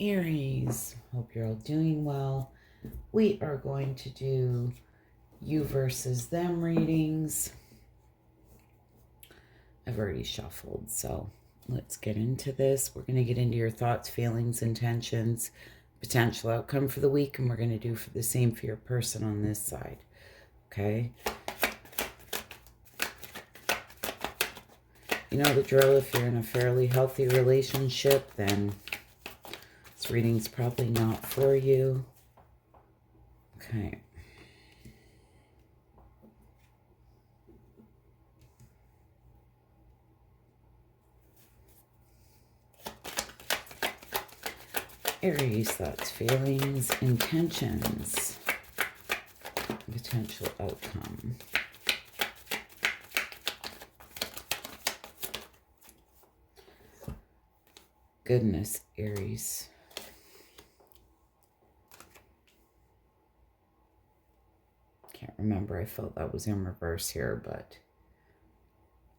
Aries, hope you're all doing well. We are going to do you versus them readings. I've already shuffled, so let's get into this. We're going to get into your thoughts, feelings, intentions, potential outcome for the week, and we're going to do for the same for your person on this side. Okay? You know the drill. If you're in a fairly healthy relationship, then this reading's probably not for you. Okay. Aries, thoughts, feelings, intentions, potential outcome. Goodness, Aries. Can't remember. I felt that was in reverse here, but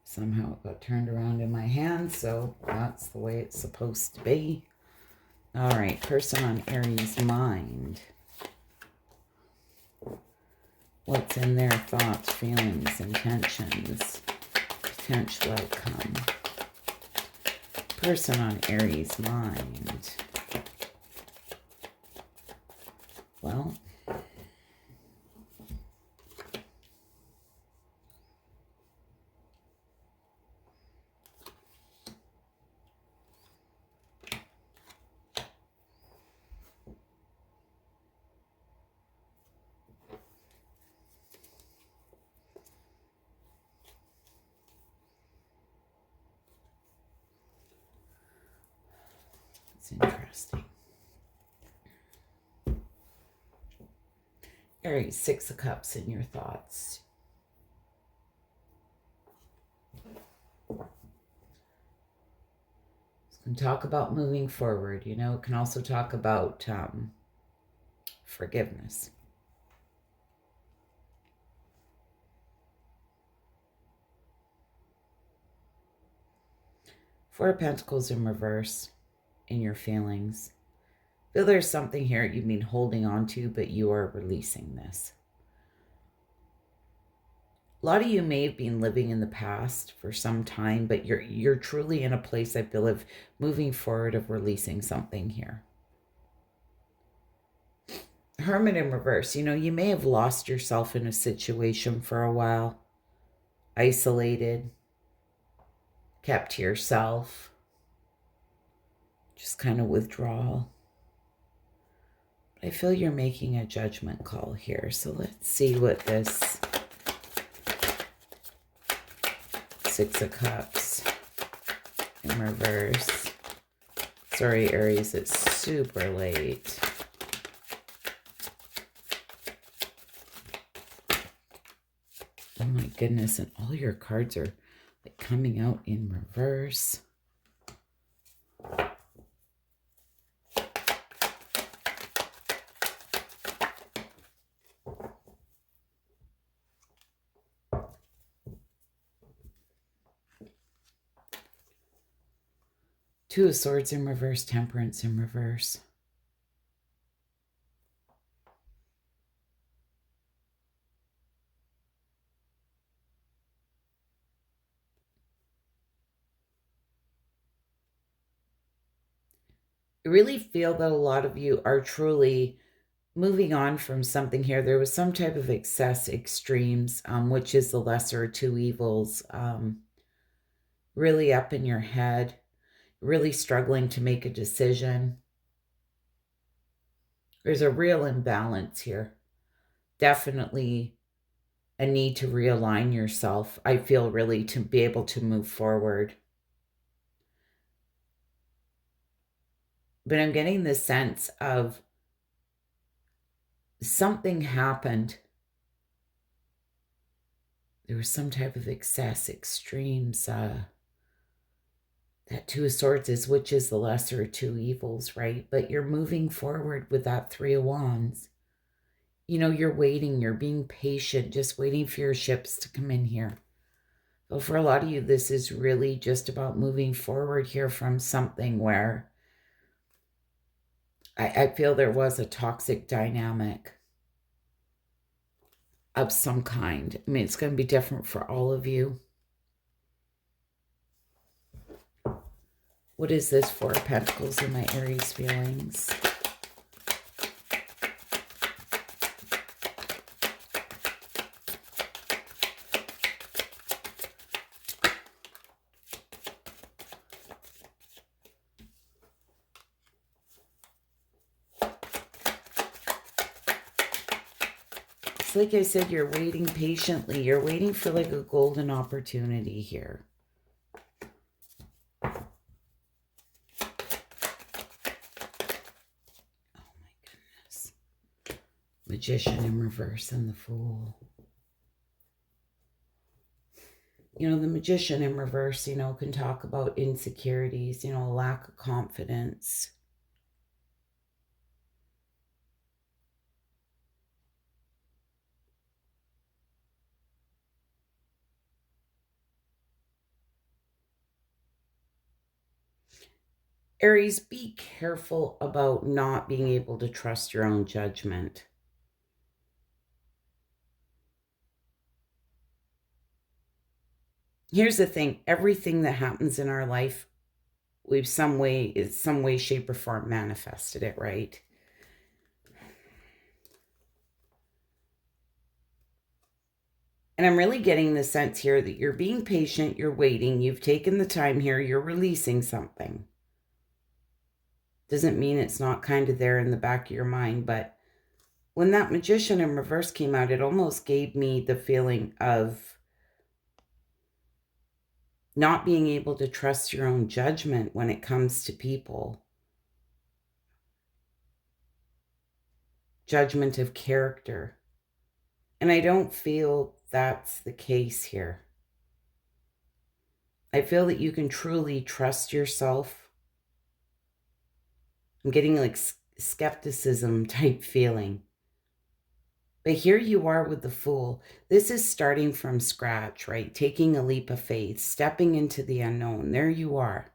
somehow it got turned around in my hand, so that's the way it's supposed to be. All right, person on Aries' mind. What's in their thoughts, feelings, intentions, potential outcome? Person on Aries' mind. Well, it's interesting. Aries, Six of Cups in your thoughts. Can talk about moving forward. You know, it can also talk about forgiveness. Four of Pentacles in reverse in your feelings. Feel there's something here you've been holding on to, but you are releasing this. A lot of you may have been living in the past for some time, but you're truly in a place, I feel, of moving forward, of releasing something here. Hermit in reverse. You know, you may have lost yourself in a situation for a while. Isolated. Kept to yourself. Just kind of withdrawal. I feel you're making a judgment call here. So let's see what this Six of Cups in reverse. Sorry, Aries, it's super late. Oh my goodness, and all your cards are like coming out in reverse. Two of Swords in reverse, Temperance in reverse. I really feel that a lot of you are truly moving on from something here. There was some type of excess, extremes, which is the lesser of two evils, really up in your head, really struggling to make a decision. There's a real imbalance here. Definitely a need to realign yourself, I feel, really, to be able to move forward. But I'm getting the sense of something happened. There was some type of excess, extremes. That Two of Swords is, which is the lesser of two evils, right? But you're moving forward with that Three of Wands. You know, you're waiting, you're being patient, just waiting for your ships to come in here. But for a lot of you, this is really just about moving forward here from something where I feel there was a toxic dynamic of some kind. I mean, it's going to be different for all of you. What is this Four of Pentacles in my Aries feelings? It's like I said, you're waiting patiently. You're waiting for like a golden opportunity here. Oh my goodness. Magician in reverse and the Fool. You know, the Magician in reverse, you know, can talk about insecurities, you know, lack of confidence. Aries, be careful about not being able to trust your own judgment. Here's the thing. Everything that happens in our life, we've some way, shape, or form manifested it, right? And I'm really getting the sense here that you're being patient, you're waiting, you've taken the time here, you're releasing something. Doesn't mean it's not kind of there in the back of your mind, but when that Magician in reverse came out, it almost gave me the feeling of not being able to trust your own judgment when it comes to people. Judgment of character. And I don't feel that's the case here. I feel that you can truly trust yourself. I'm getting like skepticism type feeling. But here you are with the Fool. This is starting from scratch, right? Taking a leap of faith, stepping into the unknown. There you are.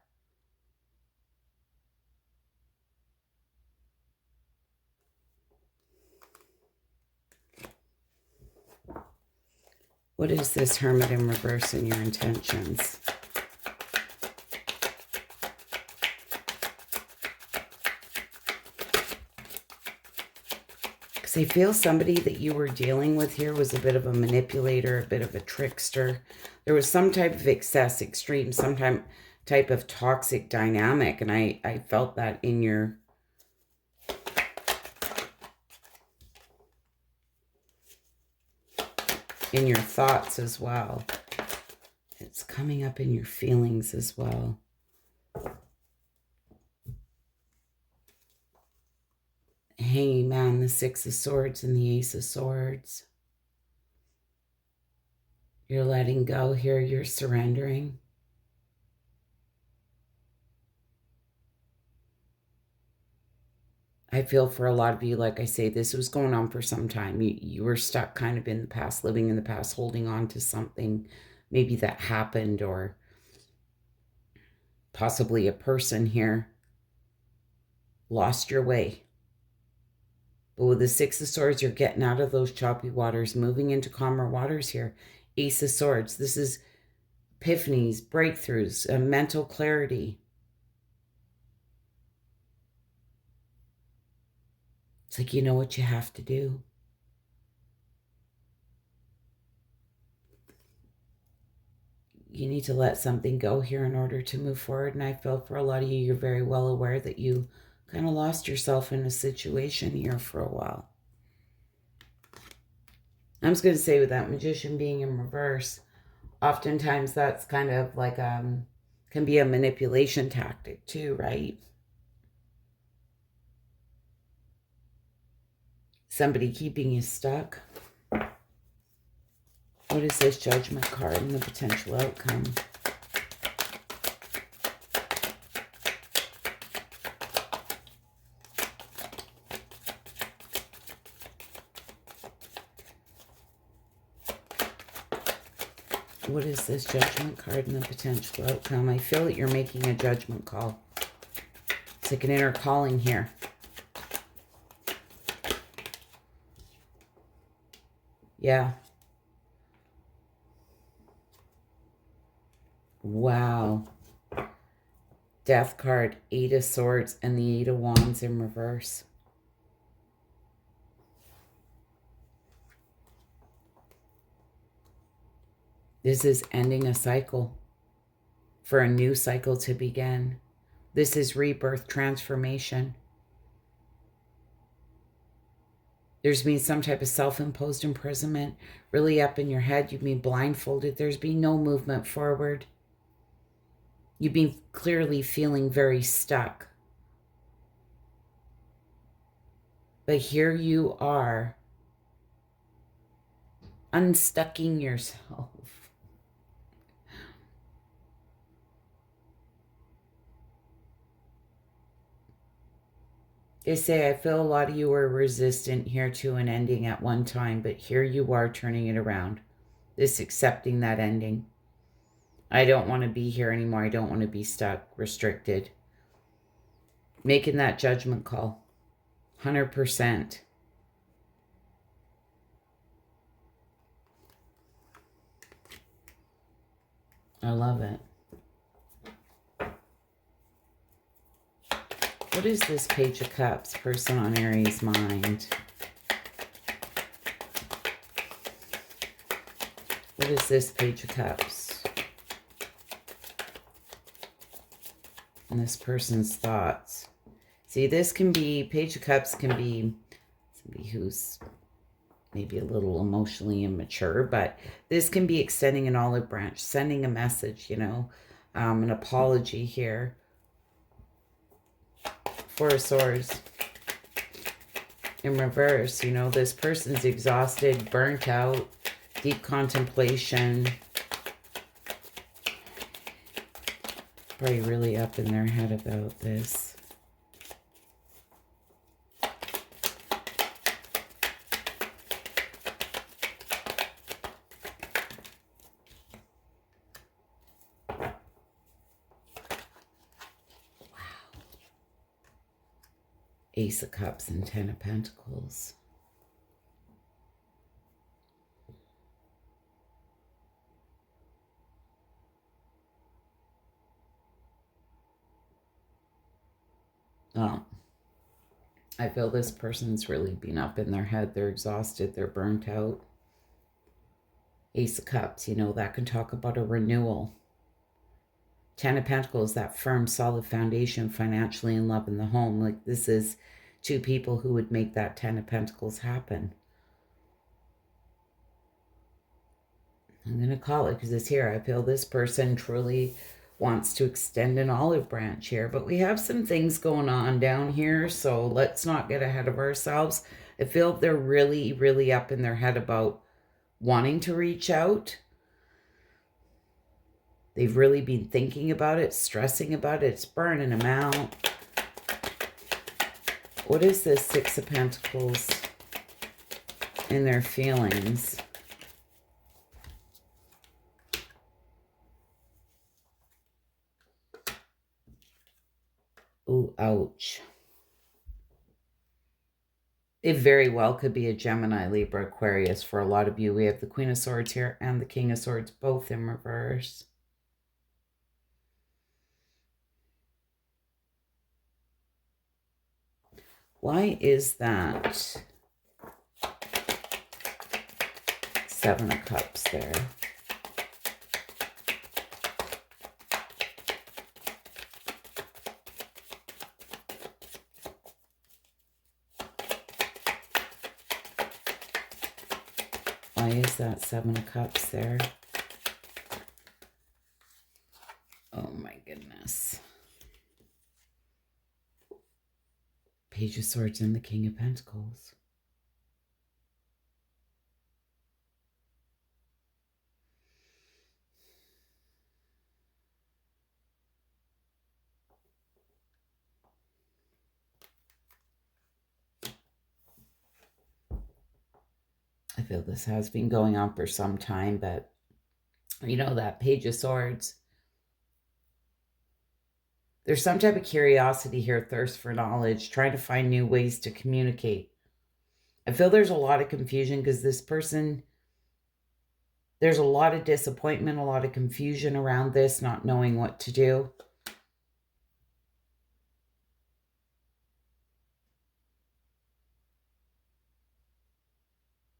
What is this Hermit in reverse in your intentions? Because I feel somebody that you were dealing with here was a bit of a manipulator, a bit of a trickster. There was some type of excess, extreme, some type of toxic dynamic. And I felt that in your thoughts as well. It's coming up in your feelings as well. Hanging Man, the Six of Swords and the Ace of Swords. You're letting go here. You're surrendering. I feel for a lot of you, like I say, this was going on for some time. You were stuck kind of in the past, living in the past, holding on to something maybe that happened, or possibly a person here. Lost your way. But with the Six of Swords, you're getting out of those choppy waters, moving into calmer waters here. Ace of Swords. This is epiphanies, breakthroughs, mental clarity. It's like you know what you have to do. You need to let something go here in order to move forward. And I feel for a lot of you, you're very well aware that you kind of lost yourself in a situation here for a while. I'm just going to say with that Magician being in reverse, oftentimes that's kind of like can be a manipulation tactic too, right? Somebody keeping you stuck. What is this Judgment card and the potential outcome? What is this Judgment card and the potential outcome? I feel that you're making a judgment call. It's like an inner calling here. Yeah. Wow. Death card, 8 of Swords, and the 8 of Wands in reverse. This is ending a cycle for a new cycle to begin. This is rebirth, transformation. There's been some type of self-imposed imprisonment, really up in your head. You've been blindfolded. There's been no movement forward. You've been clearly feeling very stuck. But here you are, unstucking yourself. They say, I feel a lot of you were resistant here to an ending at one time, but here you are turning it around. This accepting that ending. I don't want to be here anymore. I don't want to be stuck, restricted. Making that judgment call. 100%. I love it. What is this Page of Cups, person on Aries' mind? What is this Page of Cups? And this person's thoughts. See, this can be, Page of Cups can be somebody who's maybe a little emotionally immature, but this can be extending an olive branch, sending a message, you know, an apology here. Four of Swords in reverse, you know, this person's exhausted, burnt out, deep contemplation. Probably really up in their head about this. Ace of Cups and 10 of Pentacles. Oh, I feel this person's really been up in their head. They're exhausted. They're burnt out. Ace of Cups, you know, that can talk about a renewal. 10 of Pentacles, that firm, solid foundation financially, in love, in the home. Like, this is two people who would make that 10 of Pentacles happen. I'm going to call it because it's here. I feel this person truly wants to extend an olive branch here. But we have some things going on down here, so let's not get ahead of ourselves. I feel they're really, really up in their head about wanting to reach out. They've really been thinking about it, stressing about it. It's burning them out. What is this Six of Pentacles in their feelings? Ooh, ouch. It very well could be a Gemini, Libra, Aquarius for a lot of you. We have the Queen of Swords here and the King of Swords, both in reverse. Why is that? Seven of Cups there. Why is that Seven of Cups there? Oh my goodness. Page of Swords and the King of Pentacles. I feel this has been going on for some time, but you know, that Page of Swords, there's some type of curiosity here, thirst for knowledge, trying to find new ways to communicate. I feel there's a lot of confusion because this person There's a lot of disappointment, a lot of confusion around this, not knowing what to do.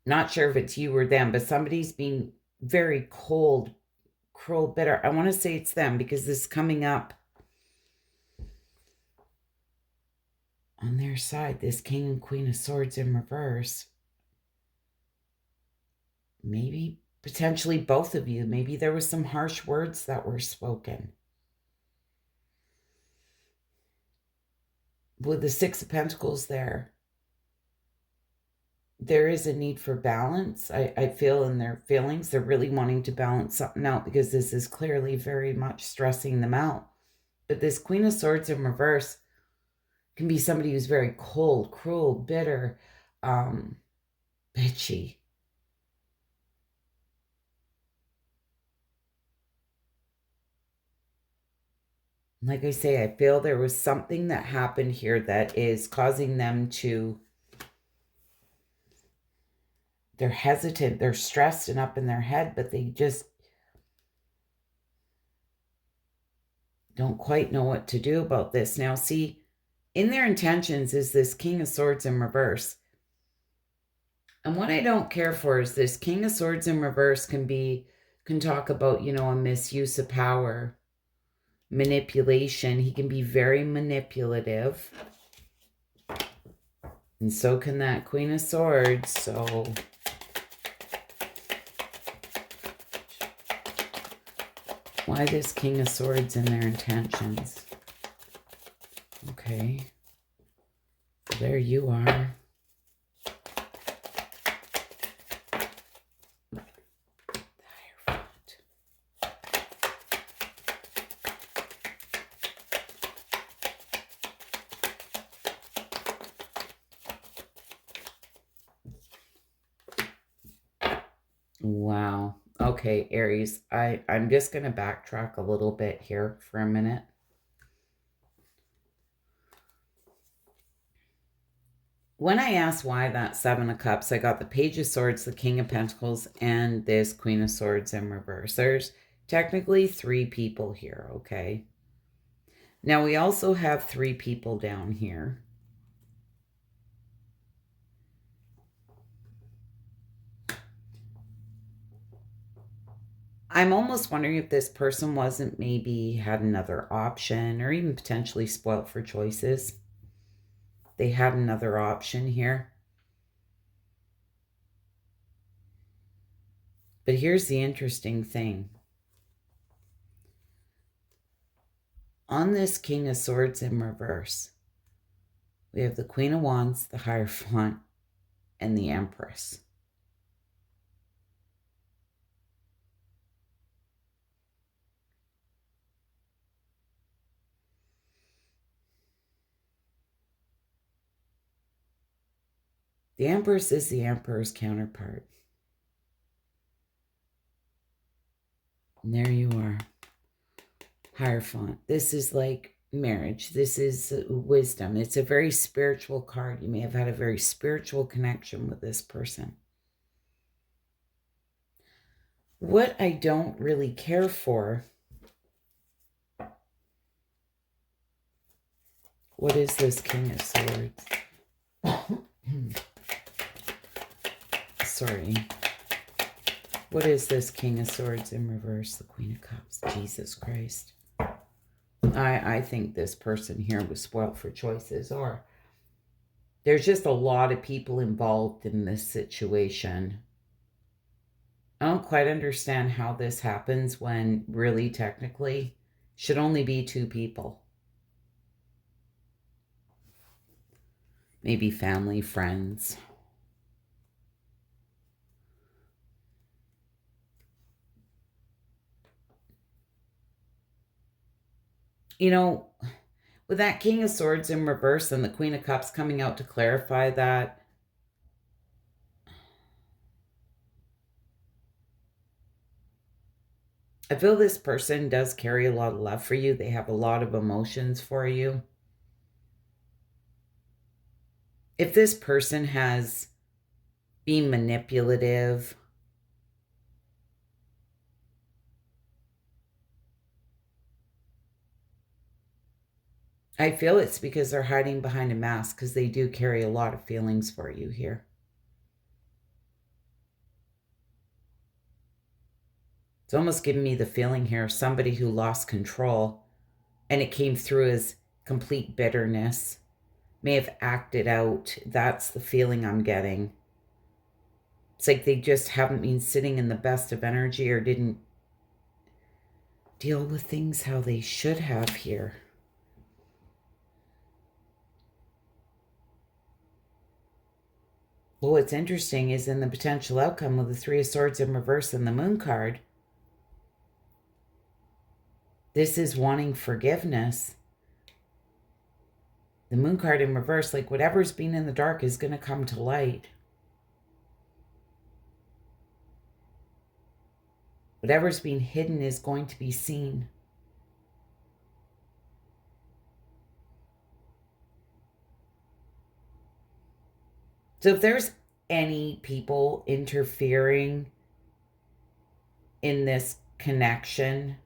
Not sure if it's you or them, but somebody's being very cold, cruel, bitter. I want to say it's them because this is coming up on their side. This King and Queen of Swords in reverse. Maybe potentially both of you. Maybe there was some harsh words that were spoken. With the Six of Pentacles there is a need for balance. I feel in their feelings, they're really wanting to balance something out because this is clearly very much stressing them out. But this Queen of Swords in reverse can be somebody who's very cold, cruel, bitter, bitchy. Like I say, I feel there was something that happened here that is causing them to, they're hesitant, they're stressed and up in their head, but they just don't quite know what to do about this. Now, see, in their intentions is this King of Swords in reverse. And what I don't care for is this King of Swords in reverse can talk about, a misuse of power, manipulation. He can be very manipulative. And so can that Queen of Swords. So why this King of Swords and their intentions? Okay. There you are. Wow. Okay, Aries, I'm just going to backtrack a little bit here for a minute. When I asked why that Seven of Cups, I got the Page of Swords, the King of Pentacles, and this Queen of Swords in reverse. There's technically 3 people here, okay? Now, we also have 3 people down here. I'm almost wondering if this person wasn't maybe had another option or even potentially spoilt for choices. They had another option here. But here's the interesting thing. On this King of Swords in reverse, we have the Queen of Wands, the Hierophant, and the Empress. The Empress is the Emperor's counterpart. And there you are. Hierophant. This is like marriage. This is wisdom. It's a very spiritual card. You may have had a very spiritual connection with this person. What I don't really care for, what is this King of Swords? Sorry. What is this King of Swords in reverse? The Queen of Cups. Jesus Christ. I think this person here was spoiled for choices, or there's just a lot of people involved in this situation. I don't quite understand how this happens when really technically should only be 2 people. Maybe family, friends. With that King of Swords in reverse and the Queen of Cups coming out to clarify that, I feel this person does carry a lot of love for you. They have a lot of emotions for you. If this person has been manipulative, I feel it's because they're hiding behind a mask, because they do carry a lot of feelings for you here. It's almost giving me the feeling here of somebody who lost control, and it came through as complete bitterness, may have acted out. That's the feeling I'm getting. It's like they just haven't been sitting in the best of energy, or didn't deal with things how they should have here. Well, what's interesting is in the potential outcome with the Three of Swords in reverse and the Moon card, this is wanting forgiveness. The Moon card in reverse, like whatever's been in the dark is going to come to light. Whatever's being hidden is going to be seen. So if there's any people interfering in this connection,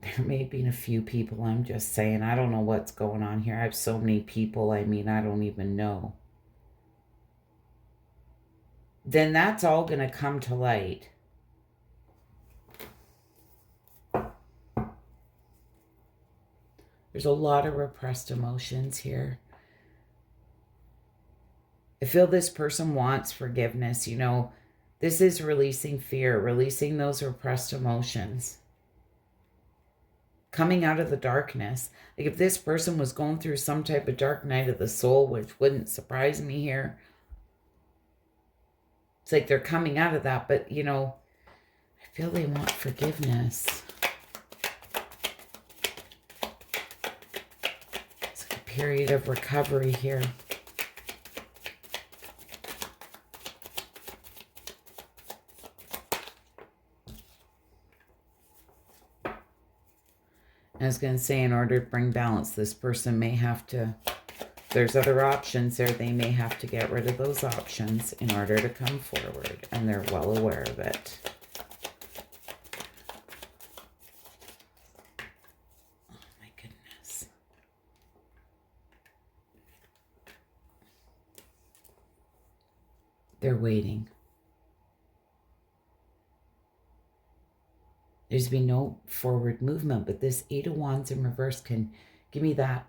there may have been a few people, I'm just saying. I don't know what's going on here. I have so many people, I mean, I don't even know. Then that's all going to come to light. There's a lot of repressed emotions here. I feel this person wants forgiveness. You know, this is releasing fear, releasing those repressed emotions. Coming out of the darkness. Like if this person was going through some type of dark night of the soul, which wouldn't surprise me here. It's like they're coming out of that, but you know, I feel they want forgiveness. It's like a period of recovery here. I was going to say, in order to bring balance, this person may have to, there's other options there, they may have to get rid of those options in order to come forward, and they're well aware of it. Oh my goodness. They're waiting. There's been no forward movement, but this Eight of Wands in reverse can give me that,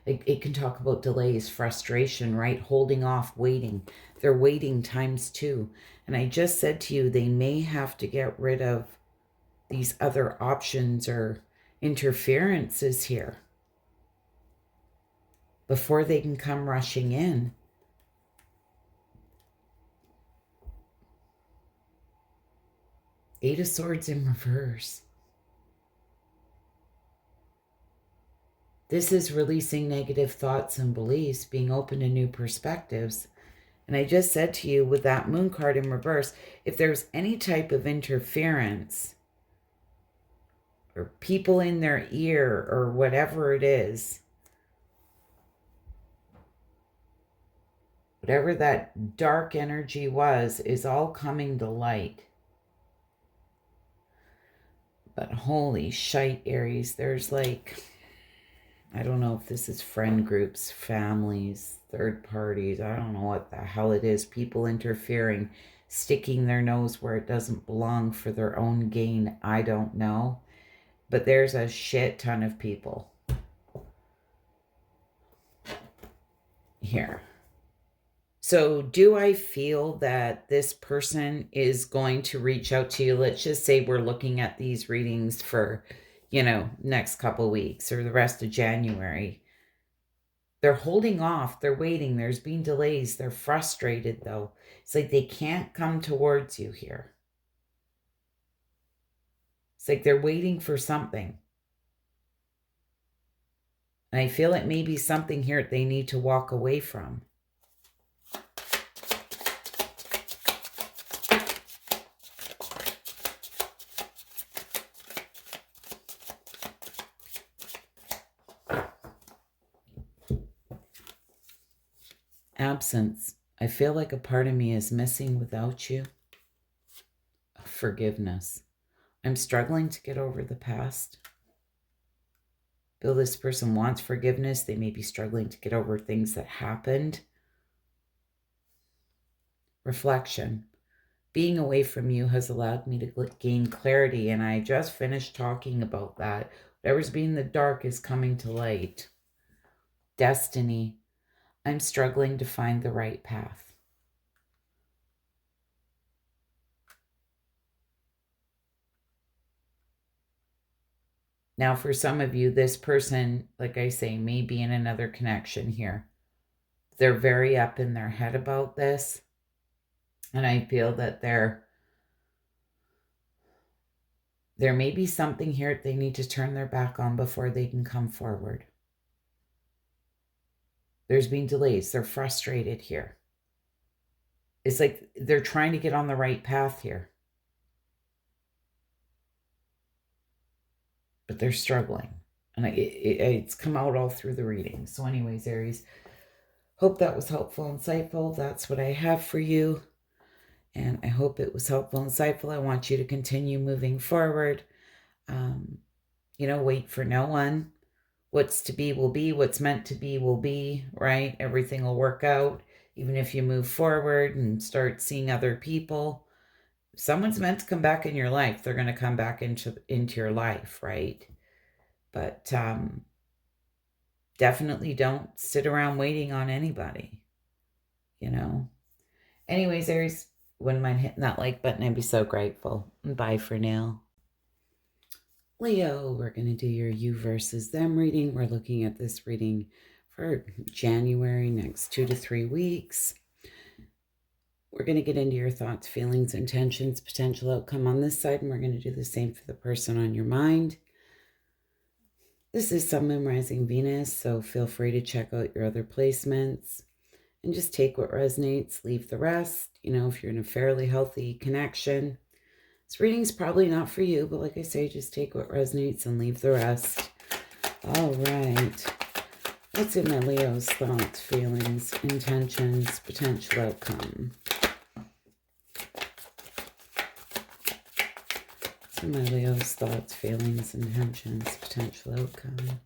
it can talk about delays, frustration, right? Holding off, waiting. They're waiting times two. And I just said to you, they may have to get rid of these other options or interferences here before they can come rushing in. Eight of Swords in reverse. This is releasing negative thoughts and beliefs, being open to new perspectives. And I just said to you with that Moon card in reverse, if there's any type of interference or people in their ear or whatever it is, whatever that dark energy was, is all coming to light. But holy shite, Aries, there's like, I don't know if this is friend groups, families, third parties. I don't know what the hell it is. People interfering, sticking their nose where it doesn't belong for their own gain. I don't know. But there's a shit ton of people here. So do I feel that this person is going to reach out to you? Let's just say we're looking at these readings for, you know, next couple weeks or the rest of January. They're holding off. They're waiting. There's been delays. They're frustrated, though. It's like they can't come towards you here. It's like they're waiting for something. And I feel it may be something here they need to walk away from. Absence. I feel like a part of me is missing without you. Forgiveness. I'm struggling to get over the past. feel this person wants forgiveness. They may be struggling to get over things that happened. Reflection. Being away from you has allowed me to gain clarity, and I just finished talking about that. Whatever's being in the dark is coming to light. Destiny. I'm struggling to find the right path. Now, for some of you, this person, like I say, may be in another connection here. They're very up in their head about this. And I feel that there may be something here they need to turn their back on before they can come forward. There's been delays. They're frustrated here. It's like they're trying to get on the right path here, but they're struggling. And it's come out all through the reading. So anyways, Aries, hope that was helpful and insightful. That's what I have for you. And I hope it was helpful and insightful. I want you to continue moving forward. Wait for no one. What's to be will be. What's meant to be will be, right? Everything will work out. Even if you move forward and start seeing other people, if someone's meant to come back in your life, they're going to come back into your life, right? But definitely don't sit around waiting on anybody, Anyways, Aries, wouldn't mind hitting that like button. I'd be so grateful. Bye for now. Leo, we're going to do your you versus them reading. We're looking at this reading for January, next 2 to 3 weeks. We're going to get into your thoughts, feelings, intentions, potential outcome on this side, and we're going to do the same for the person on your mind. This is Sun, Moon, Rising, Venus, so feel free to check out your other placements and just take what resonates, leave the rest. If you're in a fairly healthy connection, this reading's probably not for you, but like I say, just take what resonates and leave the rest. All right. What's in my Leo's thoughts, feelings, intentions, potential outcome? What's in my Leo's thoughts, feelings, intentions, potential outcome?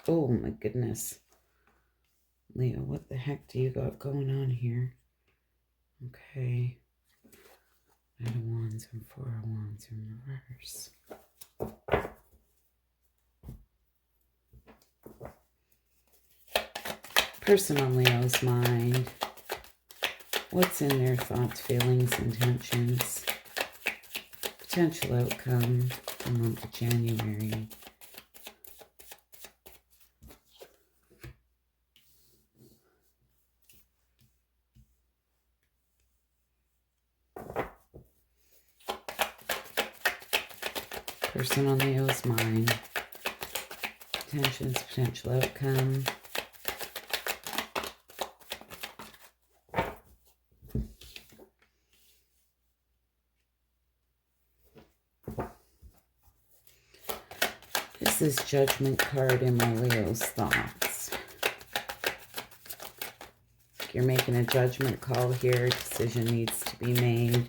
Oh my goodness. Leo, what the heck do you got going on here? Okay. Knight of Wands and Four of Wands in reverse. Person on Leo's mind. What's in their thoughts, feelings, intentions? Potential outcome for the month of January. Person on Leo's mind. Intentions, potential outcome. This is Judgment card in my Leo's thoughts. You're making a judgment call here. Decision needs to be made.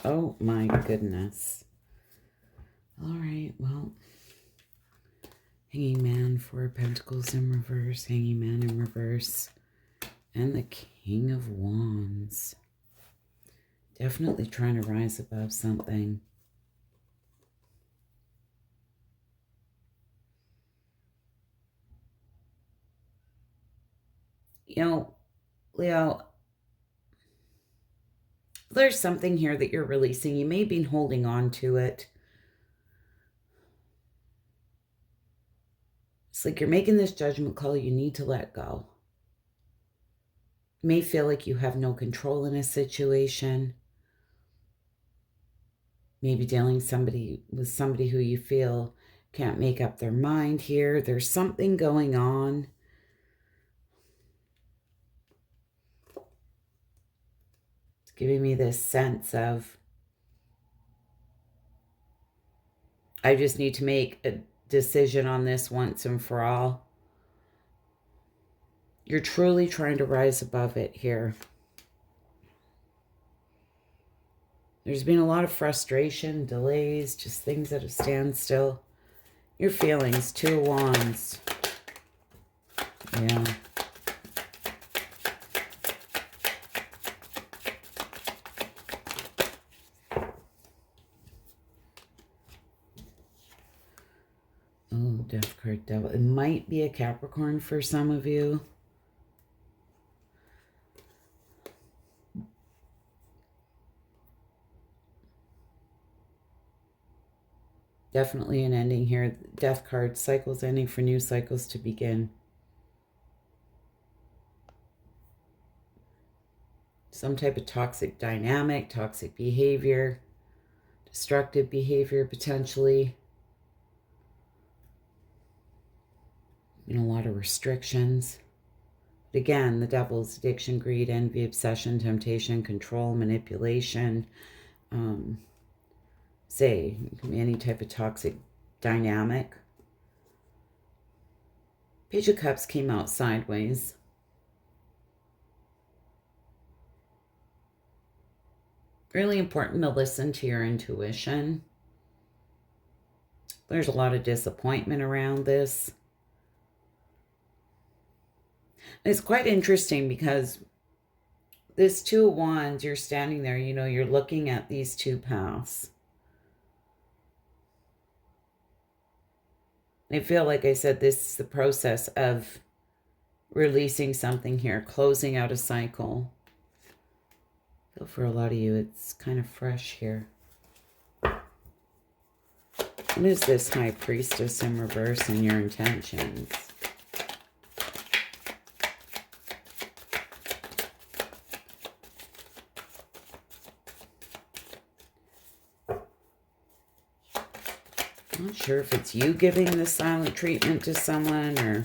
Oh my goodness. All right, well, Hanging Man, Four of Pentacles in reverse, Hanging Man in reverse, and the King of Wands. Definitely trying to rise above something. Leo, there's something here that you're releasing. You may have been holding on to it. It's like you're making this judgment call. You need to let go. You may feel like you have no control in a situation. Maybe dealing with somebody who you feel Can't make up their mind here. There's something going on. It's giving me this sense of, I just need to make a decision on this once and for all. You're truly trying to rise above it here. There's been a lot of frustration, delays, just things at a standstill. Your feelings, 2 of Wands. Yeah. Oh, Death card, Devil. It might be a Capricorn for some of you. Definitely an ending here. Death card, cycles ending for new cycles to begin. Some type of toxic dynamic, toxic behavior, destructive behavior potentially. A lot of restrictions. But again, the devil's addiction, greed, envy, obsession, temptation, control, manipulation. Say, any type of toxic dynamic. Page of Cups came out sideways. Really important to listen to your intuition. There's a lot of disappointment around this. It's quite interesting because this 2 of Wands, you're standing there, you're looking at these 2 paths. I feel like I said, this is the process of releasing something here, closing out a cycle. I feel for a lot of you, it's kind of fresh here. What is this High Priestess in reverse and your intentions? I'm not sure if it's you giving the silent treatment to someone or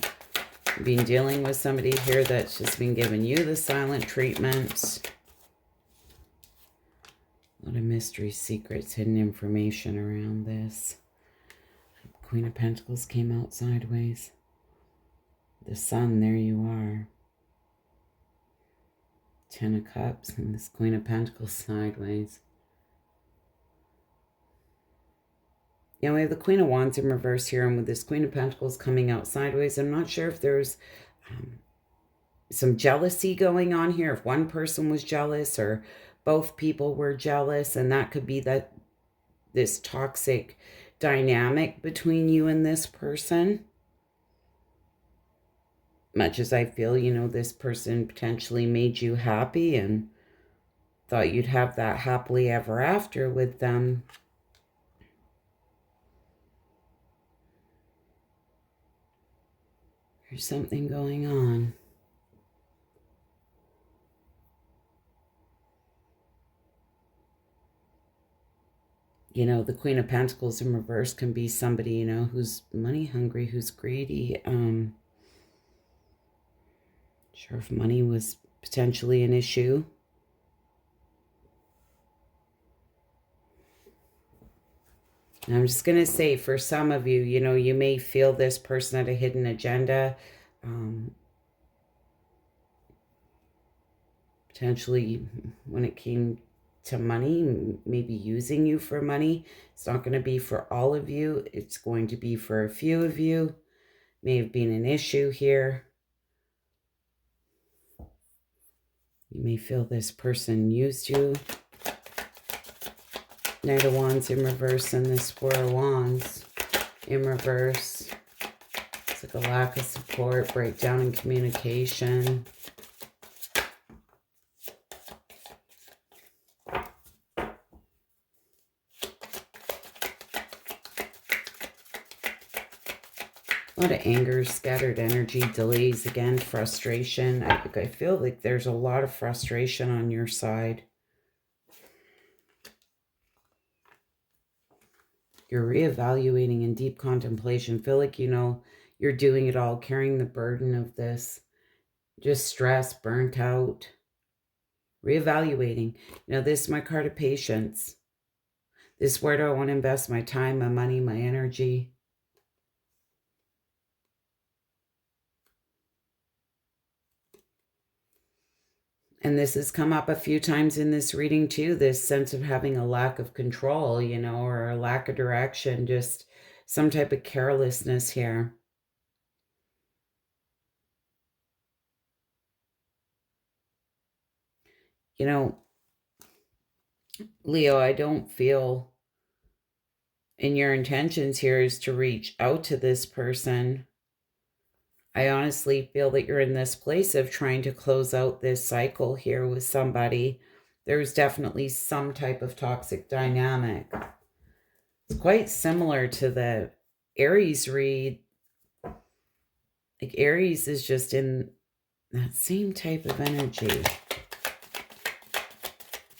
been dealing with somebody here that's just been giving you the silent treatment. A lot of mystery, secrets, hidden information around this. Queen of Pentacles came out sideways. The Sun, there you are. 10 of Cups and this Queen of Pentacles sideways. We have the Queen of Wands in reverse here, and with this Queen of Pentacles coming out sideways, I'm not sure if there's some jealousy going on here, if one person was jealous or both people were jealous, and that could be this toxic dynamic between you and this person. Much as I feel, this person potentially made you happy and thought you'd have that happily ever after with them. There's something going on. The Queen of Pentacles in reverse can be somebody, who's money hungry, who's greedy. Sure if money was potentially an issue. And I'm just going to say, for some of you, you may feel this person had a hidden agenda. Potentially, when it came to money, maybe using you for money. It's not going to be for all of you. It's going to be for a few of you. May have been an issue here. You may feel this person used you. Knight of Wands in reverse and this 4 of Wands in reverse. It's like a lack of support, breakdown in communication. A lot of anger, scattered energy, delays again, frustration. I feel like there's a lot of frustration on your side. You're reevaluating in deep contemplation. Feel like, you're doing it all, carrying the burden of this. Just stressed, burnt out. Reevaluating. This is my card of patience. This is where do I want to invest my time, my money, my energy. And this has come up a few times in this reading too, this sense of having a lack of control, or a lack of direction, just some type of carelessness here. Leo, I don't feel in your intentions here is to reach out to this person. I honestly feel that you're in this place of trying to close out this cycle here with somebody. There's definitely some type of toxic dynamic. It's quite similar to the Aries read. Like Aries is just in that same type of energy.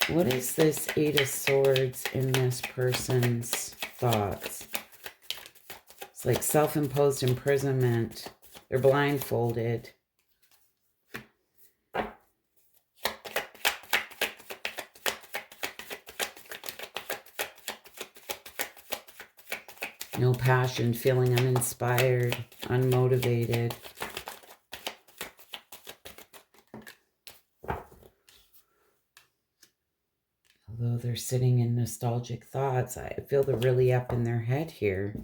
What is this Eight of Swords in this person's thoughts? It's like self-imposed imprisonment. They're blindfolded. No passion, feeling uninspired, unmotivated. Although they're sitting in nostalgic thoughts, I feel they're really up in their head here.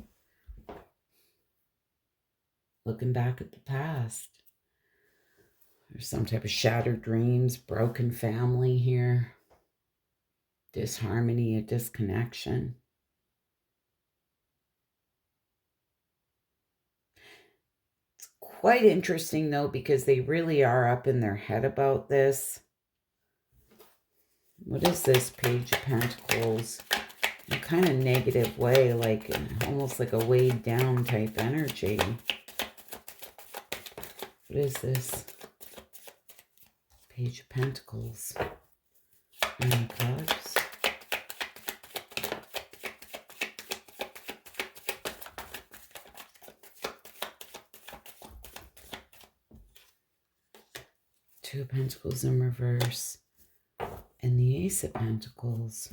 Looking back at the past. There's some type of shattered dreams, broken family here. Disharmony, a disconnection. It's quite interesting though, because they really are up in their head about this. What is this Page of Pentacles? In a kind of negative way, like almost like a weighed down type energy. What is this? Page of Pentacles. And Cups. Two of Pentacles in reverse. And the Ace of Pentacles.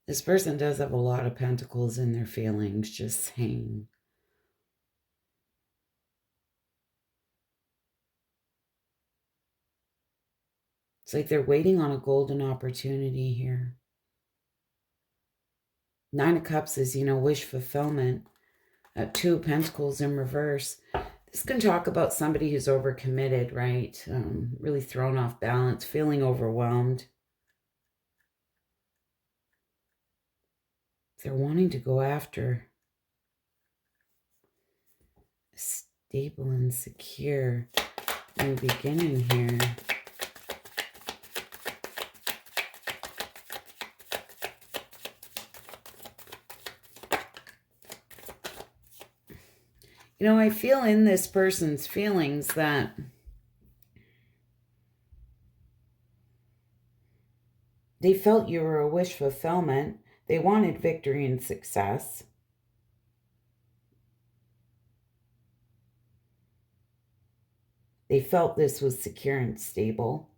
This person does have a lot of pentacles in their feelings, just saying. It's like they're waiting on a golden opportunity here. Nine of Cups is, wish fulfillment. Two of Pentacles in reverse. This can talk about somebody who's overcommitted, right? Really thrown off balance, feeling overwhelmed. They're wanting to go after stable and secure new beginning here. I feel in this person's feelings that they felt you were a wish fulfillment. They wanted victory and success. They felt this was secure and stable.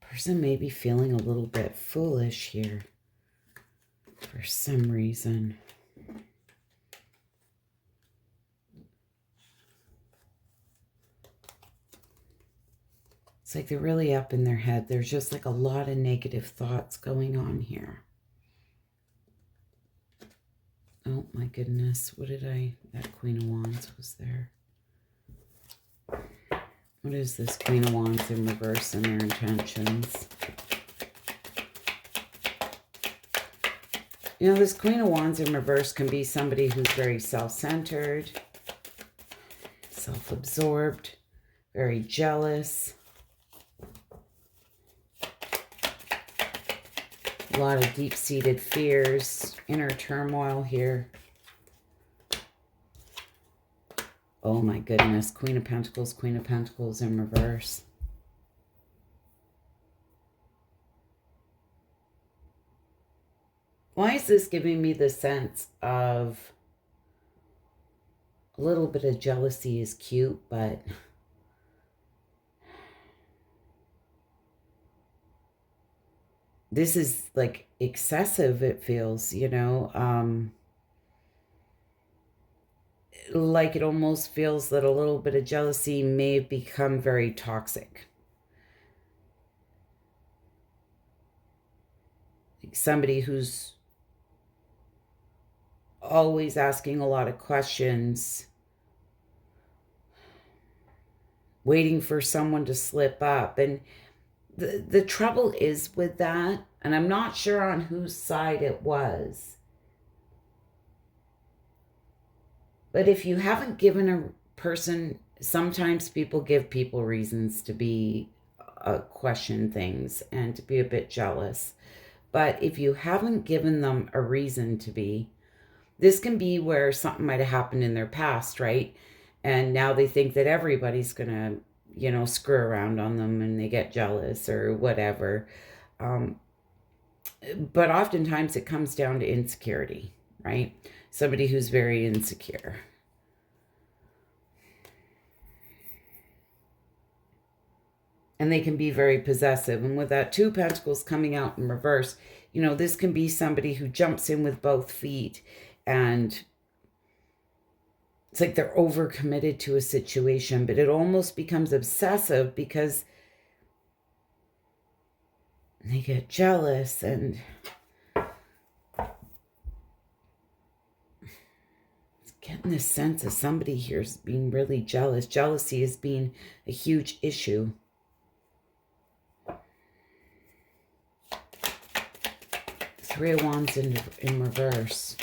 Person may be feeling a little bit foolish here for some reason. It's like they're really up in their head. There's just like a lot of negative thoughts going on here. Oh my goodness. What did that Queen of Wands was there. What is this Queen of Wands in reverse and their intentions? This Queen of Wands in reverse can be somebody who's very self-centered. self-absorbed, very jealous. A lot of deep-seated fears, inner turmoil here. Oh my goodness, Queen of Pentacles in reverse. Why is this giving me the sense of a little bit of jealousy is cute, but this is like excessive, it feels, you know, like it almost feels that a little bit of jealousy may have become very toxic. Like somebody who's always asking a lot of questions, waiting for someone to slip up. And the trouble is with that, and I'm not sure on whose side it was, but if you haven't given a person, sometimes people give people reasons to be question things and to be a bit jealous. But if you haven't given them a reason to be, this can be where something might have happened in their past, right? And now they think that everybody's going to, you know, screw around on them and they get jealous or whatever. But oftentimes it comes down to insecurity, right? Somebody who's very insecure. And they can be very possessive. And with that Two of Pentacles coming out in reverse, you know, this can be somebody who jumps in with both feet, and it's like they're overcommitted to a situation, but it almost becomes obsessive because they get jealous, and it's getting this sense of somebody here is being really jealous. Jealousy is being a huge issue. Three of Wands in reverse.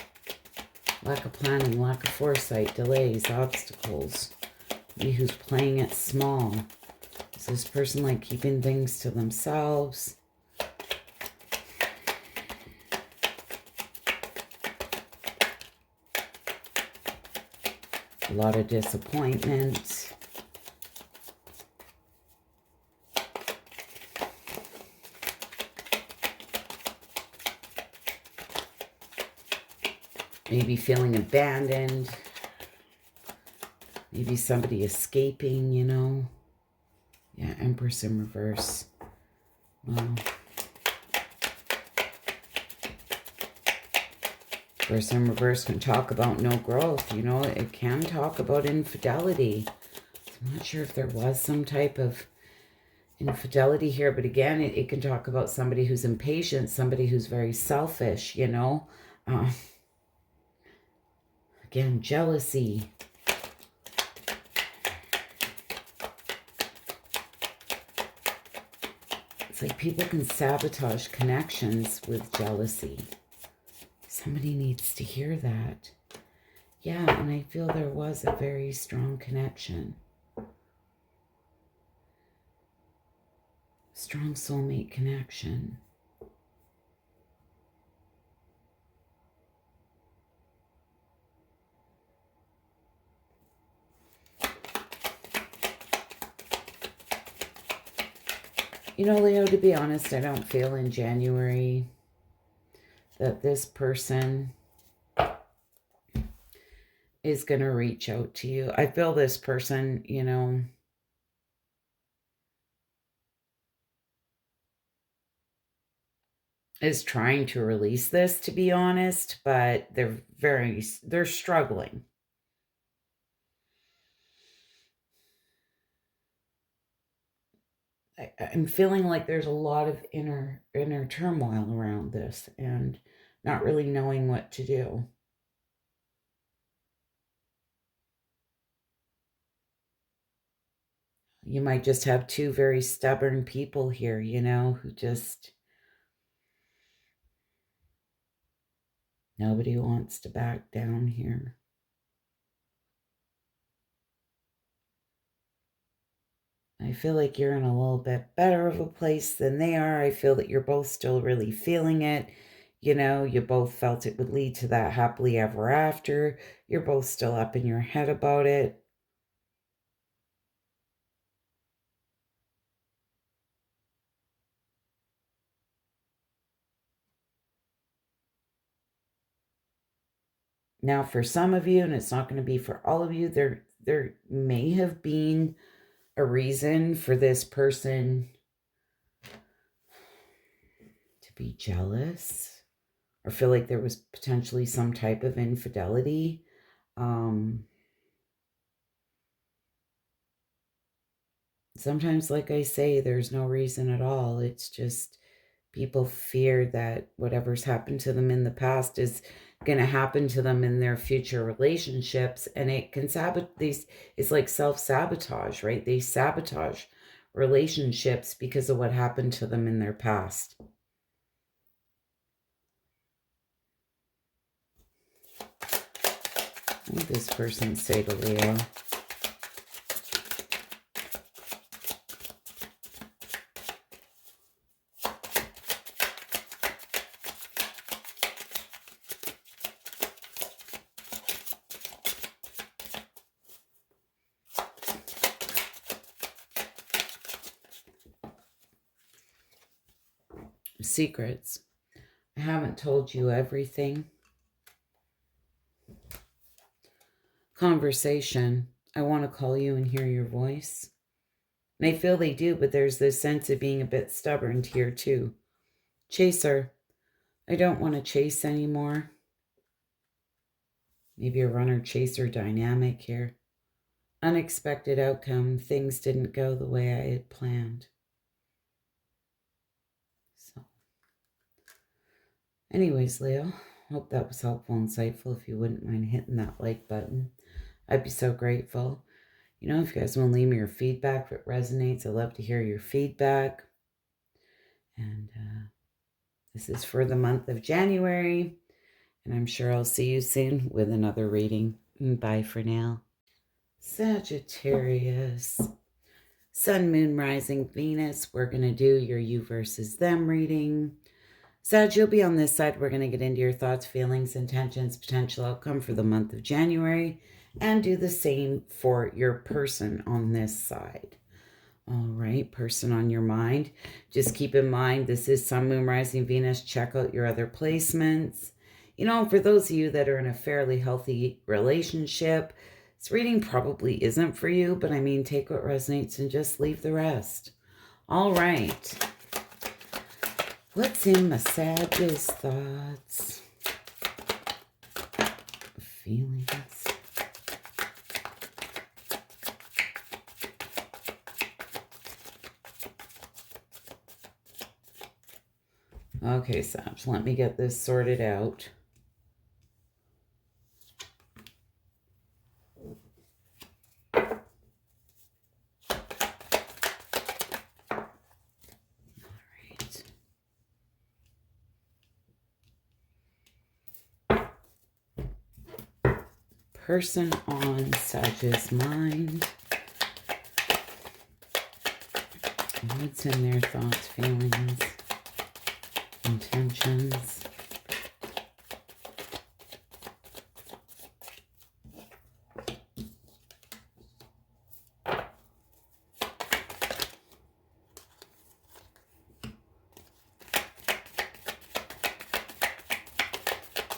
Lack of planning, lack of foresight, delays, obstacles. Maybe who's playing it small. Is this person like keeping things to themselves? A lot of disappointment. Maybe feeling abandoned. Maybe somebody escaping, you know. Yeah, Empress in reverse. Wow. Empress in reverse can talk about no growth, you know. It can talk about infidelity. I'm not sure if there was some type of infidelity here, but again, it can talk about somebody who's impatient, somebody who's very selfish, you know. Again, jealousy. It's like people can sabotage connections with jealousy. Somebody needs to hear that. Yeah, and I feel there was a very strong connection. Strong soulmate connection. You know, Leo, to be honest, I don't feel in January that this person is going to reach out to you. I feel this person, you know, is trying to release this, to be honest, but they're struggling. I'm feeling like there's a lot of inner turmoil around this and not really knowing what to do. You might just have two very stubborn people here, you know, who just, nobody wants to back down here. I feel like you're in a little bit better of a place than they are. I feel that you're both still really feeling it. You know, you both felt it would lead to that happily ever after. You're both still up in your head about it. Now, for some of you, and it's not going to be for all of you, there may have been a reason for this person to be jealous or feel like there was potentially some type of infidelity. Sometimes, like I say, there's no reason at all. It's just people fear that whatever's happened to them in the past is going to happen to them in their future relationships, and it can sabotage. It's like self-sabotage, right? They sabotage relationships because of what happened to them in their past. What did this person say to Leo? Secrets. I haven't told you everything. Conversation. I want to call you and hear your voice. And I feel they do, but there's this sense of being a bit stubborn here too. Chaser. I don't want to chase anymore. Maybe a runner-chaser dynamic here. Unexpected outcome. Things didn't go the way I had planned. So, anyways, Leo, hope that was helpful and insightful. If you wouldn't mind hitting that like button, I'd be so grateful. You know, if you guys want to leave me your feedback, if it resonates, I'd love to hear your feedback. And this is for the month of January. And I'm sure I'll see you soon with another reading. Bye for now. Sagittarius. Sun, Moon, Rising, Venus. We're going to do your you versus them reading. Sag, you'll be on this side. We're going to get into your thoughts, feelings, intentions, potential outcome for the month of January. And do the same for your person on this side. All right, person on your mind. Just keep in mind, this is Sun, Moon, Rising, Venus. Check out your other placements. You know, for those of you that are in a fairly healthy relationship, this reading probably isn't for you, but I mean, take what resonates and just leave the rest. All right. What's in my Sag's thoughts? Feelings. Okay, Sag, let me get this sorted out. Person on Sag's mind. What's in their thoughts, feelings, intentions?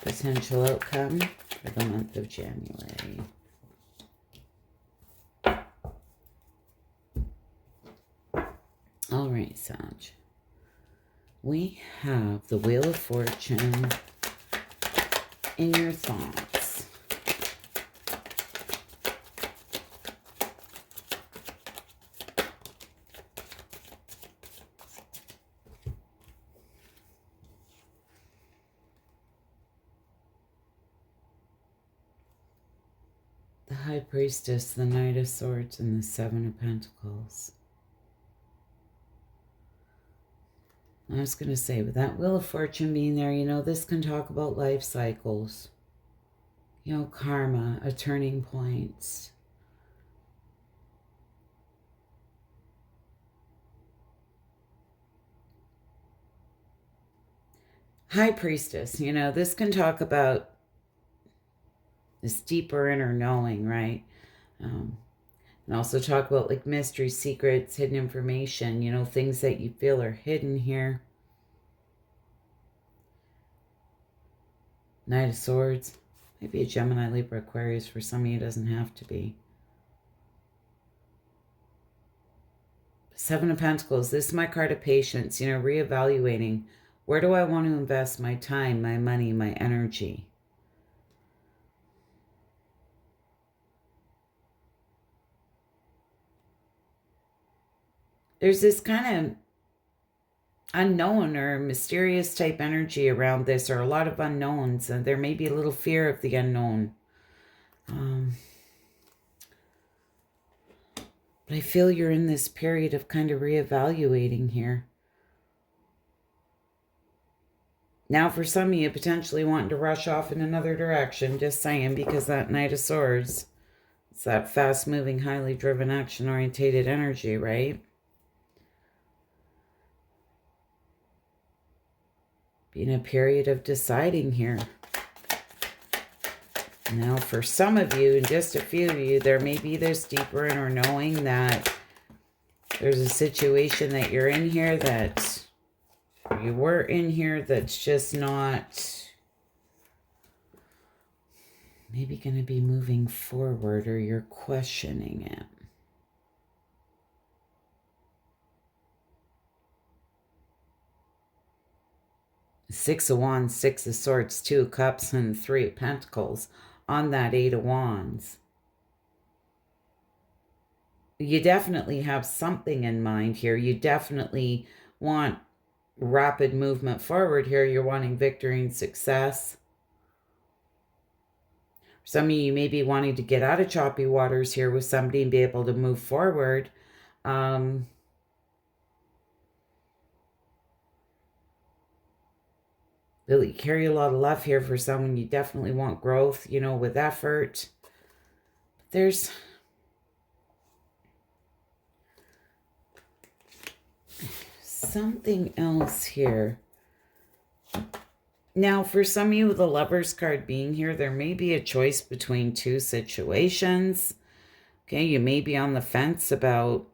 Potential outcome for the month of January. All right, Sag. We have the Wheel of Fortune in your thoughts. The High Priestess, the Knight of Swords, and the Seven of Pentacles. I was going to say, with that Wheel of Fortune being there, you know, this can talk about life cycles. You know, karma, a turning point. High Priestess, you know, this can talk about this deeper inner knowing, right? And also talk about like mystery, secrets, hidden information, you know, things that you feel are hidden here. Knight of Swords. Maybe a Gemini, Libra, Aquarius. For some of you, it doesn't have to be. Seven of Pentacles. This is my card of patience, you know, reevaluating. Where do I want to invest my time, my money, my energy? There's this kind of unknown or mysterious type energy around this, or a lot of unknowns. And there may be a little fear of the unknown. But I feel you're in this period of kind of reevaluating here. Now, for some of you, potentially wanting to rush off in another direction, just saying, because that Knight of Swords, it's that fast-moving, highly driven, action-orientated energy, right? Being a period of deciding here. Now, for some of you, and just a few of you, there may be this deeper inner knowing that there's a situation that you're in here that you were in here that's just not maybe going to be moving forward, or you're questioning it. Six of Wands, Six of Swords, Two of Cups, and Three of Pentacles on that Eight of Wands. You definitely have something in mind here. You definitely want rapid movement forward here. You're wanting victory and success. Some of you may be wanting to get out of choppy waters here with somebody and be able to move forward. Really carry a lot of love here for someone. You definitely want growth, you know, with effort. There's something else here. Now, for some of you with the Lovers card being here, there may be a choice between two situations. Okay, you may be on the fence about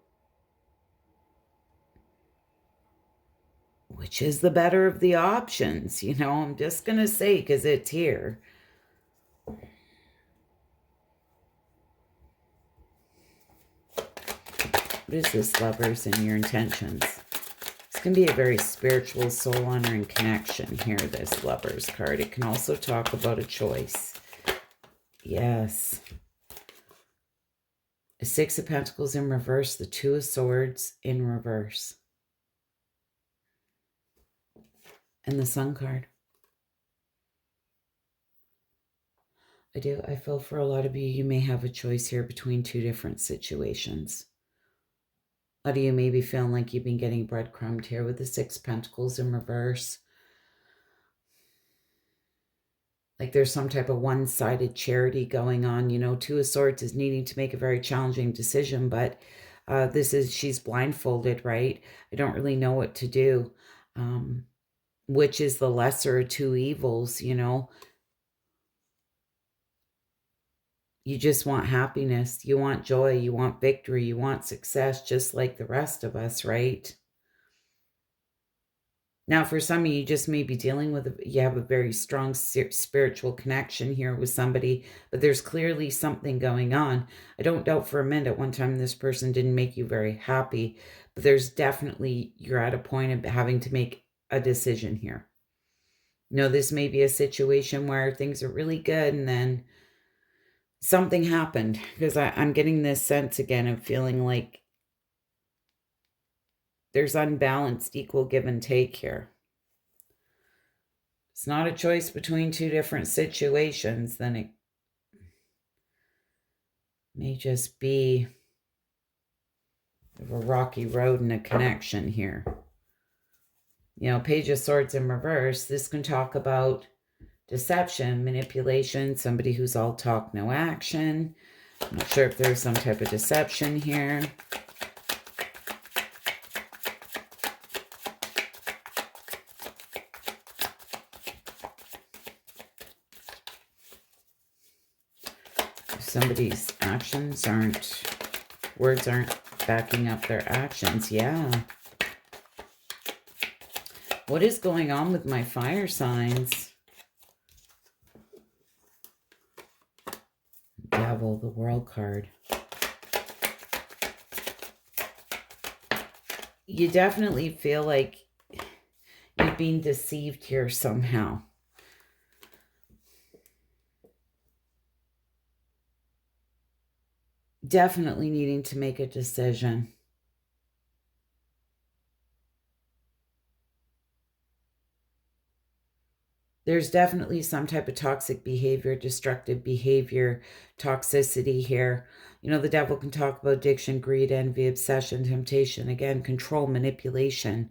which is the better of the options. You know, I'm just going to say because it's here. What is this, Lovers, and your intentions? It's going to be a very spiritual, soul-honoring connection here, this Lovers card. It can also talk about a choice. Yes. The Six of Pentacles in reverse, the Two of Swords in reverse. And the Sun card. I feel for a lot of you, you may have a choice here between two different situations. A lot of you may be feeling like you've been getting breadcrumbed here with the Six of Pentacles in reverse. Like there's some type of one-sided charity going on. You know, Two of Swords is needing to make a very challenging decision, but she's blindfolded, right? I don't really know what to do. Which is the lesser of two evils, you know? You just want happiness. You want joy. You want victory. You want success, just like the rest of us, right? Now, for some of you, just may be dealing with, you have a very strong spiritual connection here with somebody, but there's clearly something going on. I don't doubt for a minute at one time this person didn't make you very happy, but there's definitely, you're at a point of having to make a decision here. You know, this may be a situation where things are really good and then something happened, because I'm getting this sense again of feeling like there's unbalanced equal give and take here. It's not a choice between two different situations, then it may just be a rocky road and a connection here. You know, Page of Swords in reverse, this can talk about deception, manipulation, somebody who's all talk, no action. I'm not sure if there's some type of deception here. Somebody's actions aren't, words aren't backing up their actions. Yeah. What is going on with my fire signs? Devil, the World card. You definitely feel like you've been deceived here somehow. Definitely needing to make a decision. There's definitely some type of toxic behavior, destructive behavior, toxicity here. You know, the devil can talk about addiction, greed, envy, obsession, temptation, again, control, manipulation.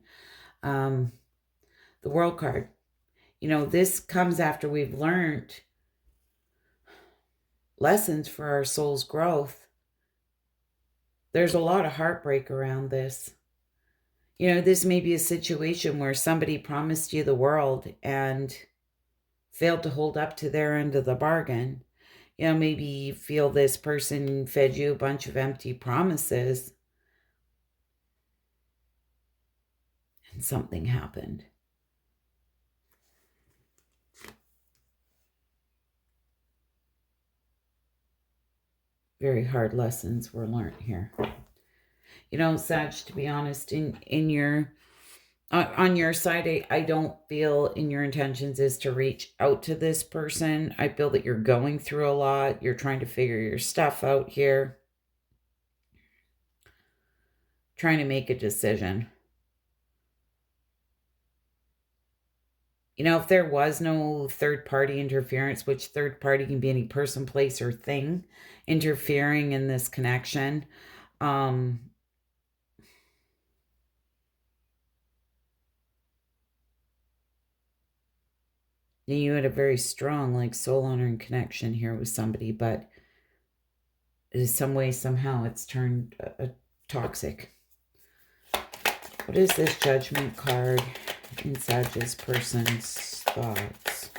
The World card. You know, this comes after we've learned lessons for our soul's growth. There's a lot of heartbreak around this. You know, this may be a situation where somebody promised you the world and failed to hold up to their end of the bargain. You know, maybe you feel this person fed you a bunch of empty promises and something happened. Very hard lessons were learned here. You know, Sag, to be honest, in your on your side, I don't feel in your intentions is to reach out to this person. I feel that you're going through a lot. You're trying to figure your stuff out here. Trying to make a decision. You know, if there was no third-party interference, which third party can be any person, place, or thing interfering in this connection, you had a very strong, like, soul-honoring connection here with somebody, but in some way, somehow, it's turned toxic. What is this Judgment card inside this person's thoughts?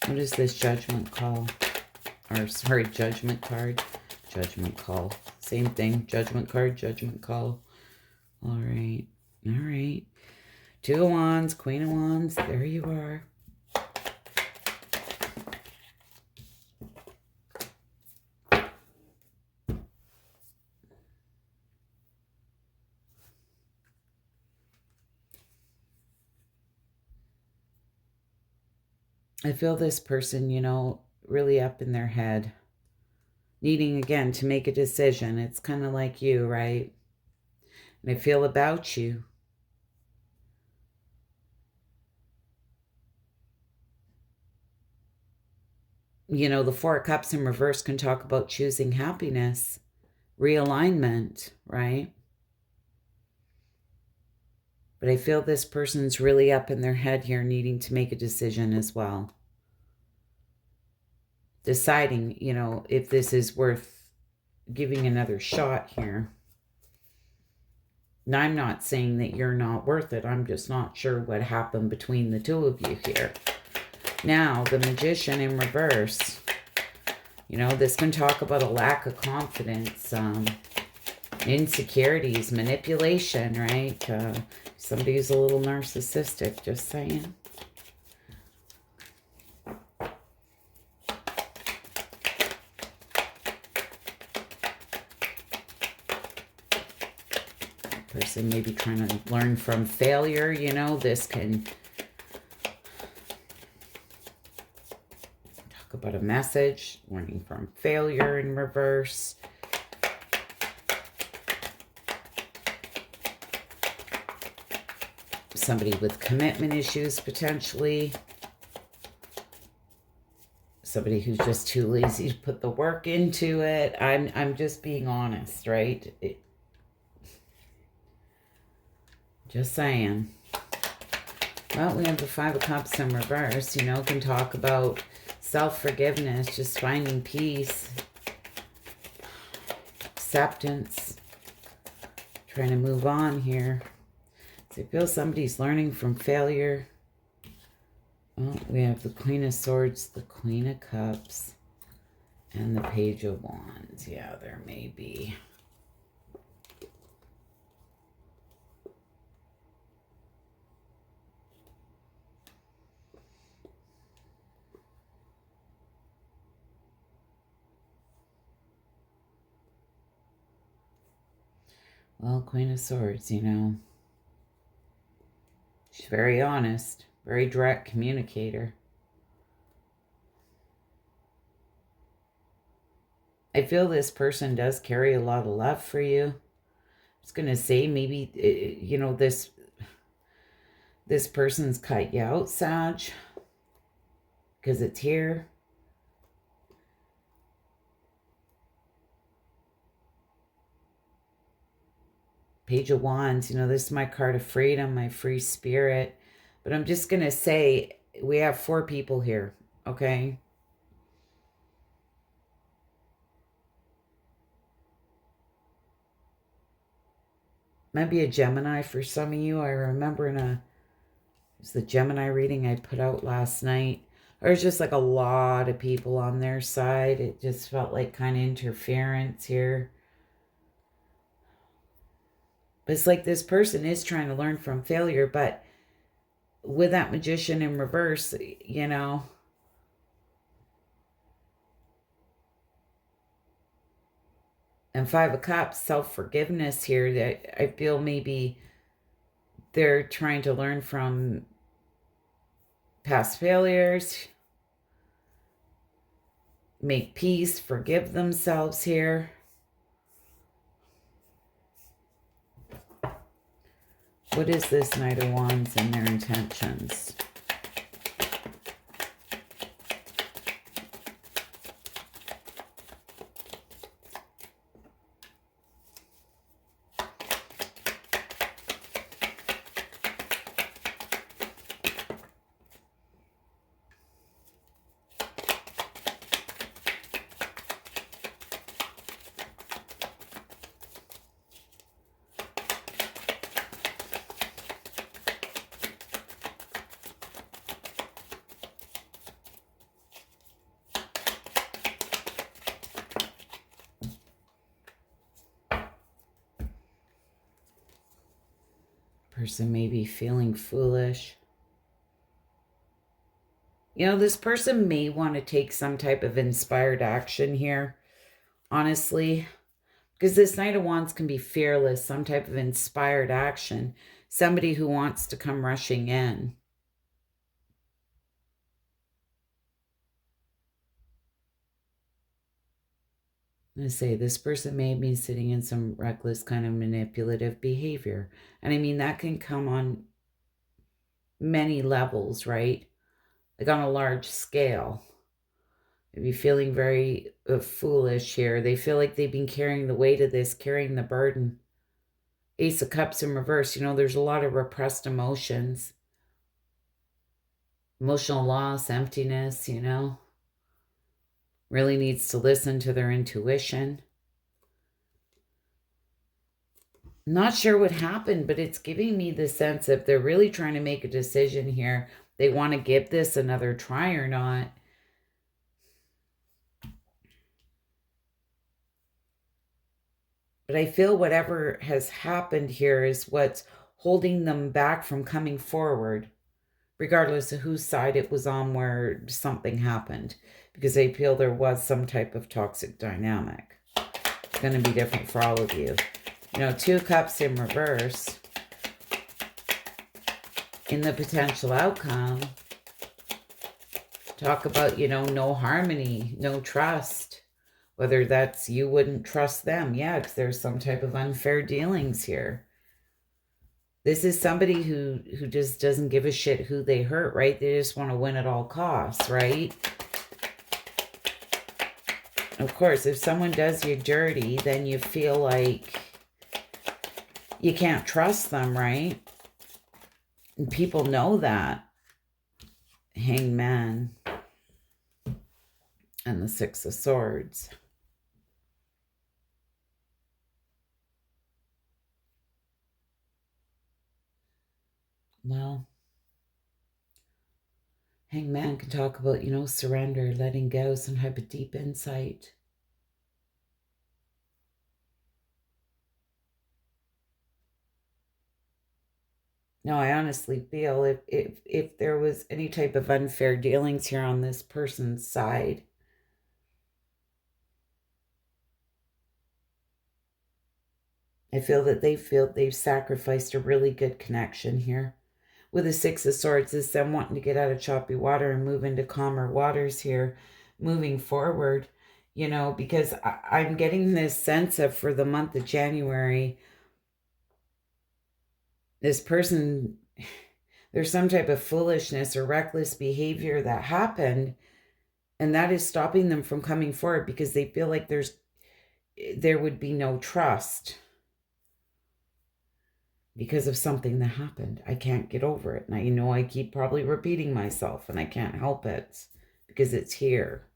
What is this Judgment call? Or, sorry, Judgment card. Judgment call. Same thing. Judgment card, Judgment call. All right. All right. Two of Wands, Queen of Wands. There you are. I feel this person, you know, really up in their head. Needing, again, to make a decision. It's kind of like you, right? And I feel about you. You know, the Four of Cups in reverse can talk about choosing happiness, realignment, right? But I feel this person's really up in their head here, needing to make a decision as well. Deciding, you know, if this is worth giving another shot here. Now, I'm not saying that you're not worth it. I'm just not sure what happened between the two of you here. Now, the Magician in reverse. You know, this can talk about a lack of confidence, insecurities, manipulation, right? Somebody who's a little narcissistic, just saying. Person maybe trying to learn from failure, you know, this can talk about a message, learning from failure in reverse. Somebody with commitment issues, potentially. Somebody who's just too lazy to put the work into it. I'm just being honest, right? Just saying. Well, we have the Five of Cups in reverse. You know, can talk about self-forgiveness, just finding peace, acceptance, Trying to move on here. So I feel somebody's learning from failure. Oh, we have the Queen of Swords, the Queen of Cups, and the Page of Wands. Yeah, there may be. Well, Queen of Swords, you know. She's very honest, very direct communicator. I feel this person does carry a lot of love for you. I was going to say maybe, you know, this person's cut you out, Sag, because it's here. Page of Wands, you know, this is my card of freedom, my free spirit. But I'm just going to say we have 4 people here, okay? Might be a Gemini for some of you. I remember it was the Gemini reading I put out last night. There's just like a lot of people on their side. It just felt like kind of interference here. But it's like this person is trying to learn from failure, but with that Magician in reverse, you know, and 5 of Cups, self-forgiveness here, that I feel maybe they're trying to learn from past failures, make peace, forgive themselves here. What is this Knight of Wands and their intentions? Person may be feeling foolish. You know, this person may want to take some type of inspired action here, honestly, because this Knight of Wands can be fearless, some type of inspired action, somebody who wants to come rushing in. I'm going to say this person may be sitting in some reckless kind of manipulative behavior. And I mean, that can come on many levels, right? Like on a large scale. Maybe feeling very foolish here. They feel like they've been carrying the weight of this, carrying the burden. Ace of Cups in reverse. You know, there's a lot of repressed emotions. Emotional loss, emptiness, you know. Really needs to listen to their intuition. Not sure what happened, but it's giving me the sense that they're really trying to make a decision here. They want to give this another try or not. But I feel whatever has happened here is what's holding them back from coming forward, regardless of whose side it was on where something happened, because I feel there was some type of toxic dynamic. It's going to be different for all of you. You know, 2 Cups in reverse. In the potential outcome, talk about, you know, no harmony, no trust. Whether that's you wouldn't trust them. Yeah, because there's some type of unfair dealings here. This is somebody who just doesn't give a shit who they hurt, right? They just want to win at all costs, right? Of course, if someone does you dirty, then you feel like you can't trust them, right? And people know that. Hangman and the 6 of Swords. Well, Hangman can talk about, surrender, letting go, some type of deep insight. No, I honestly feel if there was any type of unfair dealings here on this person's side, I feel that they've sacrificed a really good connection here. With the Six of Swords is them wanting to get out of choppy water and move into calmer waters here, moving forward, because I'm getting this sense of for the month of January, this person, there's some type of foolishness or reckless behavior that happened, and that is stopping them from coming forward because they feel like there would be no trust because of something that happened. I can't get over it. And I keep probably repeating myself and I can't help it because it's here.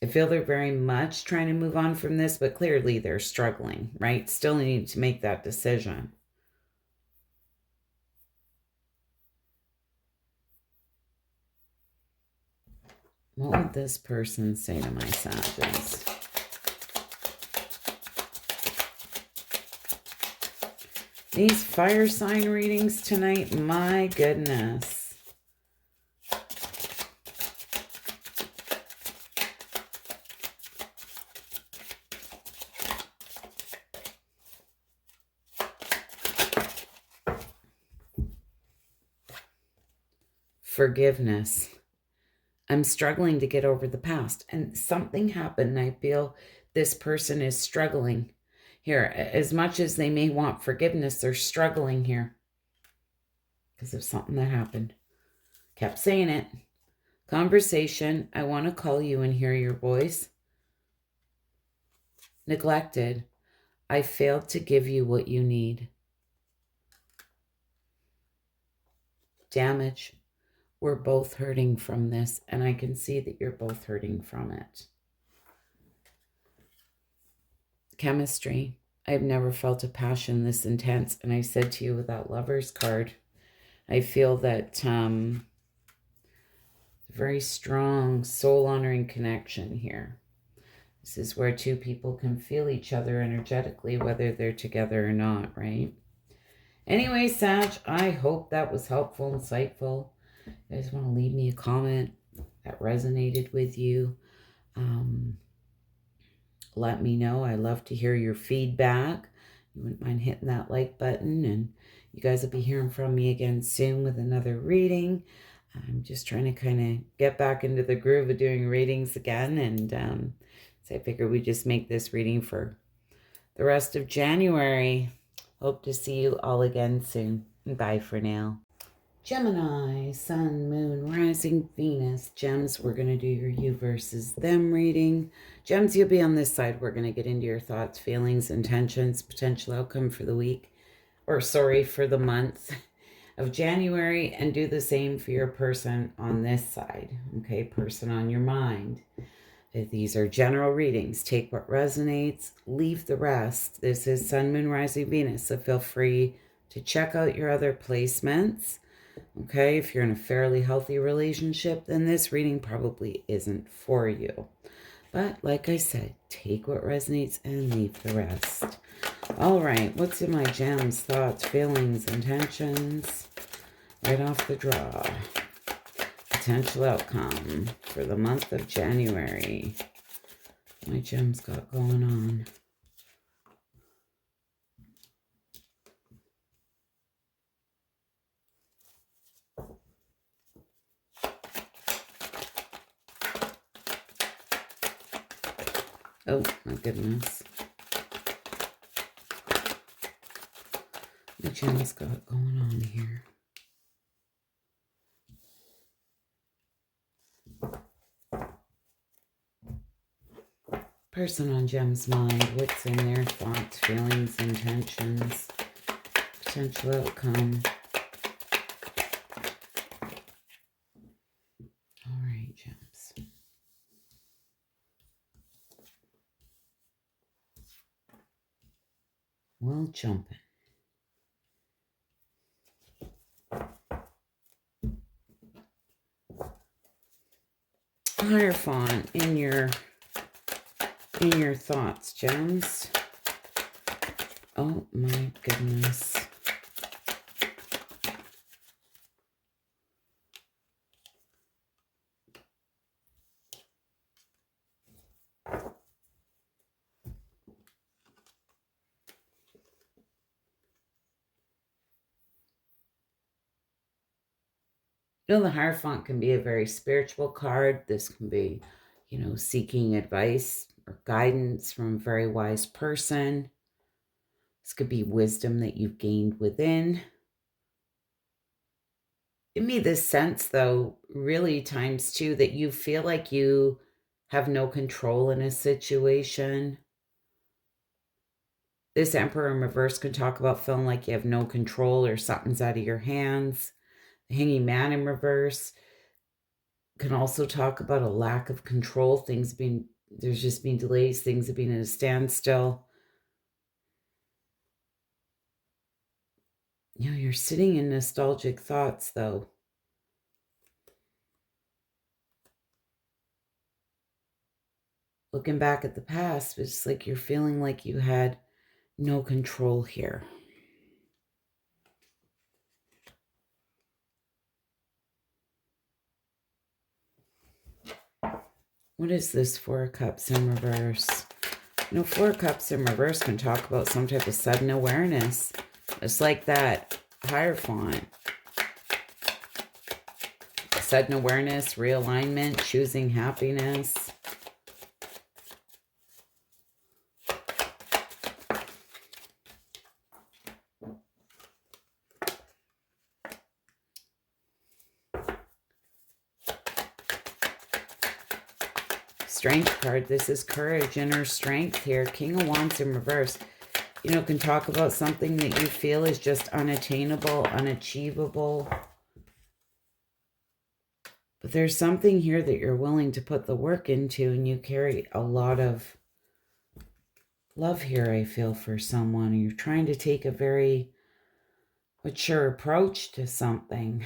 I feel they're very much trying to move on from this, but clearly they're struggling, right? Still need to make that decision. What would this person say to my Sages? These fire sign readings tonight, my goodness. Forgiveness. I'm struggling to get over the past. And something happened. I feel this person is struggling here. As much as they may want forgiveness, they're struggling here because of something that happened. Kept saying it. Conversation. I want to call you and hear your voice. Neglected. I failed to give you what you need. Damage. We're both hurting from this, and I can see that you're both hurting from it. Chemistry. I've never felt a passion this intense, and I said to you with that Lover's card, I feel that very strong soul-honoring connection here. This is where two people can feel each other energetically, whether they're together or not, right? Anyway, Sag, I hope that was helpful, insightful. You guys want to leave me a comment that resonated with you? Let me know. I love to hear your feedback. You wouldn't mind hitting that like button, and you guys will be hearing from me again soon with another reading. I'm just trying to kind of get back into the groove of doing readings again, and so I figured we'd just make this reading for the rest of January. Hope to see you all again soon. Bye for now. Gemini, Sun, Moon, Rising, Venus. Gems, we're going to do your you versus them reading. Gems, you'll be on this side. We're going to get into your thoughts, feelings, intentions, potential outcome for the week, for the month of January, and do the same for your person on this side. Okay, person on your mind. These are general readings. Take what resonates, leave the rest. This is Sun, Moon, Rising, Venus, so feel free to check out your other placements. Okay, if you're in a fairly healthy relationship, then this reading probably isn't for you. But like I said, take what resonates and leave the rest. All right, what's in my gems, thoughts, feelings, intentions? Right off the draw. Potential outcome for the month of January. My gems got going on. Oh, my goodness. The gems got going on here. Person on Gem's mind, what's in their thoughts, feelings, intentions, potential outcome. All right, Gems. Well, jumping. Hierophant in your thoughts, gems. Oh my goodness. The Hierophant can be a very spiritual card. This can be, seeking advice or guidance from a very wise person. This could be wisdom that you've gained within. Give me this sense, though, really times two, that you feel like you have no control in a situation. This Emperor in reverse can talk about feeling like you have no control or something's out of your hands. The Hanging Man in reverse can also talk about a lack of control. There's just been delays, things have been at a standstill. You're sitting in nostalgic thoughts, though. Looking back at the past, it's like you're feeling like you had no control here. What is this Four of Cups in reverse? Four of Cups in reverse can talk about some type of sudden awareness. It's like that Hierophant. Sudden awareness, realignment, choosing happiness. Strength card. This is courage, inner strength here. King of Wands in reverse. Can talk about something that you feel is just unattainable, unachievable. But there's something here that you're willing to put the work into, and you carry a lot of love here, I feel, for someone. You're trying to take a very mature approach to something.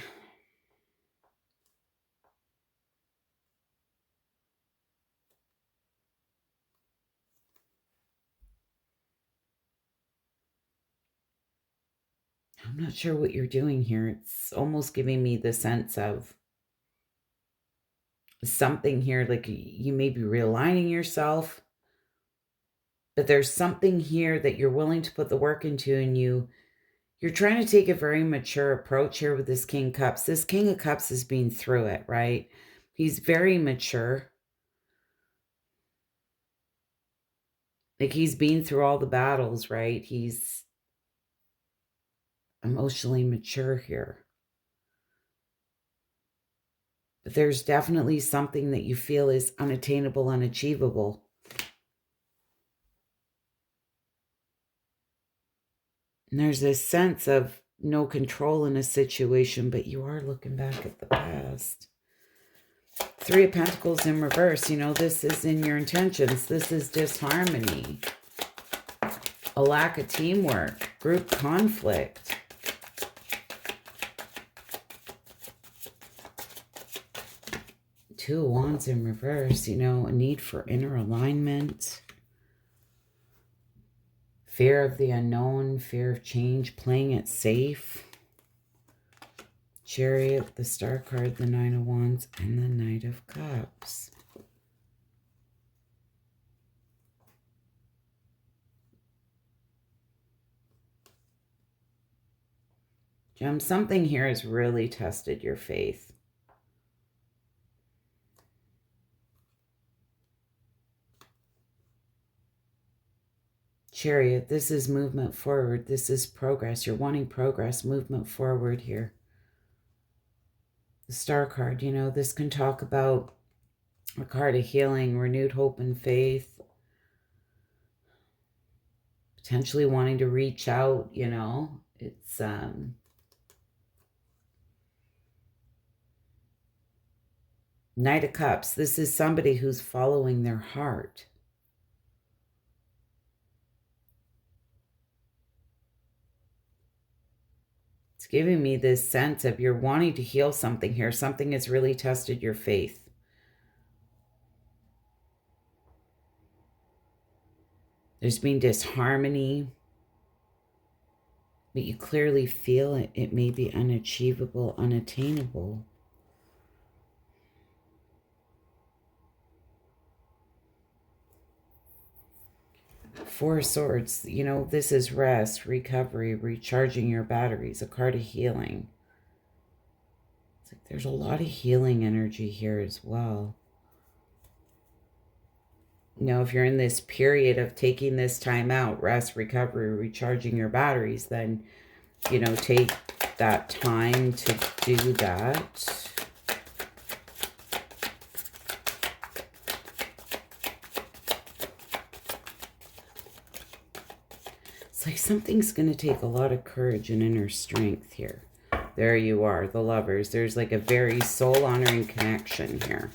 I'm not sure what you're doing here. It's almost giving me the sense of something here, like you may be realigning yourself, but there's something here that you're willing to put the work into, and you're trying to take a very mature approach here with this King of Cups. This King of Cups has been through it, right? He's very mature. Like, he's been through all the battles, right? He's emotionally mature here. But there's definitely something that you feel is unattainable, unachievable. And there's this sense of no control in a situation, but you are looking back at the past. Three of Pentacles in reverse. This is in your intentions. This is disharmony. A lack of teamwork. Group conflict. Two of Wands in reverse. A need for inner alignment. Fear of the unknown. Fear of change. Playing it safe. Chariot, the Star card, the Nine of Wands, and the Knight of Cups. Gem, something here has really tested your faith. Chariot, this is movement forward. This is progress. You're wanting progress, movement forward here. The Star card, this can talk about a card of healing, renewed hope and faith. Potentially wanting to reach out, It's, Knight of Cups. This is somebody who's following their heart. It's giving me this sense of you're wanting to heal something here. Something has really tested your faith. There's been disharmony, but you clearly feel it. It may be unachievable, unattainable. Four of Swords, you know, this is rest, recovery, recharging your batteries, a card of healing. It's like there's a lot of healing energy here as well. You know, if you're in this period of taking this time out, rest, recovery, recharging your batteries, then, you know, take that time to do that. It's like something's going to take a lot of courage and inner strength here. There you are, the Lovers. There's like a very soul-honoring connection here.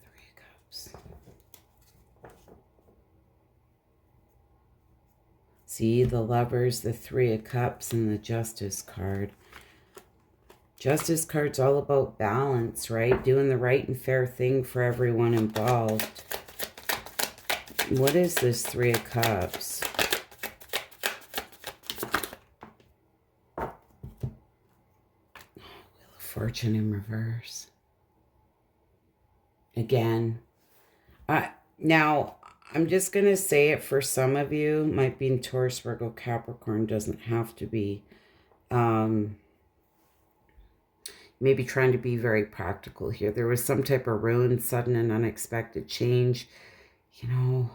Three of Cups. See, the Lovers, the Three of Cups, and the Justice card. Justice card's all about balance, right? Doing the right and fair thing for everyone involved. What is this Three of Cups? Wheel of Fortune in reverse. Again. Now, I'm just going to say it for some of you. Might be in Taurus, Virgo, Capricorn. Doesn't have to be. Maybe trying to be very practical here. There was some type of ruin, sudden and unexpected change. You know,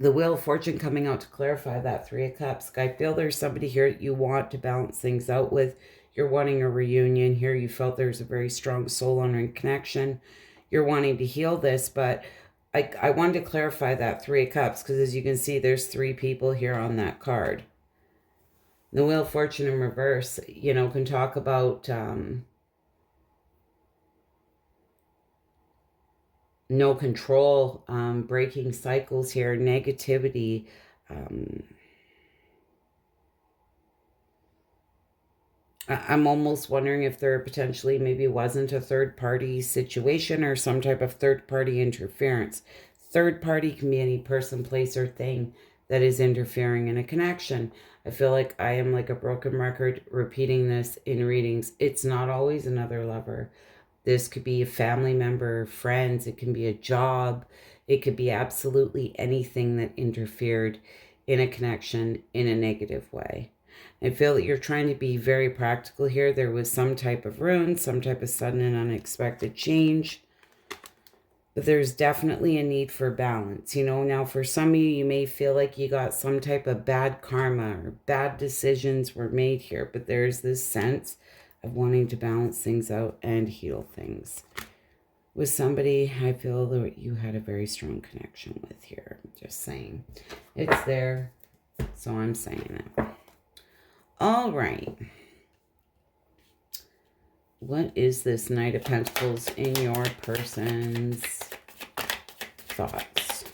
the Wheel of Fortune coming out to clarify that Three of Cups. I feel there's somebody here that you want to balance things out with. You're wanting a reunion here. You felt there's a very strong soul-honoring connection. You're wanting to heal this, but I wanted to clarify that Three of Cups because as you can see, there's three people here on that card. The Wheel of Fortune in reverse, you know, can talk about no control, breaking cycles here, negativity, I'm almost wondering if there potentially maybe wasn't a third-party situation or some type of third-party interference. Third party can be any person, place, or thing that is interfering in a connection. I feel like I am like a broken record repeating this in readings. It's not always another lover. This could be a family member, friends. It can be a job. It could be absolutely anything that interfered in a connection in a negative way. I feel that you're trying to be very practical here. There was some type of ruin, some type of sudden and unexpected change. But there's definitely a need for balance. You know, now for some of you, you may feel like you got some type of bad karma or bad decisions were made here. But there's this sense of wanting to balance things out and heal things. With somebody, I feel that you had a very strong connection with here. Just saying. It's there, so I'm saying it. All right. What is this Knight of Pentacles in your person's thoughts?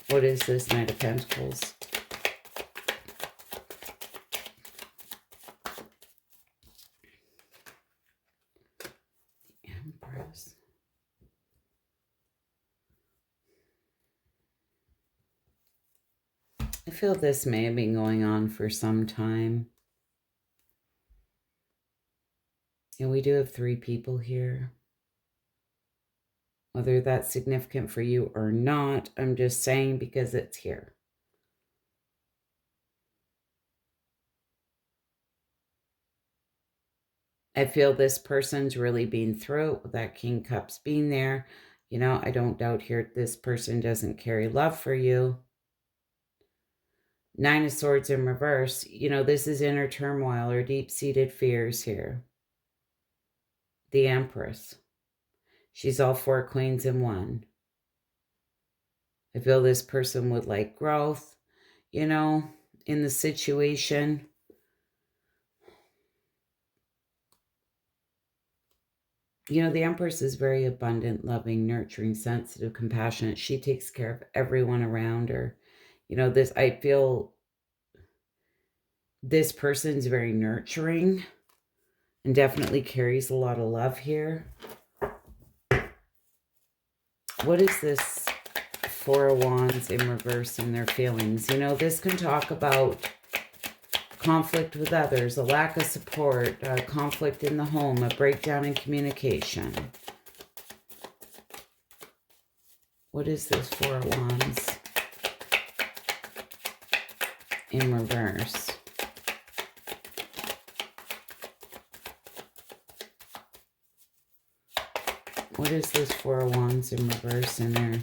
What is this Knight of Pentacles? The Empress. I feel this may have been going on for some time. And we do have three people here. Whether that's significant for you or not, I'm just saying because it's here. I feel this person's really been through it with that King Cups being there. You know, I don't doubt here this person doesn't carry love for you. Nine of Swords in reverse. You know, this is inner turmoil or deep-seated fears here. The Empress. She's all 4 queens in one. I feel this person would like growth, you know, in the situation. You know, the Empress is very abundant, loving, nurturing, sensitive, compassionate. She takes care of everyone around her. You know, I feel this person's very nurturing and definitely carries a lot of love here. What is this Four of Wands in reverse in their feelings? You know, this can talk about conflict with others, a lack of support, conflict in the home, a breakdown in communication. What is this Four of Wands in reverse? What is this Four of Wands in reverse in their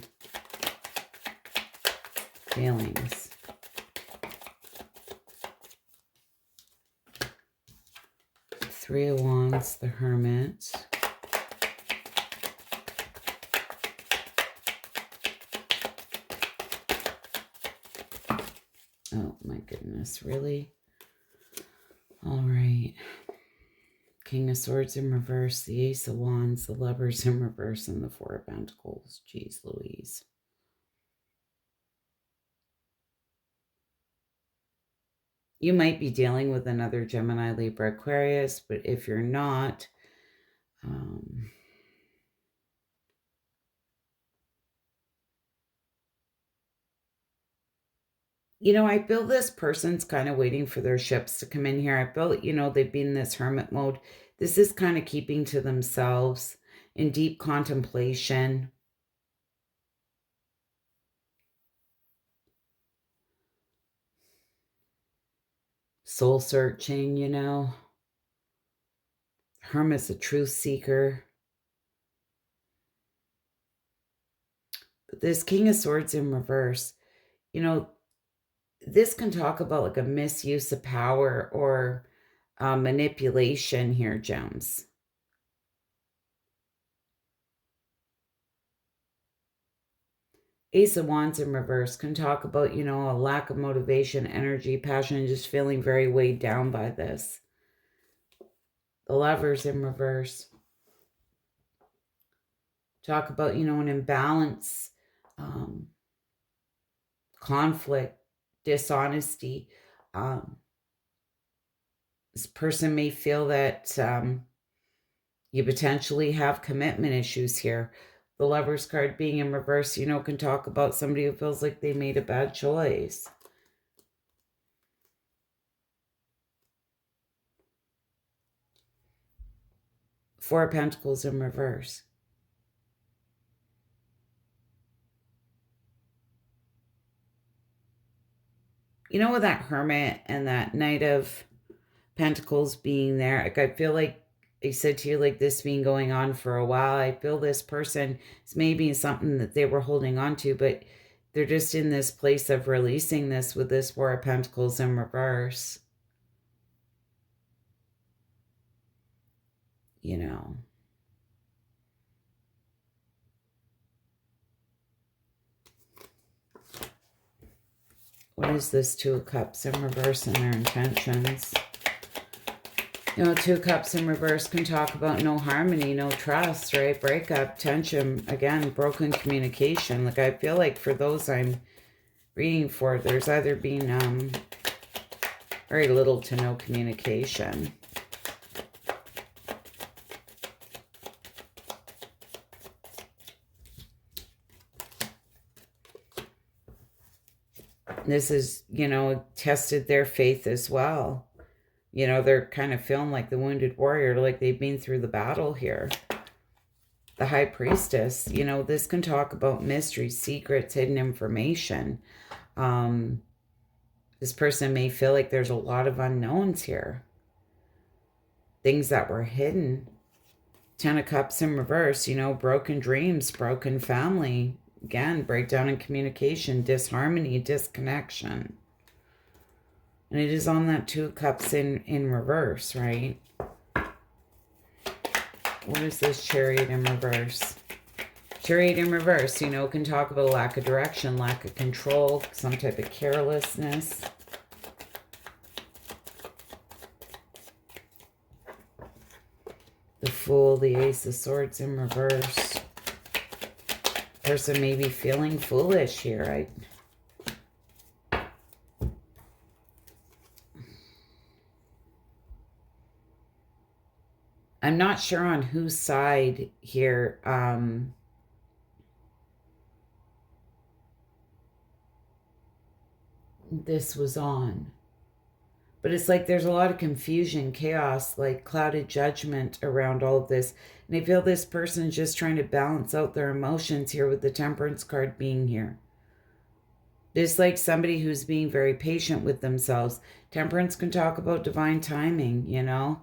feelings? Three of Wands, the Hermit. Oh my goodness, really? All right. King of Swords in reverse, the Ace of Wands, the Lovers in reverse, and the Four of Pentacles. Jeez Louise. You might be dealing with another Gemini, Libra, Aquarius, but if you're not, you know, I feel this person's kind of waiting for their ships to come in here. I feel, you know, they've been in this hermit mode. This is kind of keeping to themselves in deep contemplation. Soul searching, you know. Hermit's a truth seeker. But this King of Swords in reverse, you know, this can talk about like a misuse of power or manipulation here, gems. Ace of Wands in reverse can talk about, you know, a lack of motivation, energy, passion, and just feeling very weighed down by this. The Lovers in reverse talk about, you know, an imbalance, conflict, dishonesty. This person may feel that you potentially have commitment issues here. The Lovers card being in reverse, you know, can talk about somebody who feels like they made a bad choice. Four of Pentacles in reverse. You know, with that Hermit and that Knight of Pentacles being there, like I feel like I said to you, like this being going on for a while. I feel this person is maybe something that they were holding on to, but they're just in this place of releasing this with this Four of Pentacles in reverse. You know. What is this Two of Cups in reverse and their intentions? You know, Two of Cups in reverse can talk about no harmony, no trust, right? Breakup, tension, again, broken communication. Like I feel like for those I'm reading for, there's either been very little to no communication. This is, you know, tested their faith as well. You know, they're kind of feeling like the wounded warrior, like they've been through the battle here. The High Priestess, you know, this can talk about mysteries, secrets, hidden information. This person may feel like there's a lot of unknowns here. things that were hidden. 10 of Cups in reverse, you know, broken dreams, broken family. Again, breakdown in communication, disharmony, disconnection. And it is on that 2 of Cups in reverse, right? What is this Chariot in reverse? Chariot in reverse, you know, can talk about a lack of direction, lack of control, some type of carelessness. The Fool, the Ace of Swords in reverse. Person may be feeling foolish here. I'm not sure on whose side here this was on. But it's like there's a lot of confusion, chaos, like clouded judgment around all of this. And I feel this person is just trying to balance out their emotions here with the Temperance card being here. It's like somebody who's being very patient with themselves. Temperance can talk about divine timing, you know.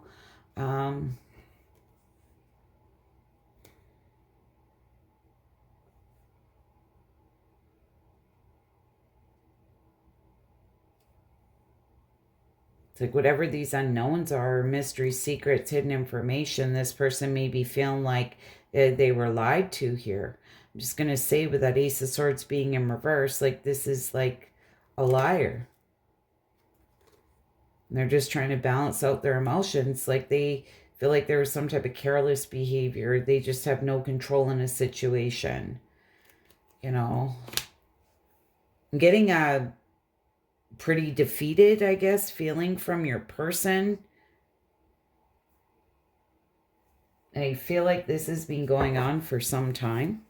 It's like whatever these unknowns are, mystery, secrets, hidden information, this person may be feeling like they were lied to here. I'm just going to say with that Ace of Swords being in reverse, like this is like a liar. And they're just trying to balance out their emotions. Like they feel like there was some type of careless behavior. They just have no control in a situation. You know. I'm getting a pretty defeated, I guess, feeling from your person. I feel like this has been going on for some time.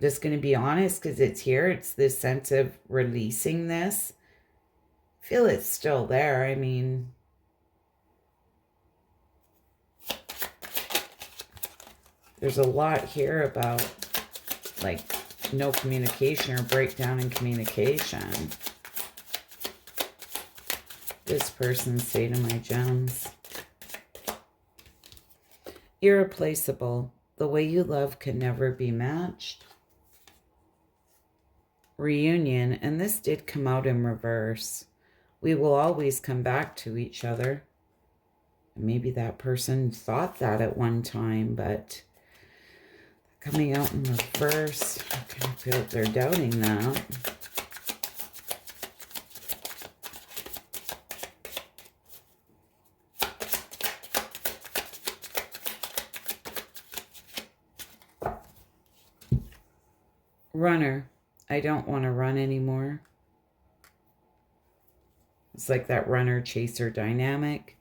Just going to be honest because it's here. It's this sense of releasing this. I feel it's still there. I mean, there's a lot here about like no communication or breakdown in communication. This person say to my gems, irreplaceable. The way you love can never be matched. Reunion, and this did come out in reverse. We will always come back to each other. Maybe that person thought that at one time, but coming out in reverse, I kind of feel like they're doubting that. Runner. I don't want to run anymore. It's like that runner-chaser dynamic.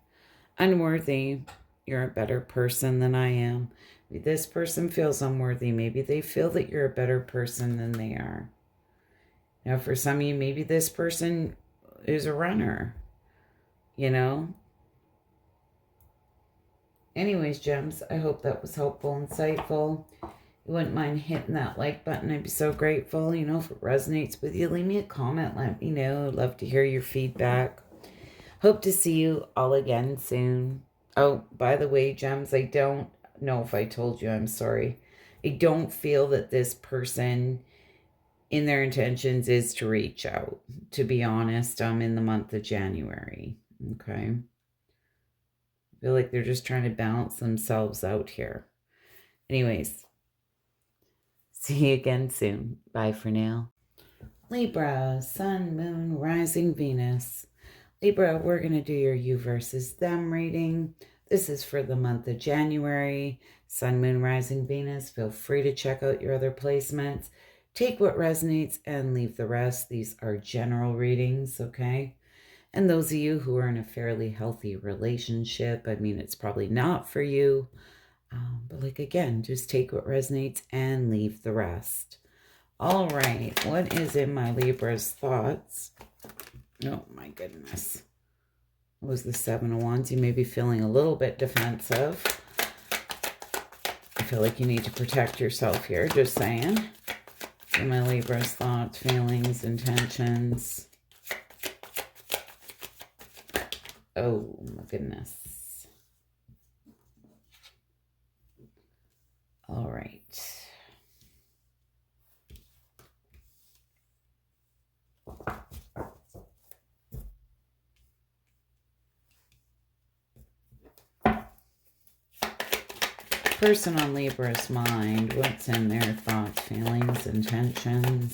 Unworthy. You're a better person than I am. Maybe this person feels unworthy. Maybe they feel that you're a better person than they are. Now, for some of you, maybe this person is a runner. You know? Anyways, gems, I hope that was helpful, insightful. You wouldn't mind hitting that like button. I'd be so grateful. You know, if it resonates with you, leave me a comment. Let me know. I'd love to hear your feedback. Hope to see you all again soon. Oh, by the way, gems, I don't know if I told you. I'm sorry. I don't feel that this person in their intentions is to reach out. To be honest, I'm in the month of January. Okay. I feel like they're just trying to balance themselves out here. Anyways. See you again soon. Bye for now. Libra, Sun, Moon, Rising, Venus. Libra, we're going to do your you versus them reading. This is for the month of January. Sun, Moon, Rising, Venus. Feel free to check out your other placements. Take what resonates and leave the rest. These are general readings, okay? And those of you who are in a fairly healthy relationship, I mean, it's probably not for you. But like, again, just take what resonates and leave the rest. All right. What is in my Libra's thoughts? Oh, my goodness. What was the 7 of Wands? You may be feeling a little bit defensive. I feel like you need to protect yourself here. Just saying. In my Libra's thoughts, feelings, intentions. Oh, my goodness. All right. Person on Libra's mind, what's in their thoughts, feelings, intentions?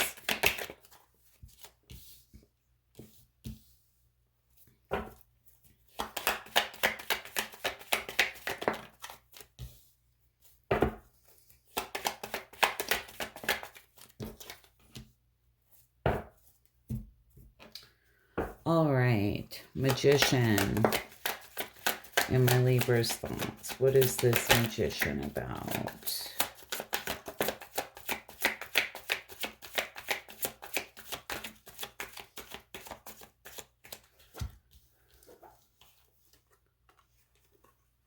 All right, Magician. In my Libra's thoughts, what is this Magician about?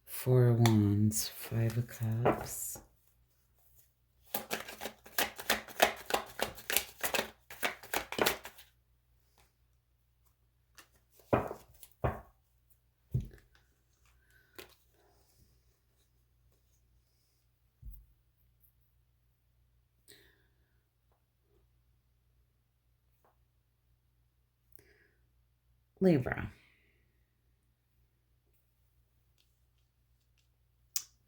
Four of Wands, Five of Cups. Libra.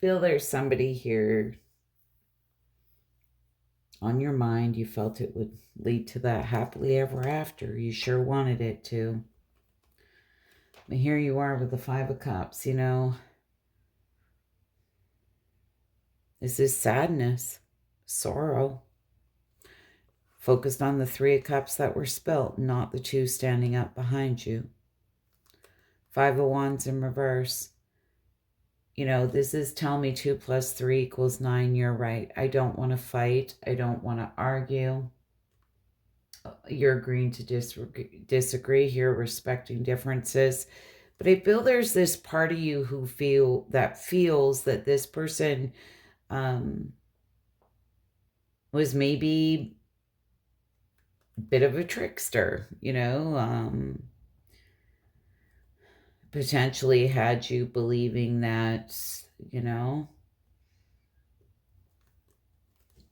Feel there's somebody here on your mind. You felt it would lead to that happily ever after. You sure wanted it to. But here you are with the Five of Cups, you know. This is sadness, sorrow. Focused on the Three of Cups that were spilt, not the two standing up behind you. Five of Wands in reverse. You know, this is tell me 2 + 3 = 9. You're right. I don't want to fight. I don't want to argue. You're agreeing to disagree here, respecting differences. But I feel there's this part of you who feels that this person was maybe a bit of a trickster, you know, potentially had you believing that, you know,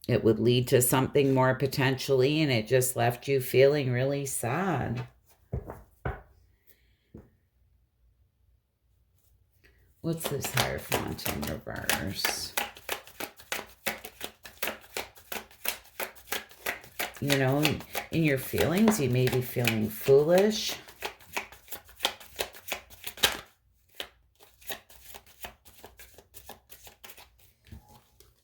it would lead to something more potentially, and it just left you feeling really sad. What's this Hierophant in reverse? You know, in your feelings, you may be feeling foolish.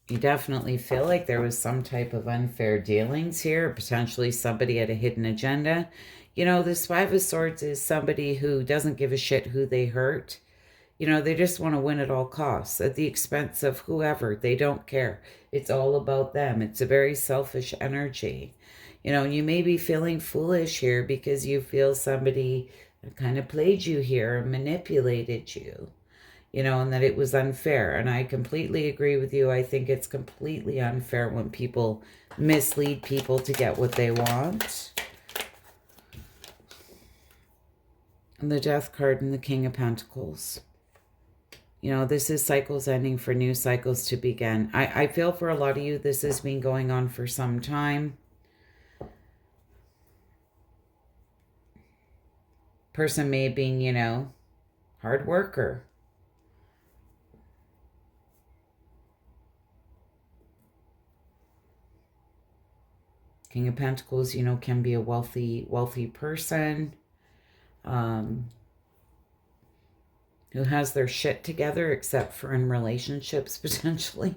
You definitely feel like there was some type of unfair dealings here. Potentially somebody had a hidden agenda. You know, this Five of Swords is somebody who doesn't give a shit who they hurt. You know, they just want to win at all costs, at the expense of whoever. They don't care. It's all about them. It's a very selfish energy. You know, you may be feeling foolish here because you feel somebody kind of played you here, manipulated you. You know, and that it was unfair. And I completely agree with you. I think it's completely unfair when people mislead people to get what they want. And the Death card and the King of Pentacles. You know, this is cycles ending for new cycles to begin. I feel for a lot of you, this has been going on for some time. Person may have been, you know, hard worker. King of Pentacles, you know, can be a wealthy person who has their shit together, except for in relationships, potentially.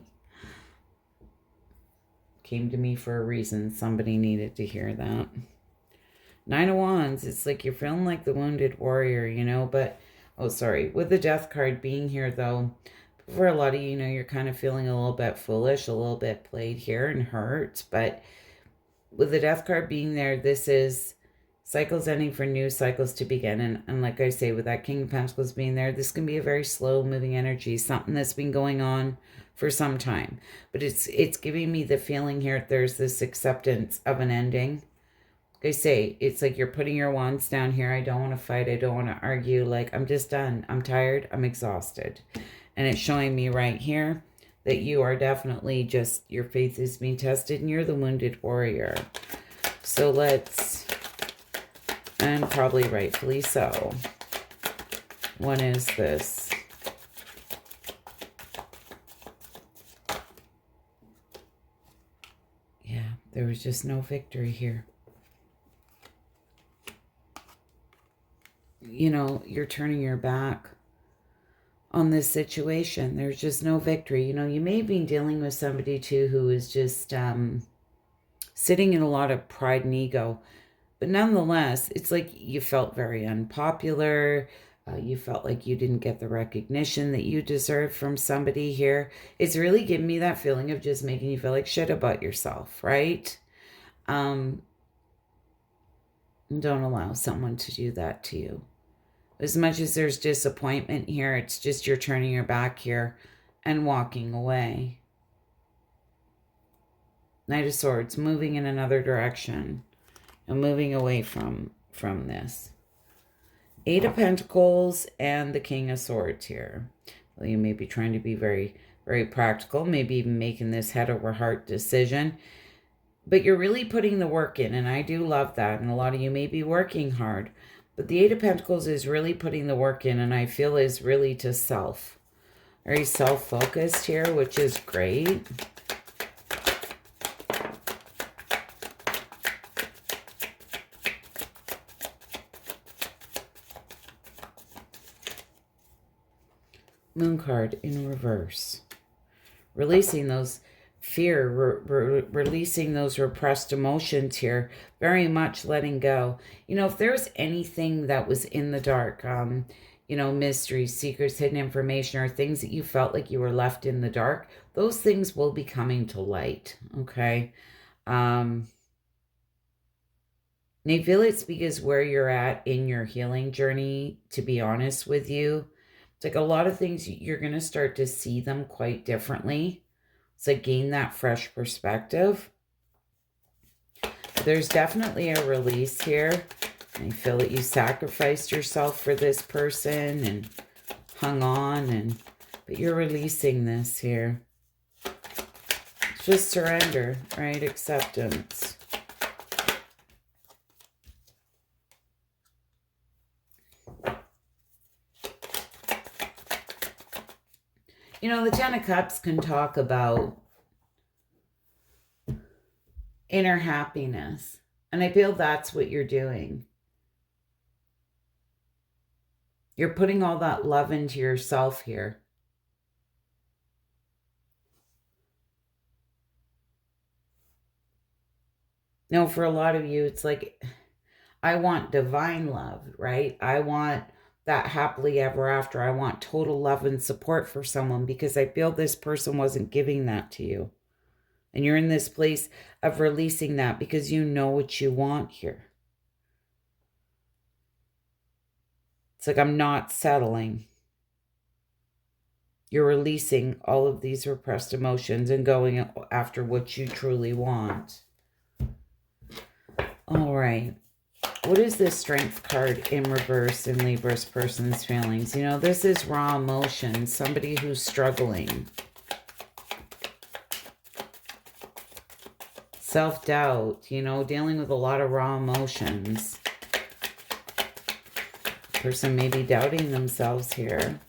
Came to me for a reason. Somebody needed to hear that. Nine of Wands, it's like you're feeling like the wounded warrior, you know, but, oh, sorry. With the Death card being here, though, for a lot of you know, you're kind of feeling a little bit foolish, a little bit played here and hurt, but with the Death card being there, this is cycles ending for new cycles to begin. And like I say, with that King of Pentacles being there, this can be a very slow moving energy, something that's been going on for some time. But it's giving me the feeling here that there's this acceptance of an ending I say, it's like you're putting your wands down here. I don't want to fight. I don't want to argue. Like, I'm just done. I'm tired. I'm exhausted. And it's showing me right here that you are definitely just, your faith is being tested and you're the wounded warrior. So let's, and probably rightfully so. What is this? Yeah, there was just no victory here. You know, you're turning your back on this situation. There's just no victory. You know, you may have been dealing with somebody too who is just sitting in a lot of pride and ego. But nonetheless, it's like you felt very unpopular. You felt like you didn't get the recognition that you deserved from somebody here. It's really giving me that feeling of just making you feel like shit about yourself, right? Don't allow someone to do that to you. As much as there's disappointment here, it's just you're turning your back here and walking away. Knight of Swords, moving in another direction and moving away from this. Eight of Pentacles and the King of Swords here. Well, you may be trying to be very, very practical, maybe even making this head over heart decision. But you're really putting the work in, and I do love that. And a lot of you may be working hard. But the Eight of Pentacles is really putting the work in, and I feel is really to self. Very self-focused here, which is great. Moon card in reverse. Releasing those fear, releasing those repressed emotions here. Very much letting go. You know, if there's anything that was in the dark, you know, mysteries, secrets, hidden information, or things that you felt like you were left in the dark, those things will be coming to light, okay? And I feel it's because where you're at in your healing journey, to be honest with you, it's like a lot of things you're going to start to see them quite differently. It's like gain that fresh perspective. There's definitely a release here. I feel that you sacrificed yourself for this person and hung on, but you're releasing this here. It's just surrender, right? Acceptance. You know, the Ten of Cups can talk about inner happiness. And I feel that's what you're doing. You're putting all that love into yourself here. No, for a lot of you, it's like, I want divine love, right? I want that happily ever after. I want total love and support for someone because I feel this person wasn't giving that to you. And you're in this place of releasing that because you know what you want here. It's like, I'm not settling. You're releasing all of these repressed emotions and going after what you truly want. All right. What is this Strength card in reverse in Libra's person's feelings? You know, this is raw emotion. Somebody who's struggling. Self-doubt, you know, dealing with a lot of raw emotions. Person may be doubting themselves here.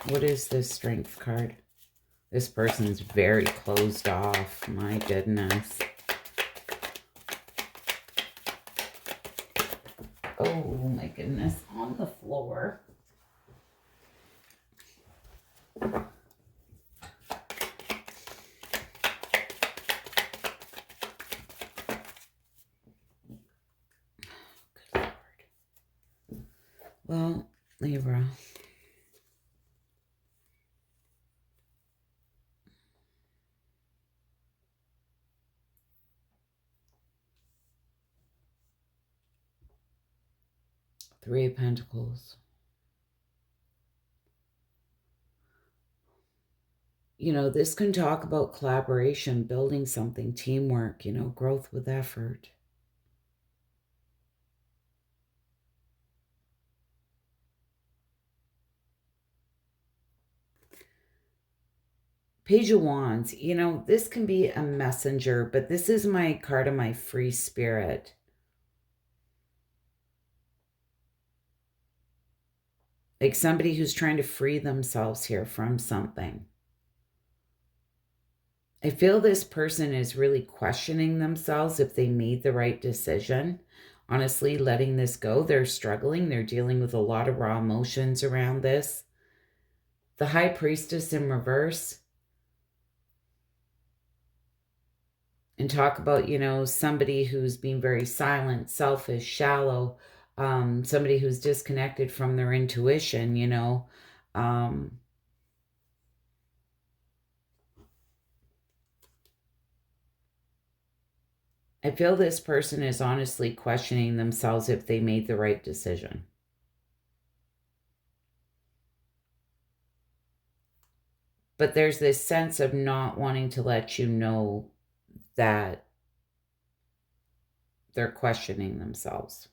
What is this Strength card? This person's very closed off. My goodness. Oh my goodness. On the floor. Good Lord. Well, Libra. Three of Pentacles. You know, this can talk about collaboration, building something, teamwork, you know, growth with effort. Page of Wands, you know, this can be a messenger, but this is my card of my free spirit. Like somebody who's trying to free themselves here from something. I feel this person is really questioning themselves if they made the right decision. Honestly, letting this go, they're struggling. They're dealing with a lot of raw emotions around this. The High Priestess in reverse. And talk about, you know, somebody who's being very silent, selfish, shallow, somebody who's disconnected from their intuition, you know. I feel this person is honestly questioning themselves if they made the right decision. But there's this sense of not wanting to let you know that they're questioning themselves,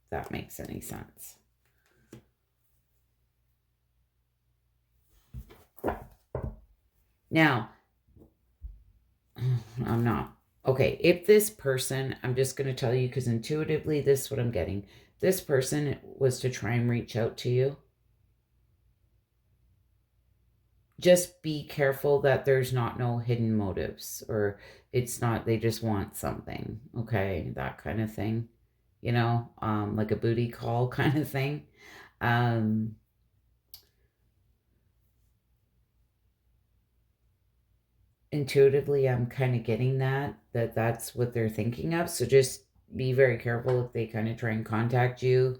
if that makes any sense. Now, I'm not. Okay, if this person, I'm just going to tell you because intuitively this is what I'm getting. This person was to try and reach out to you. Just be careful that there's not no hidden motives or it's not, they just want something. Okay, that kind of thing. You know, like a booty call kind of thing. Intuitively, I'm kind of getting that's what they're thinking of. So just be very careful if they kind of try and contact you.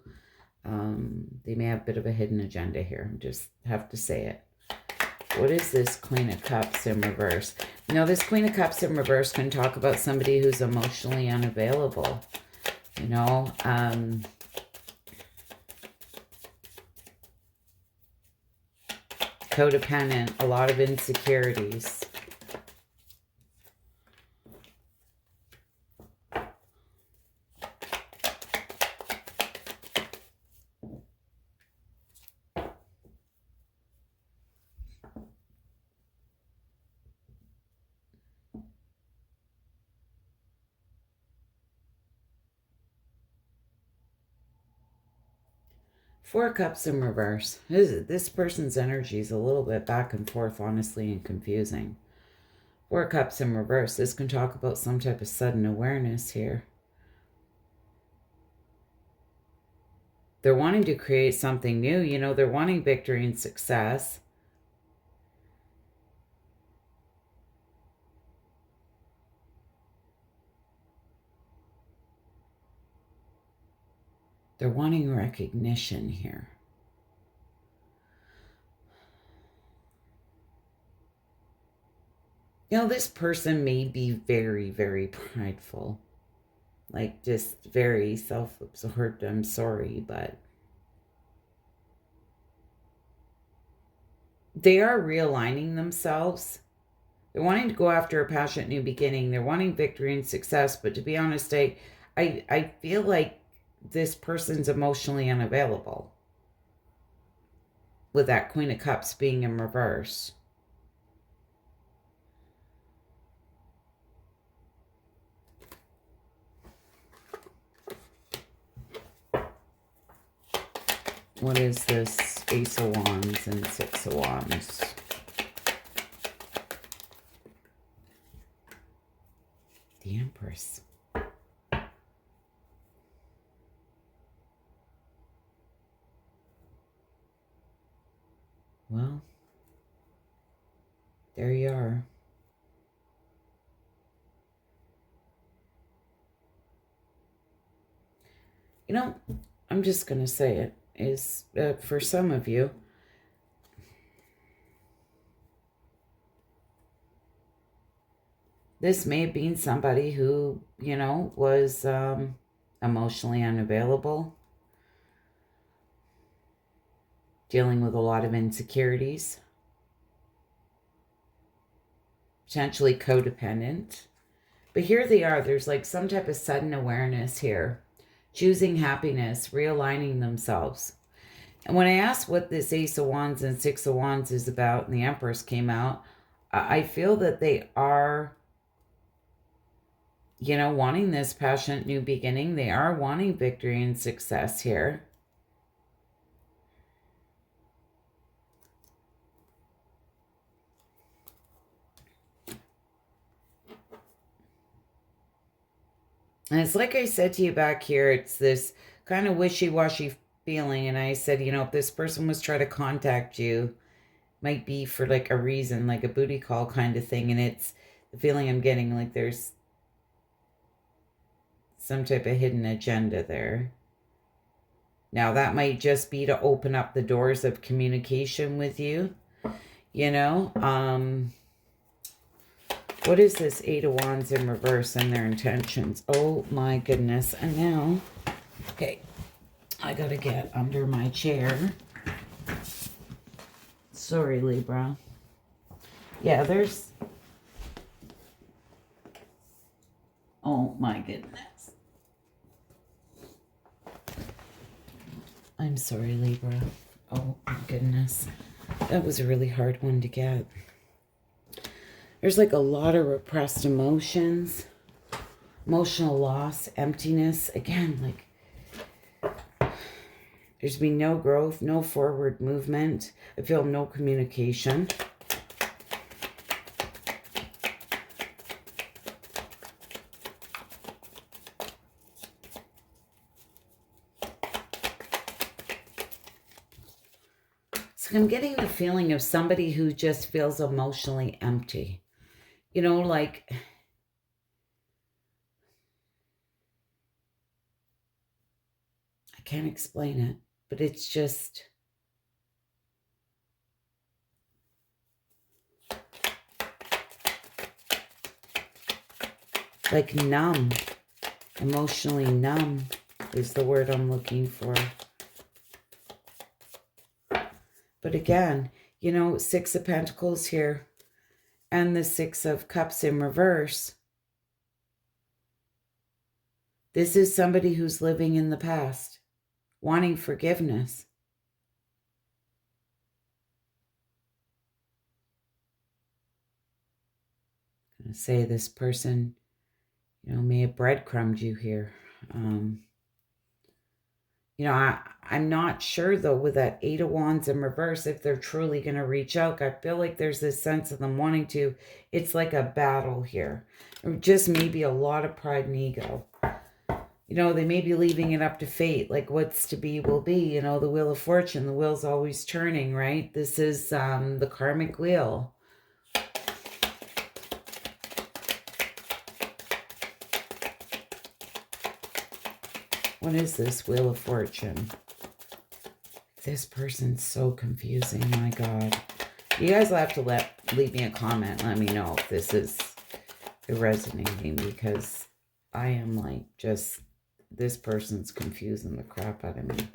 They may have a bit of a hidden agenda here. Just have to say it. What is this Queen of Cups in reverse? Now, this Queen of Cups in reverse can talk about somebody who's emotionally unavailable. You know, codependent, a lot of insecurities. Four of Cups in reverse. This person's energy is a little bit back and forth, honestly, and confusing. Four of Cups in reverse. This can talk about some type of sudden awareness here. They're wanting to create something new. You know, they're wanting victory and success. They're wanting recognition here. You know, this person may be very, very prideful. Like, just very self-absorbed. I'm sorry, but they are realigning themselves. They're wanting to go after a passionate new beginning. They're wanting victory and success. But to be honest, I feel like this person's emotionally unavailable. With that Queen of Cups being in reverse. What is this Ace of Wands and Six of Wands? The Empress. Well, there you are. You know, I'm just going to say it is for some of you, this may have been somebody who, you know, was emotionally unavailable. dealing with a lot of insecurities, potentially codependent. But here they are. There's like some type of sudden awareness here. Choosing happiness, realigning themselves. And when I asked what this Ace of Wands and Six of Wands is about, and the Empress came out, I feel that they are, you know, wanting this passionate new beginning. They are wanting victory and success here. And it's like I said to you back here, it's this kind of wishy-washy feeling. And I said, you know, if this person was trying to contact you, might be for like a reason, like a booty call kind of thing. And it's the feeling I'm getting like there's some type of hidden agenda there. Now, that might just be to open up the doors of communication with you, you know. What is this Eight of Wands in reverse and their intentions? Oh my goodness. And now, okay, I gotta get under my chair. Sorry, Libra. Yeah, there's... Oh my goodness. I'm sorry, Libra. Oh my goodness. That was a really hard one to get. There's like a lot of repressed emotions, emotional loss, emptiness. Again, like there's been no growth, no forward movement. I feel no communication. So I'm getting the feeling of somebody who just feels emotionally empty. You know, like... I can't explain it, but it's just... like numb. Emotionally numb is the word I'm looking for. But again, you know, Six of Pentacles here and the Six of Cups in reverse. This is somebody who's living in the past, wanting forgiveness. I'm going to say this person, you know, may have breadcrumbed you here. You know, I'm not sure, though, with that Eight of Wands in reverse, if they're truly going to reach out. I feel like there's this sense of them wanting to. It's like a battle here. Or just maybe a lot of pride and ego. You know, they may be leaving it up to fate. Like, what's to be will be. You know, the Wheel of Fortune. The wheel's always turning, right? This is the karmic wheel. What is this Wheel of Fortune? This person's so confusing, my God. You guys will have to leave me a comment. Let me know if this is resonating, because I am like just, this person's confusing the crap out of me.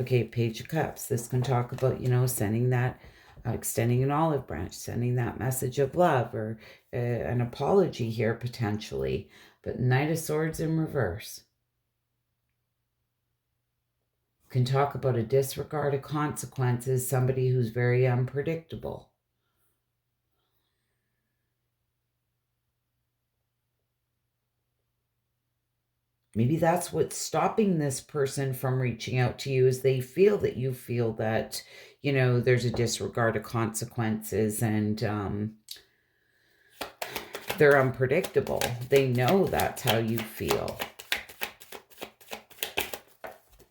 Okay, Page of Cups. This can talk about, you know, sending that, extending an olive branch, sending that message of love, or an apology here potentially. But Knight of Swords in reverse can talk about a disregard of consequences, somebody who's very unpredictable. Maybe that's what's stopping this person from reaching out to you, is they feel that you feel that, you know, there's a disregard of consequences, and they're unpredictable. They know that's how you feel.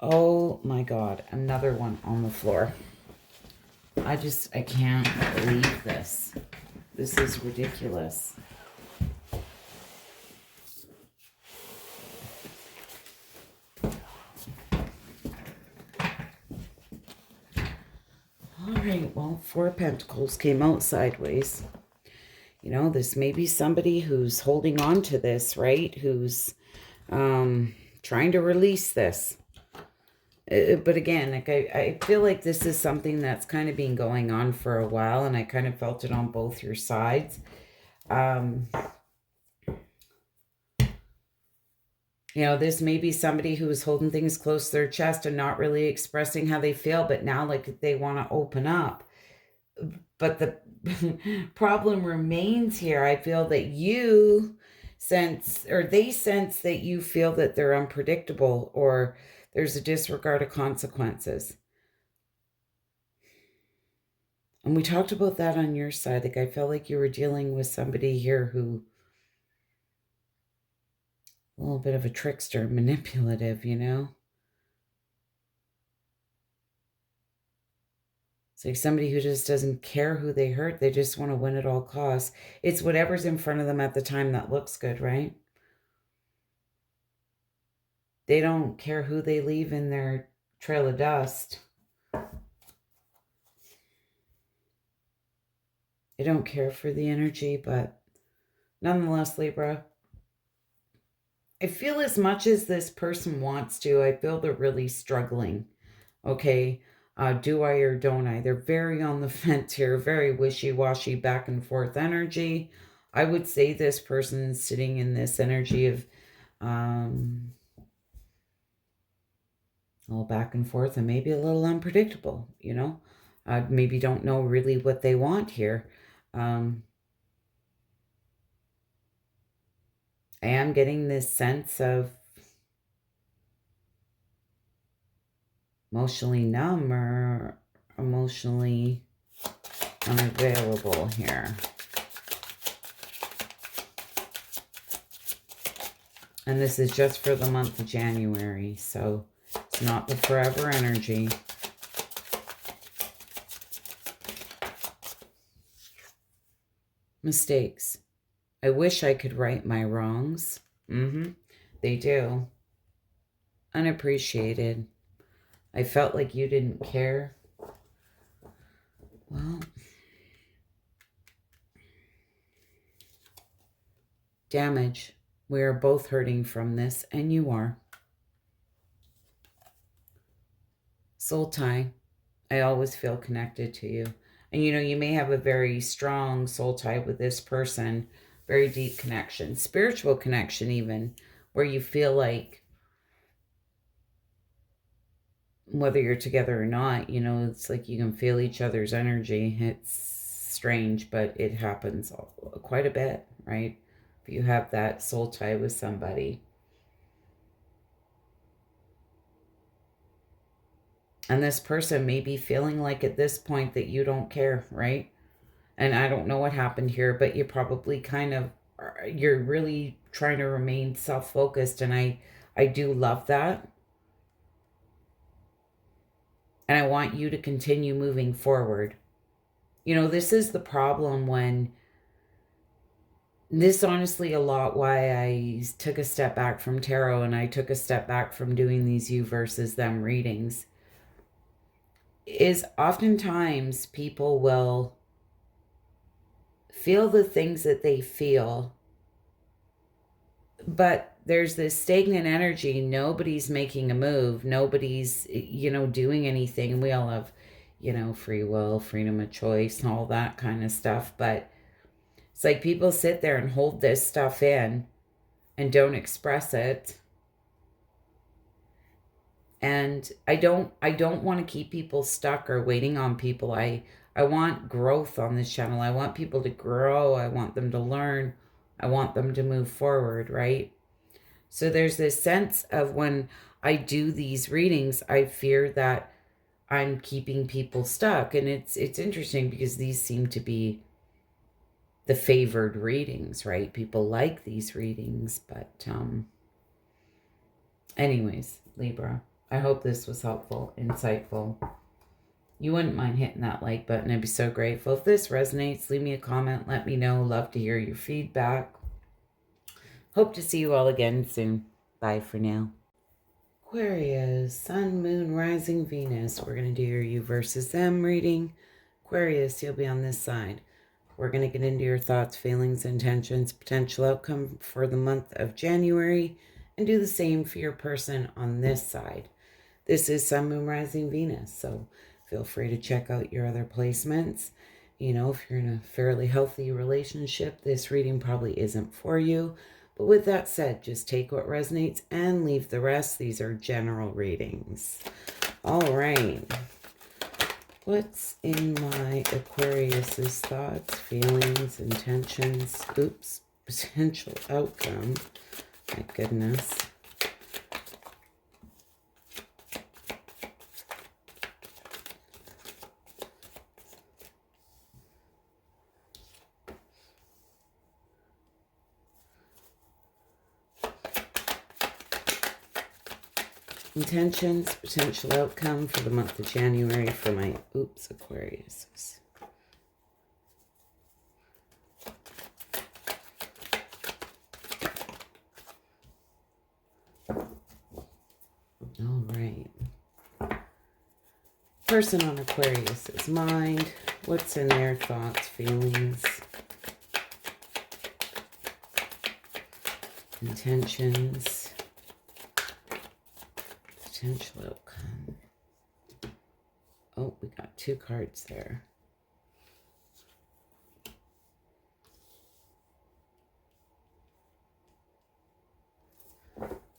Oh my God, another one on the floor. I can't believe this. This is ridiculous. All right, well, Four of Pentacles came out sideways. You know, this may be somebody who's holding on to this, right? Who's trying to release this. But again, like I feel like this is something that's kind of been going on for a while, and I kind of felt it on both your sides. This may be somebody who is holding things close to their chest and not really expressing how they feel, but now like they want to open up. But the problem remains here. I feel that you sense, or they sense, that you feel that they're unpredictable, or there's a disregard of consequences. And we talked about that on your side. Like I felt like you were dealing with somebody here who, a little bit of a trickster, manipulative, It's like somebody who just doesn't care who they hurt. They just want to win at all costs. It's whatever's in front of them at the time that looks good, right? They don't care who they leave in their trail of dust. They don't care for the energy, but nonetheless, Libra, I feel as much as this person wants to, I feel they're really struggling. Okay. Do I or don't I? They're very on the fence here, very wishy-washy, back and forth energy. I would say this person is sitting in this energy of all back and forth and maybe a little unpredictable, maybe don't know really what they want here. I am getting this sense of emotionally numb or emotionally unavailable here. And this is just for the month of January, so it's not the forever energy. Mistakes. I wish I could right my wrongs. They do. Unappreciated. I felt like you didn't care. Well, damage. We are both hurting from this, and you are. Soul tie. I always feel connected to you. And you may have a very strong soul tie with this person, very deep connection, spiritual connection even, where you feel like whether you're together or not, it's like you can feel each other's energy. It's strange, but it happens quite a bit, right? If you have that soul tie with somebody. And this person may be feeling like at this point that you don't care, right? And I don't know what happened here, but you probably you're really trying to remain self-focused. And I do love that. And I want you to continue moving forward. This is the problem this honestly a lot why I took a step back from tarot and I took a step back from doing these you versus them readings, is oftentimes people will feel the things that they feel, but there's this stagnant energy. Nobody's making a move. Nobody's, doing anything. We all have, free will, freedom of choice, and all that kind of stuff. But it's like people sit there and hold this stuff in and don't express it. And I don't want to keep people stuck or waiting on people. I want growth on this channel. I want people to grow. I want them to learn. I want them to move forward, right? So there's this sense of when I do these readings, I fear that I'm keeping people stuck. And it's interesting because these seem to be the favored readings, right? People like these readings, but anyways, Libra, I hope this was helpful, insightful. You wouldn't mind hitting that like button. I'd be so grateful. If this resonates, leave me a comment. Let me know. Love to hear your feedback. Hope to see you all again soon. Bye for now. Aquarius, Sun, Moon, Rising, Venus. We're going to do your you versus them reading. Aquarius, you'll be on this side. We're going to get into your thoughts, feelings, intentions, potential outcome for the month of January, and do the same for your person on this side. This is Sun, Moon, Rising, Venus, so feel free to check out your other placements. You know, if you're in a fairly healthy relationship, this reading probably isn't for you. But with that said, just take what resonates and leave the rest. These are general readings. All right. What's in my Aquarius's thoughts, feelings, intentions, potential outcome? My goodness. Intentions, potential outcome for the month of January for my Aquarius. All right. Person on Aquarius's mind. What's in their thoughts, feelings, intentions, potential outcome. Oh, we got 2 cards there.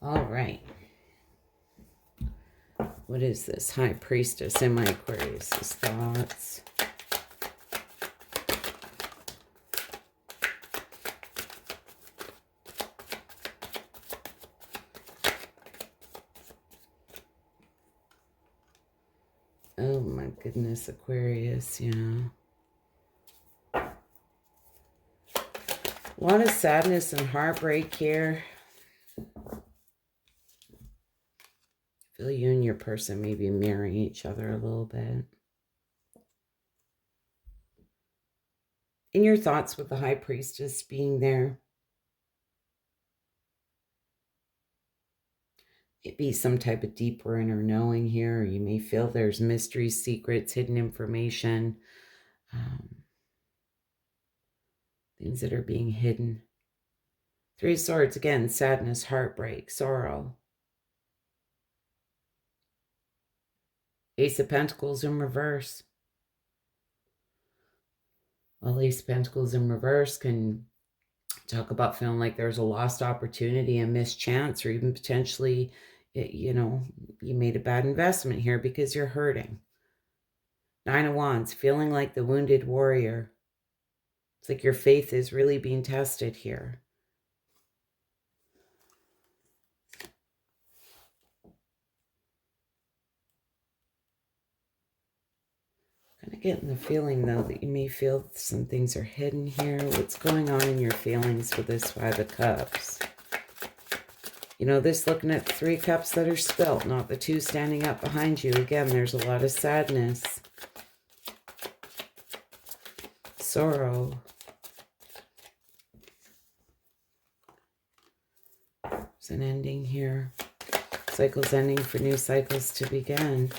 All right. What is this? High Priestess in my Aquarius's thoughts. Oh my goodness, Aquarius, yeah. A lot of sadness and heartbreak here. I feel you and your person maybe mirroring each other a little bit. In your thoughts with the High Priestess being there, it be some type of deeper inner knowing here. Or you may feel there's mysteries, secrets, hidden information, things that are being hidden. 3 of Swords, again, sadness, heartbreak, sorrow. Ace of Pentacles in reverse. Well, Ace of Pentacles in reverse can talk about feeling like there's a lost opportunity, a missed chance, or even potentially, you know, you made a bad investment here because you're hurting. 9 of Wands, feeling like the wounded warrior. It's like your faith is really being tested here. Kind of getting the feeling, though, that you may feel some things are hidden here. What's going on in your feelings with this 5 of Cups? You know, this looking at the 3 cups that are spilt, not the 2 standing up behind you. Again, there's a lot of sadness. Sorrow. There's an ending here. Cycles ending for new cycles to begin.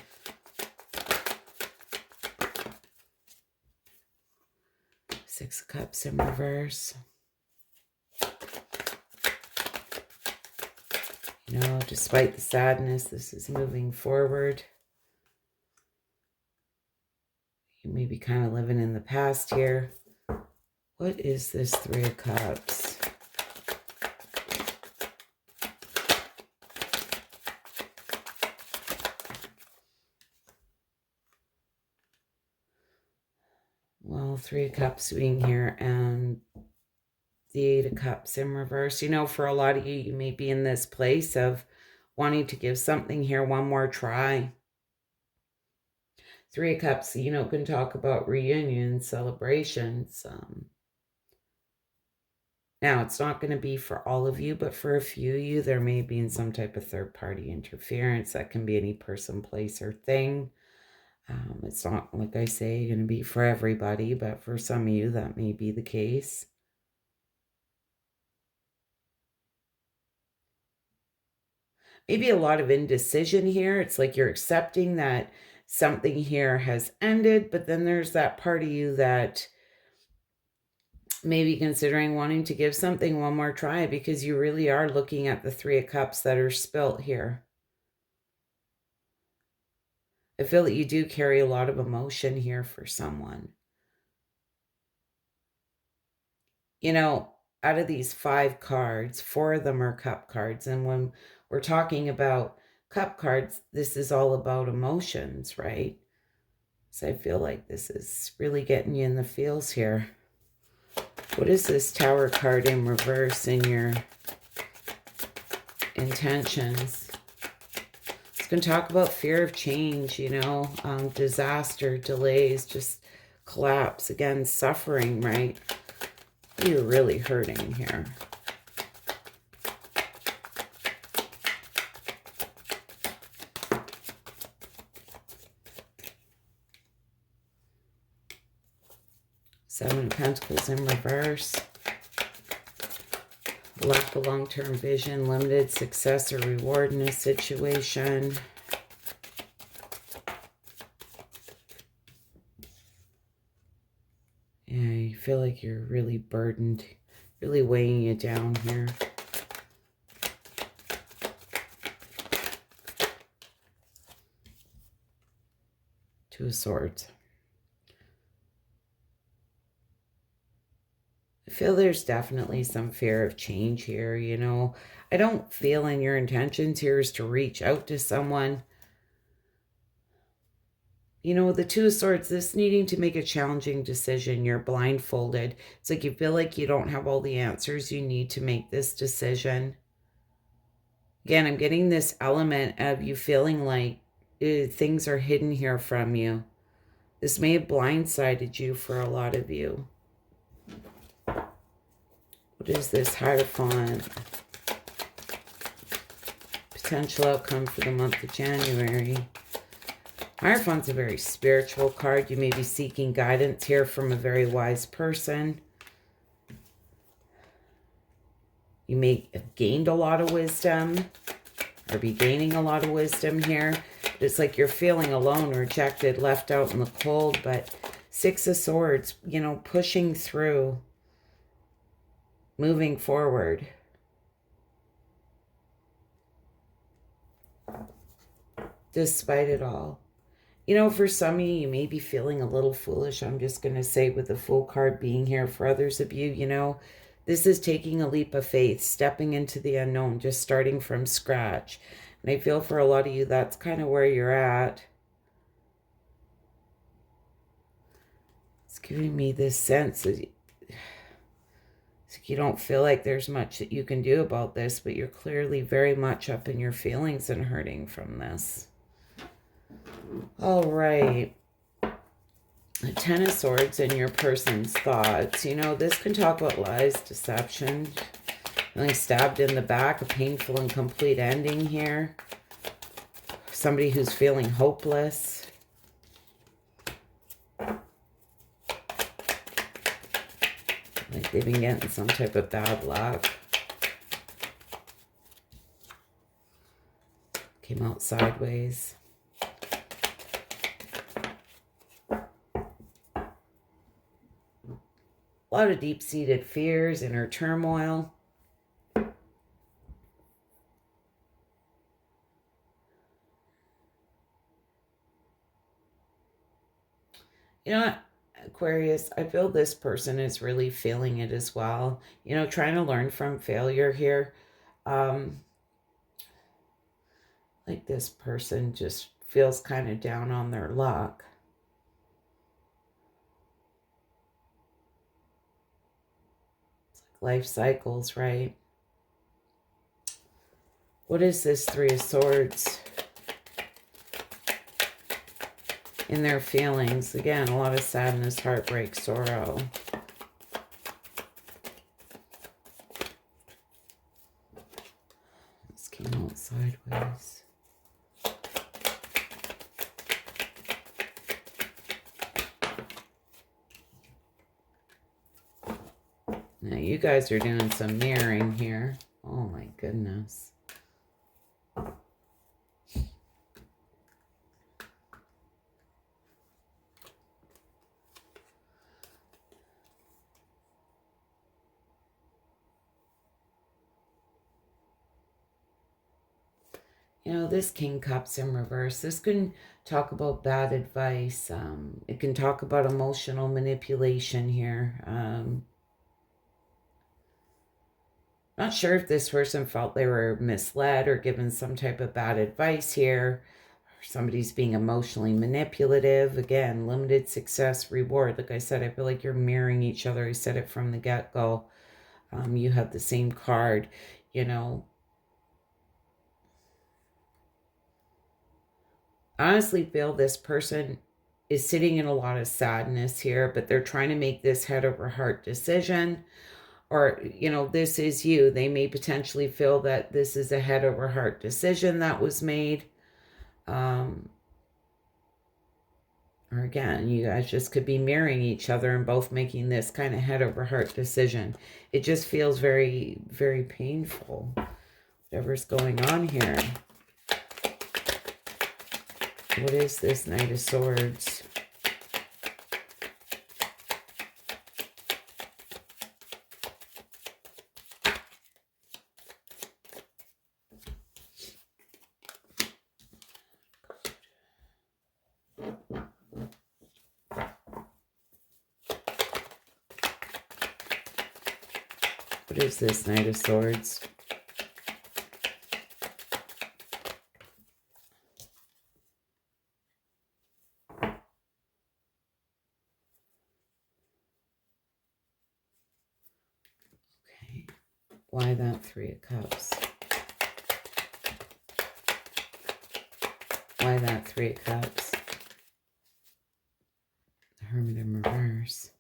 Six of Cups in reverse. You know, despite the sadness, this is moving forward. You may be kind of living in the past here. What is this 3 of Cups? Well, 3 of Cups being here and the 8 of Cups in reverse. You know, for a lot of you, you may be in this place of wanting to give something here one more try. 3 of Cups, you know, can talk about reunions, celebrations. Now, it's not going to be for all of you, but for a few of you, there may be some type of third-party interference. That can be any person, place, or thing. It's not, like I say, going to be for everybody, but for some of you, that may be the case. Maybe a lot of indecision here. It's like you're accepting that something here has ended, but then there's that part of you that may be considering wanting to give something one more try because you really are looking at the 3 of Cups that are spilt here. I feel that you do carry a lot of emotion here for someone. You know, out of these 5 cards, 4 of them are cup cards. And when we're talking about cup cards, this is all about emotions, right? So I feel like this is really getting you in the feels here. What is this Tower card in reverse in your intentions? It's going to talk about fear of change, you know, disaster, delays, just collapse, again, suffering, right? You're really hurting here. Seven of Pentacles in reverse. Lack of long-term vision, limited success or reward in a situation. Yeah, you feel like you're really burdened, really weighing you down here. Two of Swords. I feel there's definitely some fear of change here, you know. I don't feel in your intentions here is to reach out to someone. You know, the Two of Swords, this needing to make a challenging decision, you're blindfolded. It's like you feel like you don't have all the answers you need to make this decision. Again, I'm getting this element of you feeling like things are hidden here from you. This may have blindsided you for a lot of you. What is this Hierophant? Potential outcome for the month of January. Hierophant's a very spiritual card. You may be seeking guidance here from a very wise person. You may have gained a lot of wisdom or be gaining a lot of wisdom here. It's like you're feeling alone, rejected, left out in the cold. But Six of Swords, you know, pushing through, moving forward. Despite it all. You know, for some of you, you may be feeling a little foolish. I'm just going to say with the Fool card being here. For others of you, you know, this is taking a leap of faith, stepping into the unknown, just starting from scratch. And I feel for a lot of you, that's kind of where you're at. It's giving me this sense that you don't feel like there's much that you can do about this, but you're clearly very much up in your feelings and hurting from this. All right. The Ten of Swords in your person's thoughts. You know, this can talk about lies, deception, feeling stabbed in the back, a painful and complete ending here. Somebody who's feeling hopeless. Like they've been getting some type of bad luck. Came out sideways. A lot of deep-seated fears, inner turmoil. You know what, Aquarius, I feel this person is really feeling it as well. You know, trying to learn from failure here. Like this person just feels kind of down on their luck. It's like life cycles, right? What is this Three of Swords? In their feelings. Again, a lot of sadness, heartbreak, sorrow. This came out sideways. Now you guys are doing some mirroring here. Oh my goodness. You know, this King Cups in reverse, this can talk about bad advice. It can talk about emotional manipulation here. Not sure if this person felt they were misled or given some type of bad advice here. Somebody's being emotionally manipulative. Again, limited success, reward. Like I said, I feel like you're mirroring each other. I said it from the get-go. You have the same card, you know. I honestly feel this person is sitting in a lot of sadness here, but they're trying to make this head over heart decision. Or, you know, this is you. They may potentially feel that this is a head over heart decision that was made. Or again, you guys just could be mirroring each other and both making this kind of head over heart decision. It just feels very, very painful. Whatever's going on here. What is this Knight of Swords? What is this Knight of Swords? Okay. Why that Three of Cups? Why that Three of Cups? The Hermit in reverse.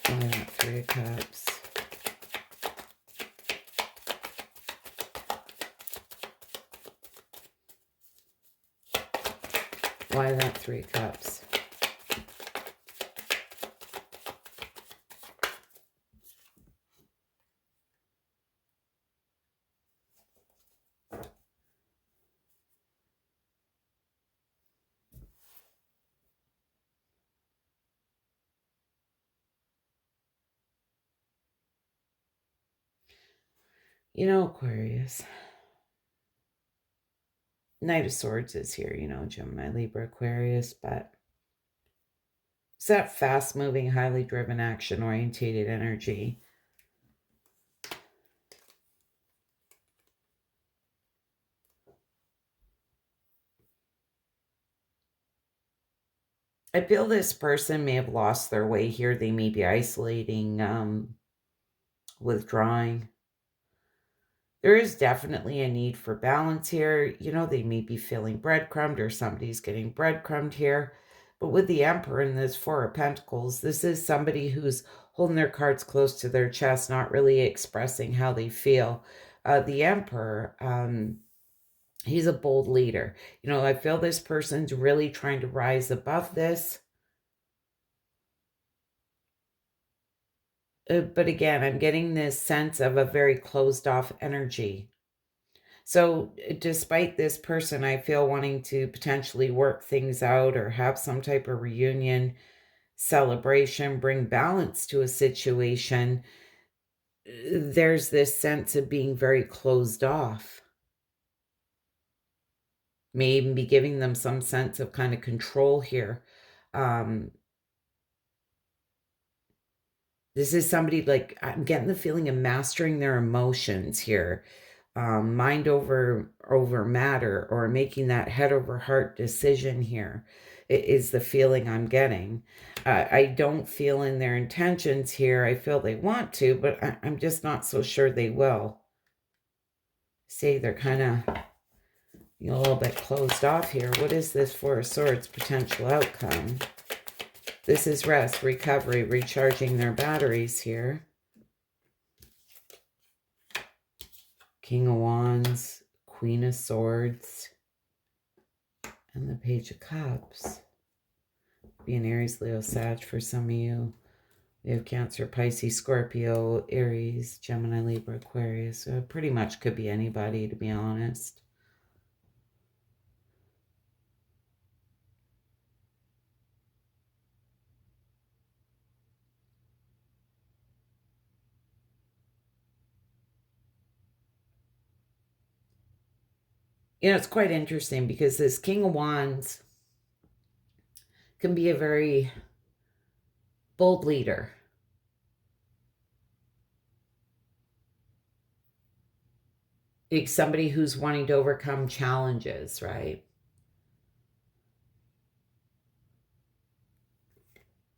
Why that Three of Cups? Why that Three of Cups? You know, Aquarius. Knight of Swords is here, you know, Gemini, Libra, Aquarius, but it's that fast-moving, highly driven, action-orientated energy. I feel this person may have lost their way here. They may be isolating, withdrawing. There is definitely a need for balance here. You know, they may be feeling breadcrumbed or somebody's getting breadcrumbed here. But with the Emperor and this Four of Pentacles, this is somebody who's holding their cards close to their chest, not really expressing how they feel. The Emperor, he's a bold leader. You know, I feel this person's really trying to rise above this. But again, I'm getting this sense of a very closed off energy. So despite this person, I feel wanting to potentially work things out or have some type of reunion, celebration, bring balance to a situation, there's this sense of being very closed off. May even be giving them some sense of kind of control here. This is somebody, like, I'm getting the feeling of mastering their emotions here. Mind over matter, or making that head over heart decision here is the feeling I'm getting. I don't feel in their intentions here. I feel they want to, but I'm just not so sure they will. See, they're kind of, you know, a little bit closed off here. What is this Four of Swords potential outcome? This is rest, recovery, recharging their batteries here. King of Wands, Queen of Swords, and the Page of Cups. Be an Aries, Leo, Sag for some of you. We have Cancer, Pisces, Scorpio, Aries, Gemini, Libra, Aquarius. So it pretty much could be anybody, to be honest. You know, it's quite interesting because this King of Wands can be a very bold leader. It's somebody who's wanting to overcome challenges, right?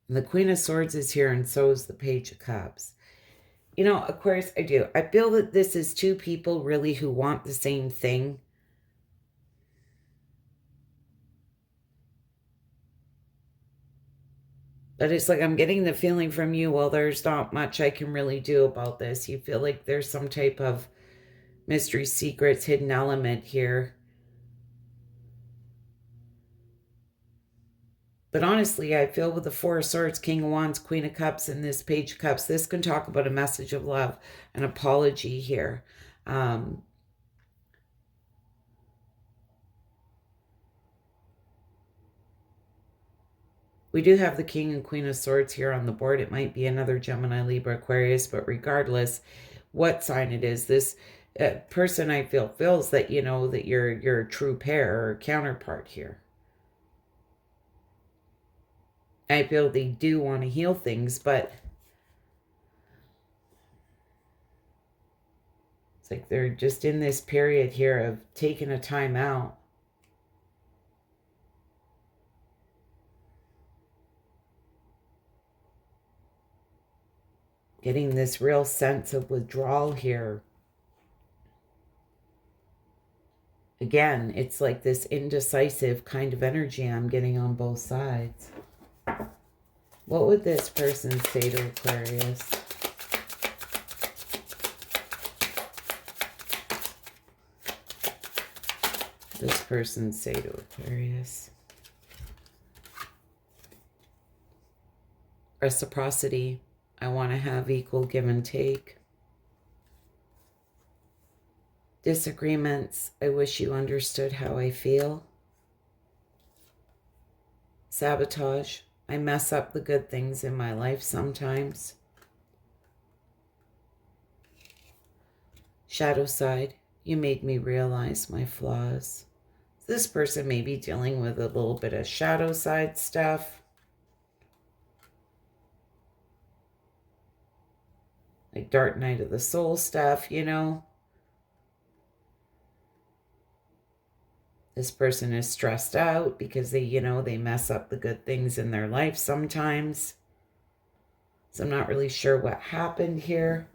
And the Queen of Swords is here, and so is the Page of Cups. You know, Aquarius, I do. I feel that this is two people really who want the same thing. But it's like I'm getting the feeling from you, well, there's not much I can really do about this. You feel like there's some type of mystery, secrets, hidden element here. But honestly, I feel with the Four of Swords, King of Wands, Queen of Cups, and this Page of Cups, this can talk about a message of love, an apology here. We do have the King and Queen of Swords here on the board. It might be another Gemini, Libra, Aquarius, but regardless what sign it is, this person I feel feels that, you know, that you're a true pair or counterpart here. I feel they do want to heal things, but it's like they're just in this period here of taking a time out. Getting this real sense of withdrawal here. Again, it's like this indecisive kind of energy I'm getting on both sides. What would this person say to Aquarius? This person say to Aquarius? Reciprocity. I want to have equal give and take. Disagreements. I wish you understood how I feel. Sabotage. I mess up the good things in my life sometimes. Shadow side. You made me realize my flaws. This person may be dealing with a little bit of shadow side stuff. Like dark night of the soul stuff, you know. This person is stressed out because they, you know, they mess up the good things in their life sometimes. So I'm not really sure what happened here.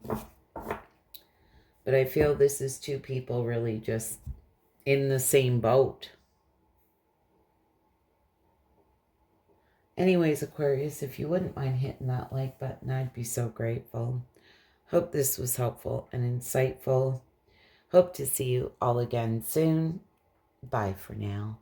But I feel this is two people really just in the same boat. Anyways, Aquarius, if you wouldn't mind hitting that like button, I'd be so grateful. Hope this was helpful and insightful. Hope to see you all again soon. Bye for now.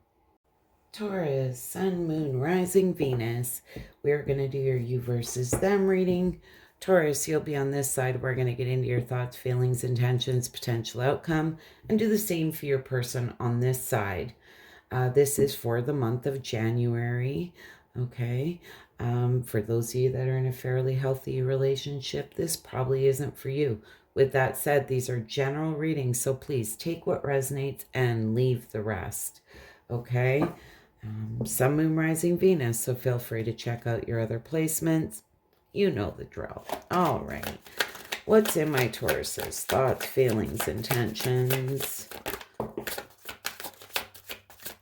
Taurus, Sun, Moon, Rising, Venus. We're going to do your you versus them reading. Taurus, you'll be on this side. We're going to get into your thoughts, feelings, intentions, potential outcome, and do the same for your person on this side. This is for the month of January. Okay. For those of you that are in a fairly healthy relationship, this probably isn't for you. With that said, these are general readings, so please take what resonates and leave the rest. Okay. Sun, Moon, Rising, Venus, so feel free to check out your other placements. You know the drill. All right. What's in my Taurus's thoughts, feelings, intentions,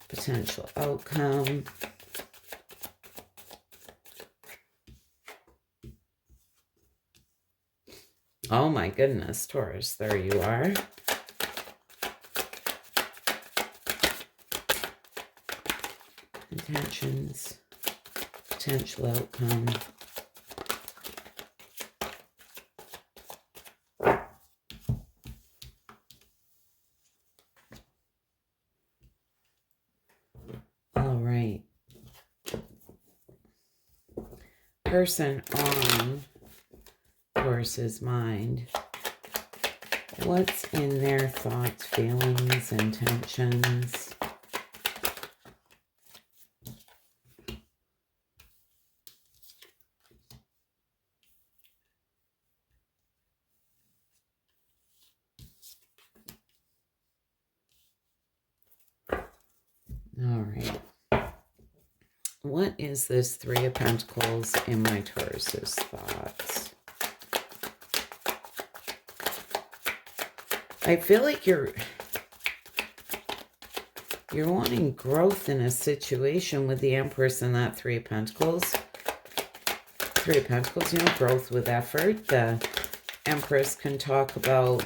potential outcome? Oh my goodness, Taurus, there you are. Intentions, potential outcome. All right. Person on Taurus's mind. What's in their thoughts, feelings, intentions? All right. What is this Three of Pentacles in my Taurus's thoughts? I feel like you're wanting growth in a situation with the Empress and that Three of Pentacles. Three of Pentacles, growth with effort. The Empress can talk about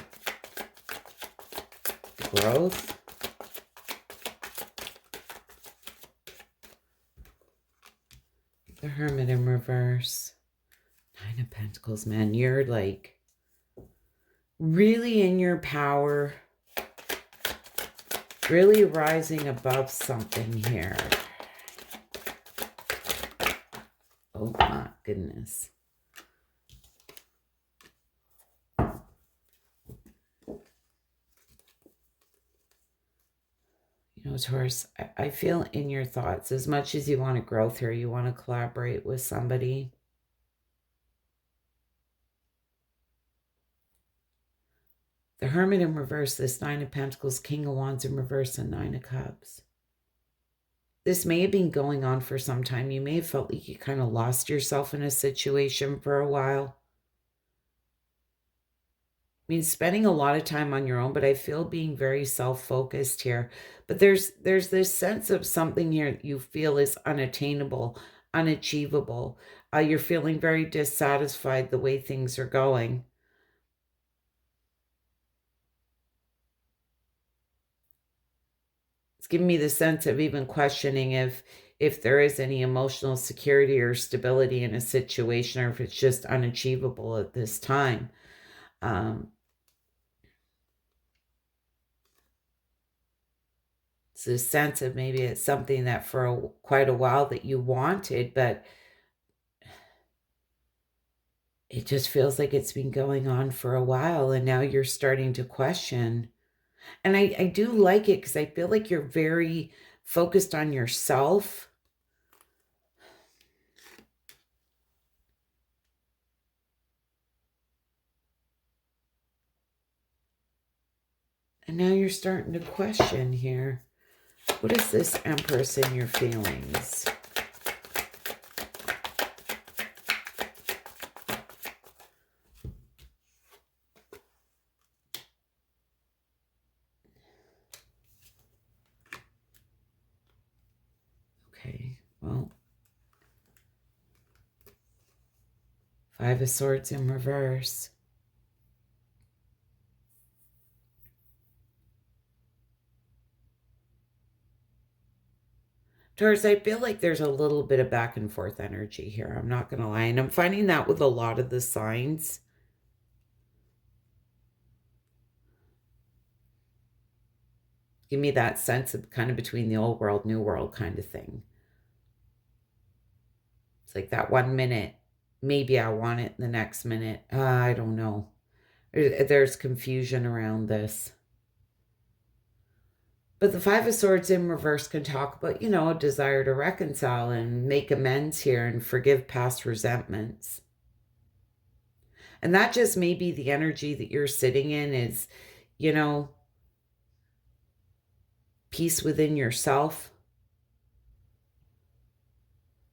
growth. The Hermit in reverse. Nine of Pentacles, man. You're like really in your power. Really rising above something here. Oh my goodness. Taurus, I feel in your thoughts, as much as you want to grow here, you want to collaborate with somebody. The Hermit in reverse, this Nine of Pentacles, King of Wands in reverse, and Nine of Cups. This may have been going on for some time. You may have felt like you kind of lost yourself in a situation for a while. I mean, spending a lot of time on your own, but I feel being very self-focused here. But there's this sense of something here that you feel is unattainable, unachievable. You're feeling very dissatisfied the way things are going. It's giving me the sense of even questioning if there is any emotional security or stability in a situation, or if it's just unachievable at this time. It's a sense of maybe it's something that for quite a while that you wanted, but it just feels like it's been going on for a while, and now you're starting to question. And I do like it because I feel like you're very focused on yourself. And now you're starting to question here. What is this Empress in your feelings? Okay, well. Five of Swords in reverse. Taurus, I feel like there's a little bit of back and forth energy here. I'm not going to lie. And I'm finding that with a lot of the signs. Give me that sense of kind of between the old world, new world kind of thing. It's like that 1 minute, maybe I want it, the next minute, I don't know. There's confusion around this. But the Five of Swords in reverse can talk about, a desire to reconcile and make amends here and forgive past resentments. And that just may be the energy that you're sitting in is, peace within yourself.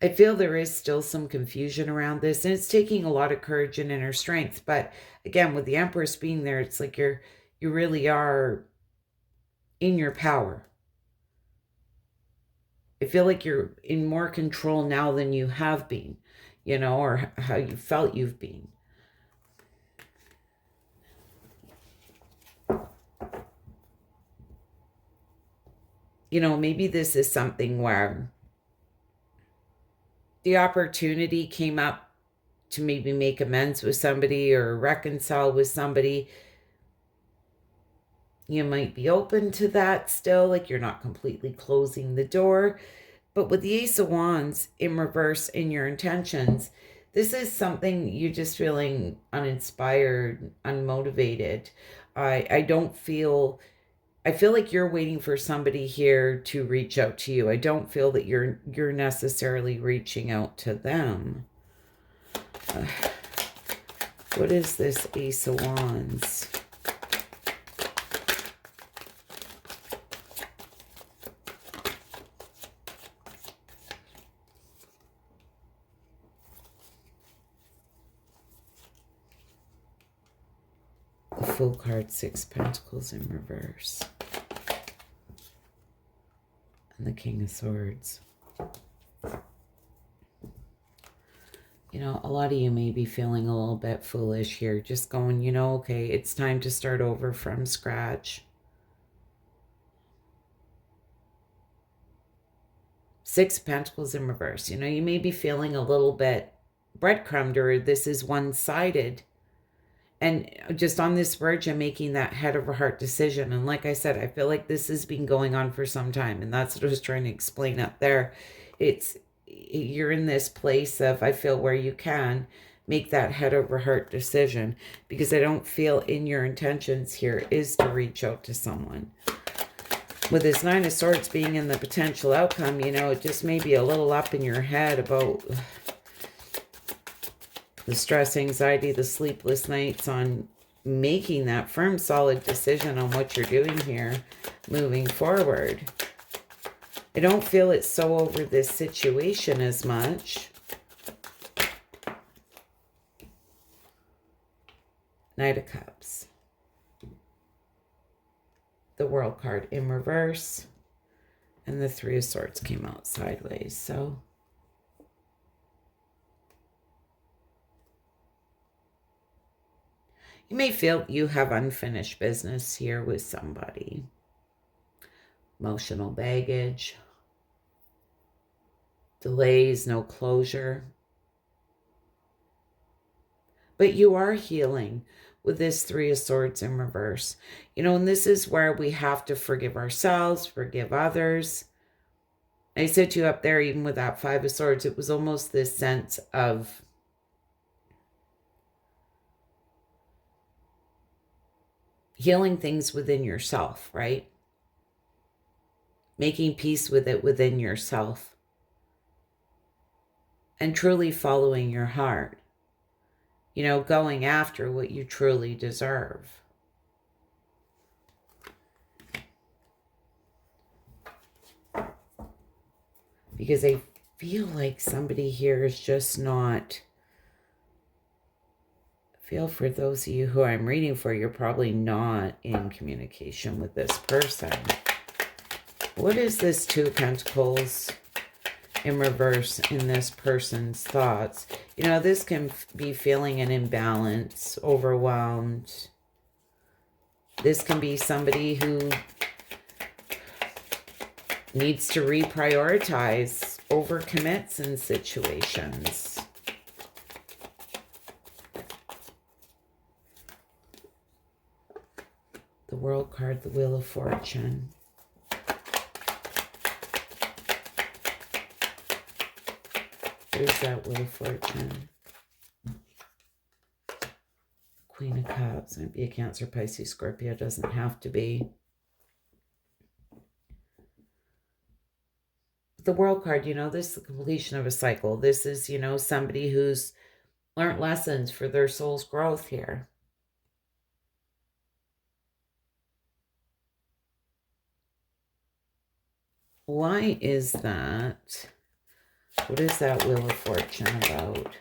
I feel there is still some confusion around this, and it's taking a lot of courage and inner strength. But again, with the Empress being there, it's like you really are in your power. I feel like you're in more control now than you have been, or how you felt you've been. Maybe this is something where the opportunity came up to maybe make amends with somebody or reconcile with somebody. You might be open to that still, like you're not completely closing the door. But with the Ace of Wands in reverse in your intentions, this is something you're just feeling uninspired, unmotivated. I feel like you're waiting for somebody here to reach out to you. I don't feel that you're necessarily reaching out to them. What is this Ace of Wands? The Fool card, 6 Pentacles in reverse. And the King of Swords. You know, a lot of you may be feeling a little bit foolish here. Just going, you know, okay, it's time to start over from scratch. 6 Pentacles in reverse. You know, you may be feeling a little bit breadcrumbed, or this is one-sided. And just on this verge of making that head over heart decision. And like I said, I feel like this has been going on for some time. And that's what I was trying to explain up there. You're in this place of, I feel, where you can make that head over heart decision. Because I don't feel in your intentions here is to reach out to someone. With this 9 of Swords being in the potential outcome, you know, it just may be a little up in your head about the stress, anxiety, the sleepless nights on making that firm, solid decision on what you're doing here, moving forward. I don't feel it's so over this situation as much. Knight of Cups. The World card in reverse. And the 3 of Swords came out sideways. So you may feel you have unfinished business here with somebody. Emotional baggage. Delays, no closure. But you are healing with this 3 of Swords in reverse. You know, and this is where we have to forgive ourselves, forgive others. I said to you up there, even with that 5 of Swords, it was almost this sense of healing things within yourself, right? Making peace with it within yourself. And truly following your heart. You know, going after what you truly deserve. Because I feel like somebody here is just not... I feel for those of you who I'm reading for, you're probably not in communication with this person. What is this 2 of Pentacles in reverse in this person's thoughts? You know, this can be feeling an imbalance, overwhelmed. This can be somebody who needs to reprioritize, overcommits in situations. The World card, the Wheel of Fortune. There's that Wheel of Fortune. Queen of Cups. Might be a Cancer, Pisces, Scorpio. Doesn't have to be. The World card, you know, this is the completion of a cycle. This is, you know, somebody who's learned lessons for their soul's growth here. Why is that? What is that Wheel of Fortune about?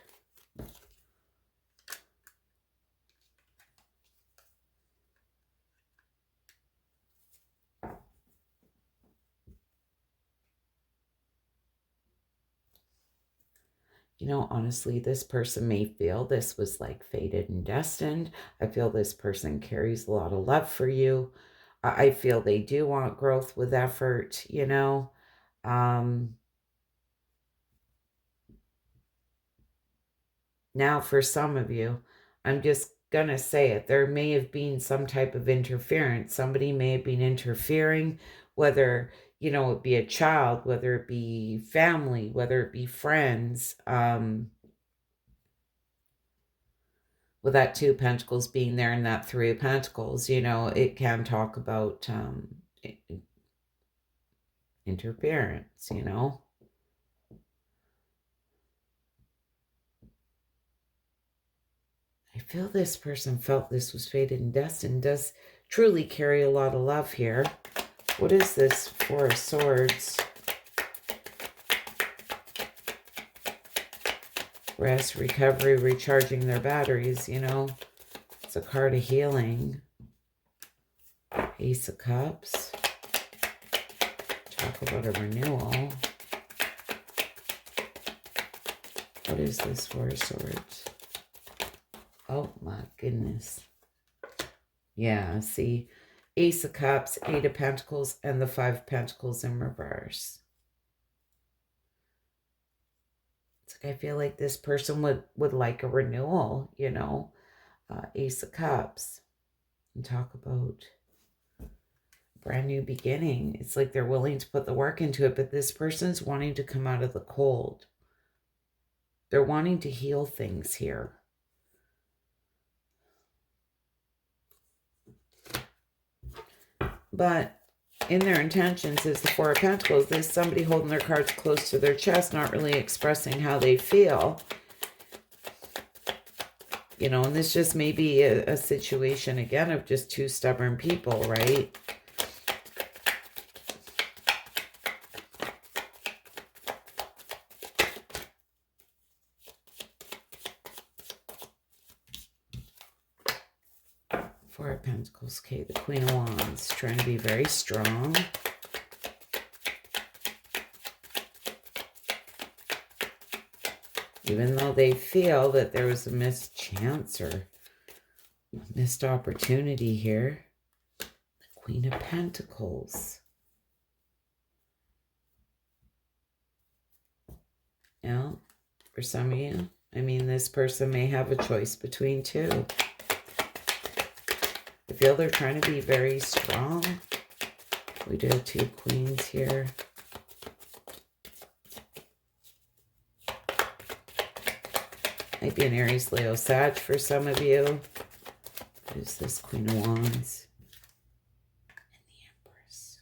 You know, honestly, this person may feel this was like fated and destined. I feel this person carries a lot of love for you. I feel they do want growth with effort, you know. Now, for some of you, I'm just going to say it. There may have been some type of interference. Somebody may have been interfering, whether, you know, it be a child, whether it be family, whether it be friends. With that 2 of Pentacles being there and that 3 of Pentacles, you know, it can talk about interference, you know. I feel this person felt this was fated and destined. Does truly carry a lot of love here. What is this 4 of Swords? Rest, recovery, recharging their batteries, you know. It's a card of healing. Ace of Cups. Talk about a renewal. What is this Four of Swords? Oh my goodness. Yeah, see, Ace of Cups, Eight of Pentacles, and the Five of Pentacles in reverse. It's like I feel like this person would like a renewal, you know. Ace of Cups. And talk about brand new beginning. It's like they're willing to put the work into it, but this person's wanting to come out of the cold. They're wanting to heal things here. But in their intentions is the Four of Pentacles. There's somebody holding their cards close to their chest, not really expressing how they feel. You know, and this just may be a situation, again, of just two stubborn people, right? Four of Pentacles. Okay, the Queen of Wands. Trying to be very strong. Even though they feel that there was a missed chance or missed opportunity here. The Queen of Pentacles. Now, for some of you, I mean, this person may have a choice between two. I feel they're trying to be very strong. We do have two queens here. Might be an Aries, Leo, Sag for some of you. Who's this Queen of Wands? And the Empress.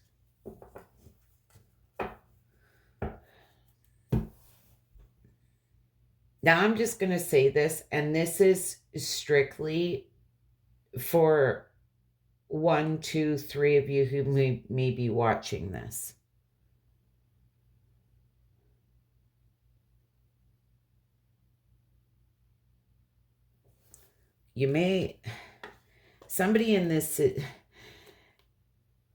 Now I'm just going to say this, and this is strictly for 1, 2, 3 of you who may be watching this. You may, somebody in this,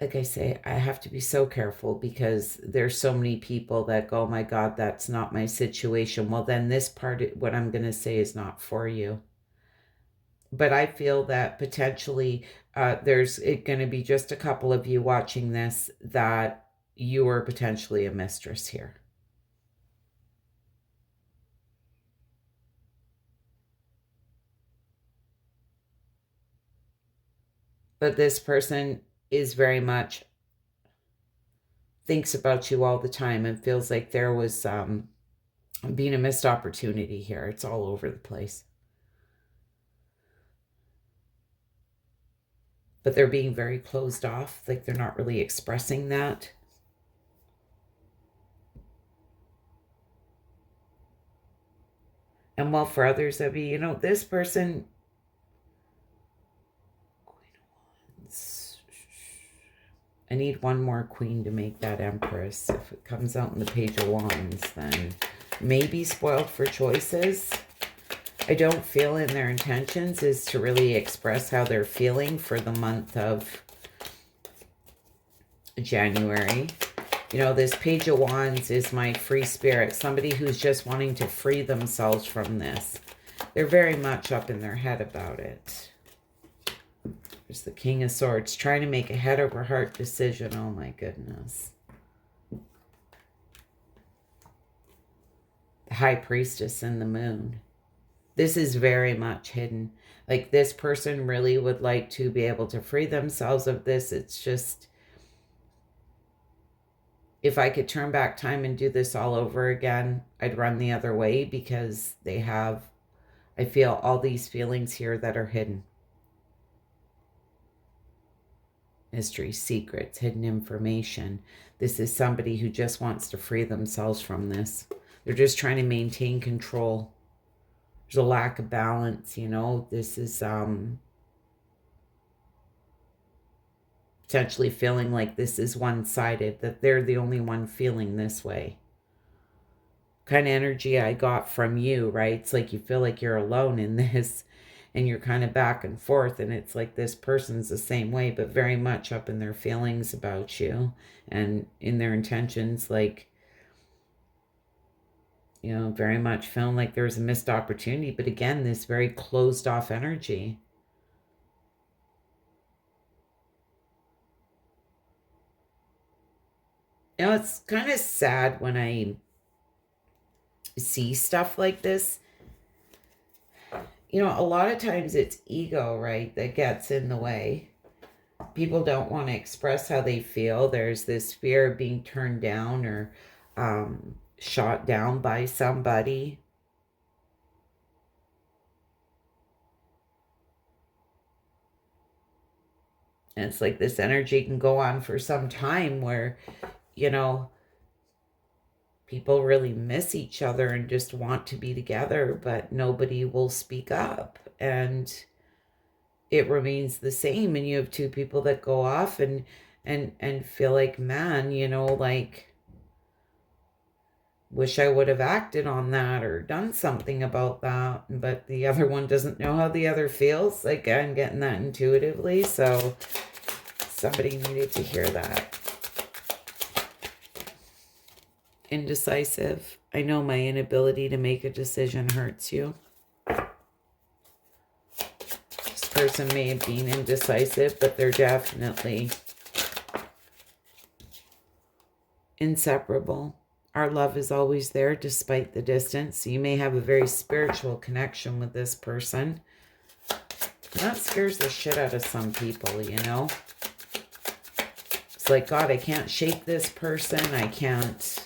like I say, I have to be so careful because there's so many people that go, oh my God, that's not my situation. Well, then this part, what I'm going to say is not for you. But I feel that potentially there's going to be just a couple of you watching this that you are potentially a mistress here. But this person is very much thinks about you all the time and feels like there was being a missed opportunity here. It's all over the place. But they're being very closed off, like they're not really expressing that. And while for others of you, you know, this person, I need one more queen to make that Empress. If it comes out in the Page of Wands, then maybe spoiled for choices. I don't feel in their intentions is to really express how they're feeling for the month of January. You know, this Page of Wands is my free spirit. Somebody who's just wanting to free themselves from this. They're very much up in their head about it. There's the King of Swords, trying to make a head over heart decision. Oh my goodness. The High Priestess and the Moon. This is very much hidden. Like this person really would like to be able to free themselves of this. It's just, if I could turn back time and do this all over again, I'd run the other way because they have, I feel all these feelings here that are hidden. Mystery, secrets, hidden information. This is somebody who just wants to free themselves from this. They're just trying to maintain control. There's a lack of balance, you know. This is potentially feeling like this is one-sided, that they're the only one feeling this way. Kind of energy I got from you, right? It's like you feel like you're alone in this. and you're kind of back and forth, and it's like this person's the same way, but very much up in their feelings about you and in their intentions, like, you know, very much feeling like there's a missed opportunity. But again, this very closed off energy. You know, it's kind of sad when I see stuff like this. You know, a lot of times it's ego, right, that gets in the way. People don't want to express how they feel. There's this fear of being turned down or shot down by somebody. And it's like this energy can go on for some time where, you know, people really miss each other and just want to be together, but nobody will speak up. And it remains the same. And you have two people that go off and feel like, man, you know, like, wish I would have acted on that or done something about that. But the other one doesn't know how the other feels. Like, I'm getting that intuitively. So somebody needed to hear that. Indecisive. I know my inability to make a decision hurts you. This person may have been indecisive, but they're definitely inseparable. Our love is always there despite the distance. You may have a very spiritual connection with this person. That scares the shit out of some people, you know? It's like, God, I can't shake this person. I can't.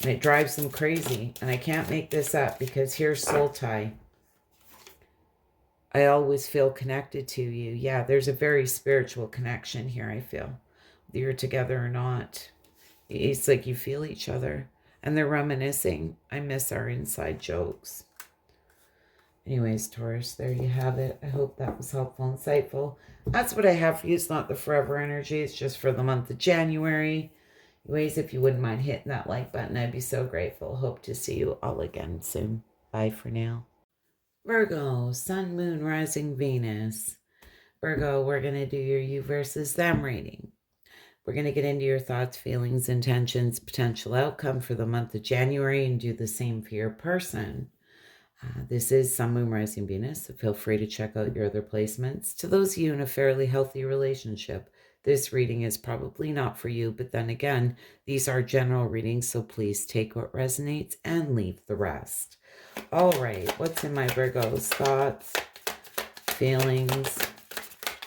And it drives them crazy. And I can't make this up because here's soul tie. I always feel connected to you. Yeah, there's a very spiritual connection here, I feel. Whether you're together or not. It's like you feel each other. And they're reminiscing. I miss our inside jokes. Anyways, Taurus, there you have it. I hope that was helpful and insightful. That's what I have for you. It's not the forever energy. It's just for the month of January. Anyways, if you wouldn't mind hitting that like button, I'd be so grateful. Hope to see you all again soon. Bye for now. Virgo, Sun, Moon, Rising, Venus. Virgo, we're going to do your you versus them reading. We're going to get into your thoughts, feelings, intentions, potential outcome for the month of January and do the same for your person. This is Sun, Moon, Rising, Venus, so feel free to check out your other placements. To those of you in a fairly healthy relationship, this reading is probably not for you, but then again, these are general readings, so please take what resonates and leave the rest. All right, what's in my Virgo's thoughts, feelings,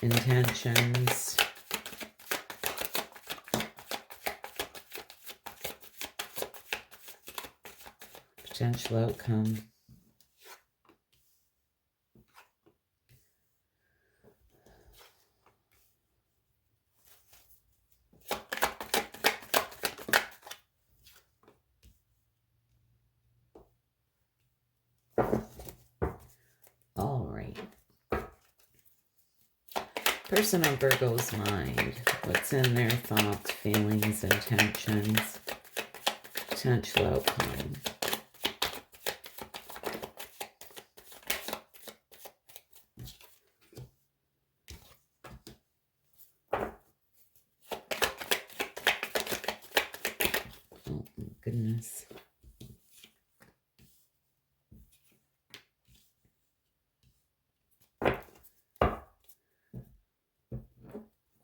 intentions, potential outcome. All right. Person on Virgo's mind. What's in their thoughts, feelings, intentions, potential outcome. Oh my goodness.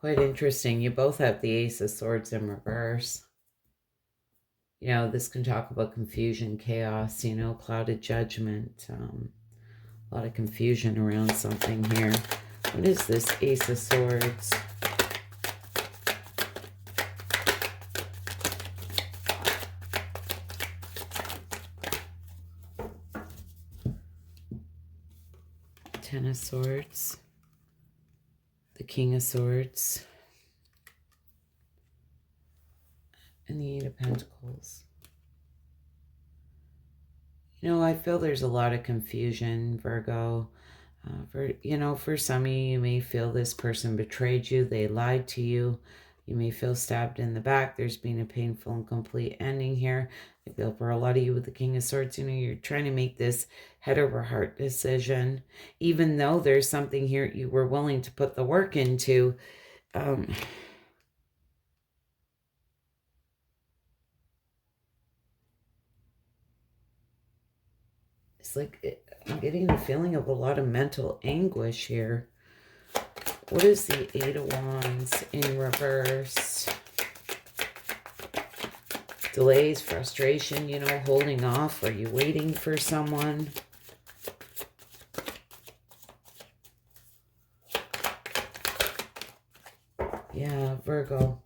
Quite interesting. You both have the Ace of Swords in reverse. You know, this can talk about confusion, chaos, you know, clouded judgment. A lot of confusion around something here. What is this Ace of Swords? Ten of Swords. The King of Swords, and the Eight of Pentacles. You know, I feel there's a lot of confusion, Virgo. For some of you, you may feel this person betrayed you. They lied to you. You may feel stabbed in the back. There's been a painful and complete ending here. I feel for a lot of you with the King of Swords, you're trying to make this head over heart decision, even though there's something here you were willing to put the work into. It's like I'm getting the feeling of a lot of mental anguish here. What is the Eight of Wands in reverse? Delays, frustration, holding off. Are you waiting for someone? Yeah, Virgo.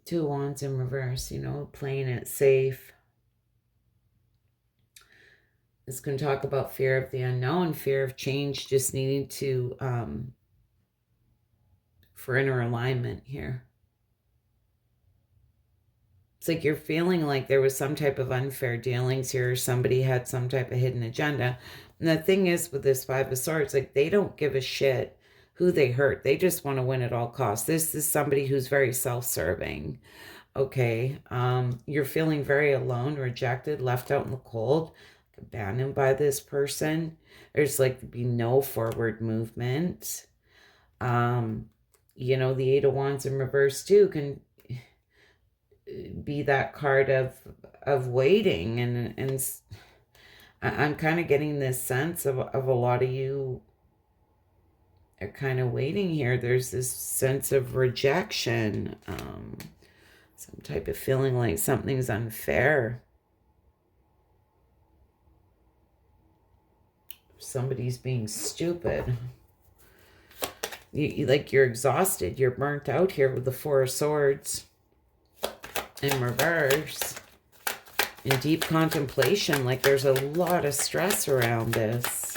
Two of Wands in reverse, playing it safe. It's going to talk about fear of the unknown, fear of change, just needing to, for inner alignment here. It's like you're feeling like there was some type of unfair dealings here, or somebody had some type of hidden agenda. And the thing is with this Five of Swords, like they don't give a shit who they hurt. They just want to win at all costs. This is somebody who's very self-serving. Okay. You're feeling very alone, rejected, left out in the cold, abandoned by this person. There's like be no forward movement. The Eight of Wands in reverse too can be that card of waiting, and I'm kind of getting this sense of a lot of you are kind of waiting here. There's this sense of rejection, some type of feeling like something's unfair. Somebody's being stupid. You're exhausted. You're burnt out here with the Four of Swords in reverse. In deep contemplation, like there's a lot of stress around this.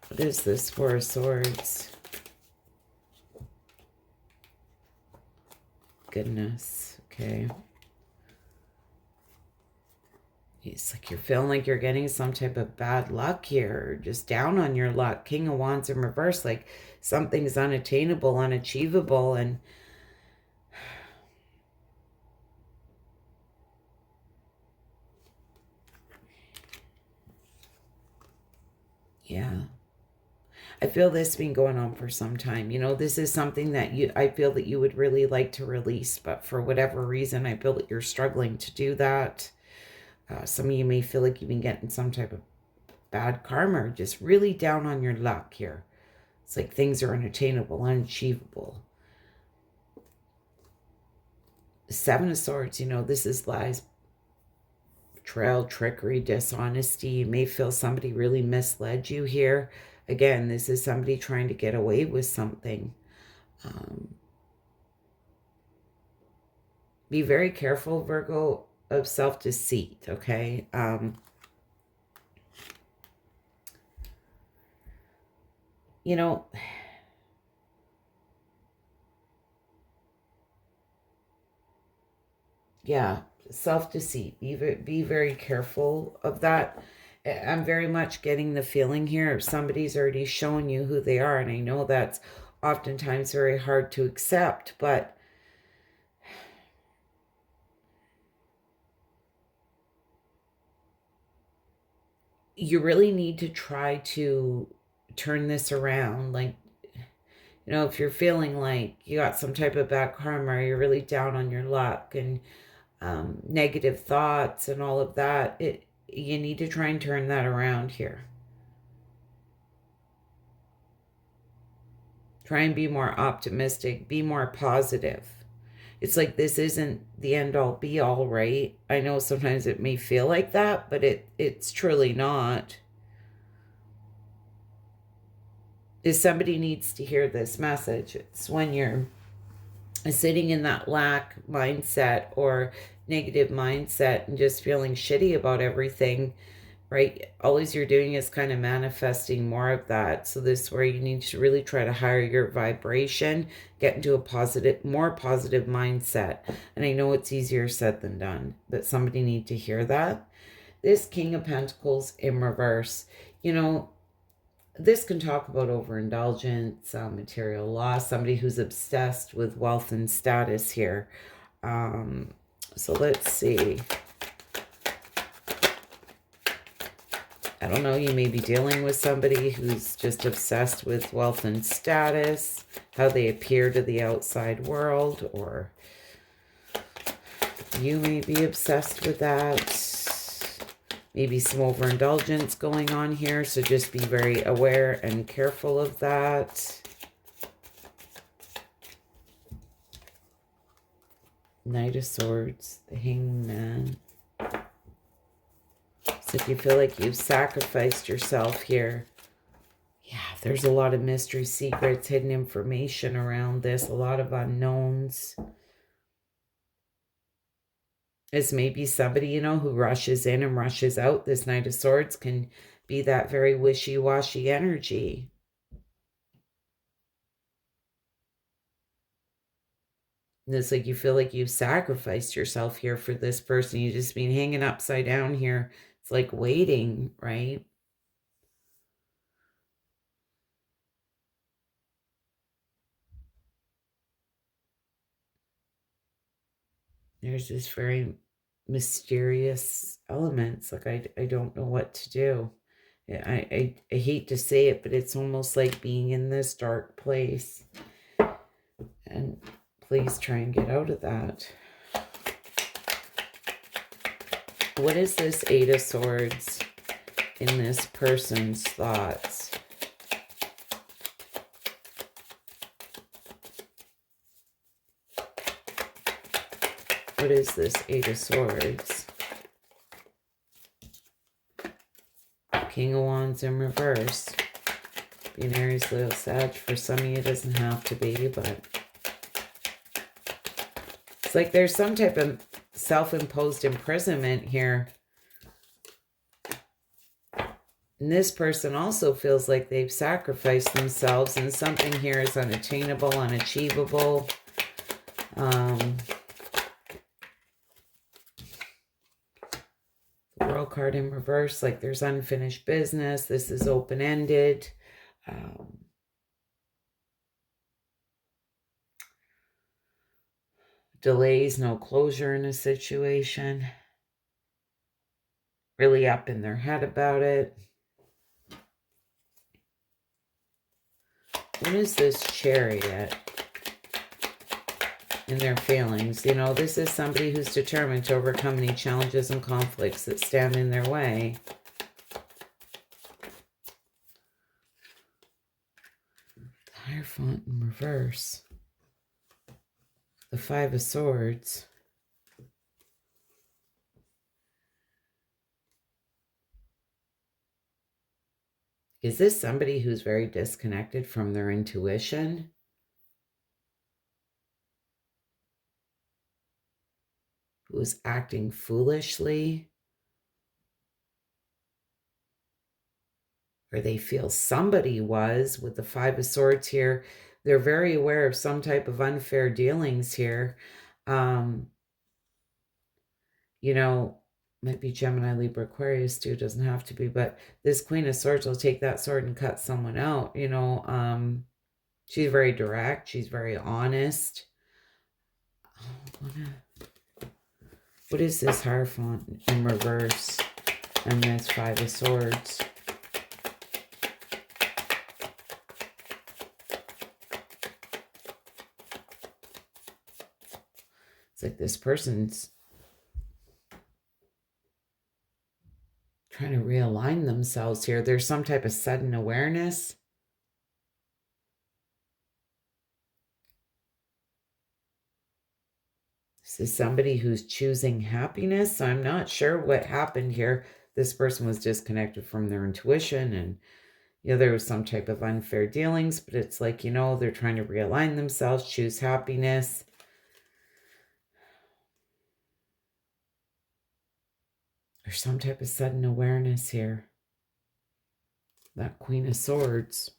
What is this Four of Swords? Goodness. Okay. It's like you're feeling like you're getting some type of bad luck here, just down on your luck. King of Wands in reverse, like something's unattainable, unachievable, and yeah. I feel this has been going on for some time. This is something that I feel that you would really like to release, but for whatever reason, I feel that you're struggling to do that. Some of you may feel like you've been getting some type of bad karma, just really down on your luck here. It's like things are unattainable, unachievable. Seven of Swords, this is lies, betrayal, trickery, dishonesty. You may feel somebody really misled you here. Again, this is somebody trying to get away with something. Be very careful, Virgo, of self-deceit, okay? Yeah, self-deceit. Be very careful of that. I'm very much getting the feeling here if somebody's already shown you who they are, and I know that's oftentimes very hard to accept, but you really need to try to turn this around. Like, if you're feeling like you got some type of bad karma, or you're really down on your luck and negative thoughts and all of that, you need to try and turn that around here. Try and be more optimistic, be more positive. It's like this isn't the end all be all, right? I know sometimes it may feel like that, but it's truly not. If somebody needs to hear this message, it's when you're sitting in that lack mindset or negative mindset and just feeling shitty about everything, right? All you're doing is kind of manifesting more of that. So this is where you need to really try to higher your vibration, get into a more positive mindset. And I know it's easier said than done, but somebody need to hear that. This King of Pentacles in reverse, this can talk about overindulgence, material loss, somebody who's obsessed with wealth and status here. So let's see. I don't know, you may be dealing with somebody who's just obsessed with wealth and status, how they appear to the outside world, or you may be obsessed with that. Maybe some overindulgence going on here, so just be very aware and careful of that. Knight of Swords, the Hangman. So if you feel like you've sacrificed yourself here, yeah, there's a lot of mystery, secrets, hidden information around this, a lot of unknowns. This may be somebody, you know, who rushes in and rushes out. This Knight of Swords can be that very wishy-washy energy. And it's like you feel like you've sacrificed yourself here for this person. You've just been hanging upside down here. It's like waiting, right? There's this very mysterious elements. Like I don't know what to do. I hate to say it, but it's almost like being in this dark place. And please try and get out of that. What is this Eight of Swords in this person's thoughts? What is this Eight of Swords? King of Wands in reverse. Be an Aries, Leo, Sag. For some of you, it doesn't have to be, but it's like there's some type of self-imposed imprisonment here. And this person also feels like they've sacrificed themselves, and something here is unattainable, unachievable. The World card in reverse, like there's unfinished business. This is open-ended. Delays, no closure in a situation. Really up in their head about it. What is this Chariot in their feelings? You know, this is somebody who's determined to overcome any challenges and conflicts that stand in their way. The Hierophant in reverse. The Five of Swords. Is this somebody who's very disconnected from their intuition? Who's acting foolishly? Or they feel somebody was, with the Five of Swords here. They're very aware of some type of unfair dealings here. You know, might be Gemini, Libra, Aquarius too, doesn't have to be, but this Queen of Swords will take that sword and cut someone out. You know, she's very direct, she's very honest. What is this Hierophant in reverse and this Five of Swords? It's like this person's trying to realign themselves here. There's some type of sudden awareness. This is somebody who's choosing happiness. So I'm not sure what happened here. This person was disconnected from their intuition, and you know, there was some type of unfair dealings, but it's like, you know, they're trying to realign themselves, choose happiness. There's some type of sudden awareness here. That Queen of Swords.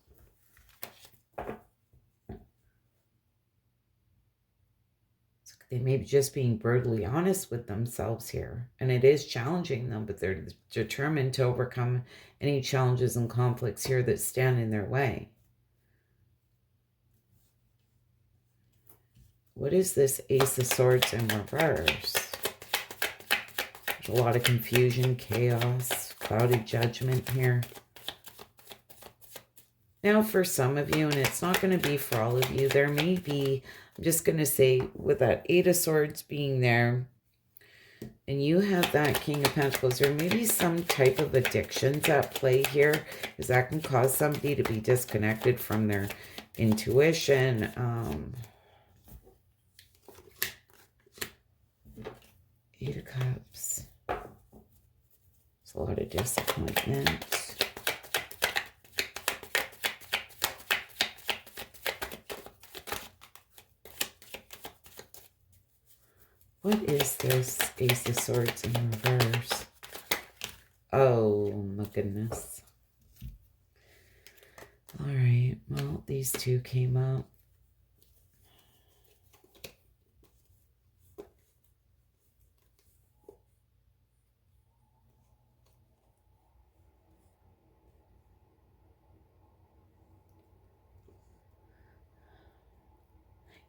It's They may be just being brutally honest with themselves here. And it is challenging them, but they're determined to overcome any challenges and conflicts here that stand in their way. What is this Ace of Swords in reverse? There's a lot of confusion, chaos, clouded judgment here. Now, for some of you, and it's not going to be for all of you, there may be, I'm just going to say, with that Eight of Swords being there, and you have that King of Pentacles, there may be some type of addictions at play here, because that can cause somebody to be disconnected from their intuition. Eight of Cups. There's a lot of disappointment. What is this Ace of Swords in reverse? Oh, my goodness. All right. Well, these two came up.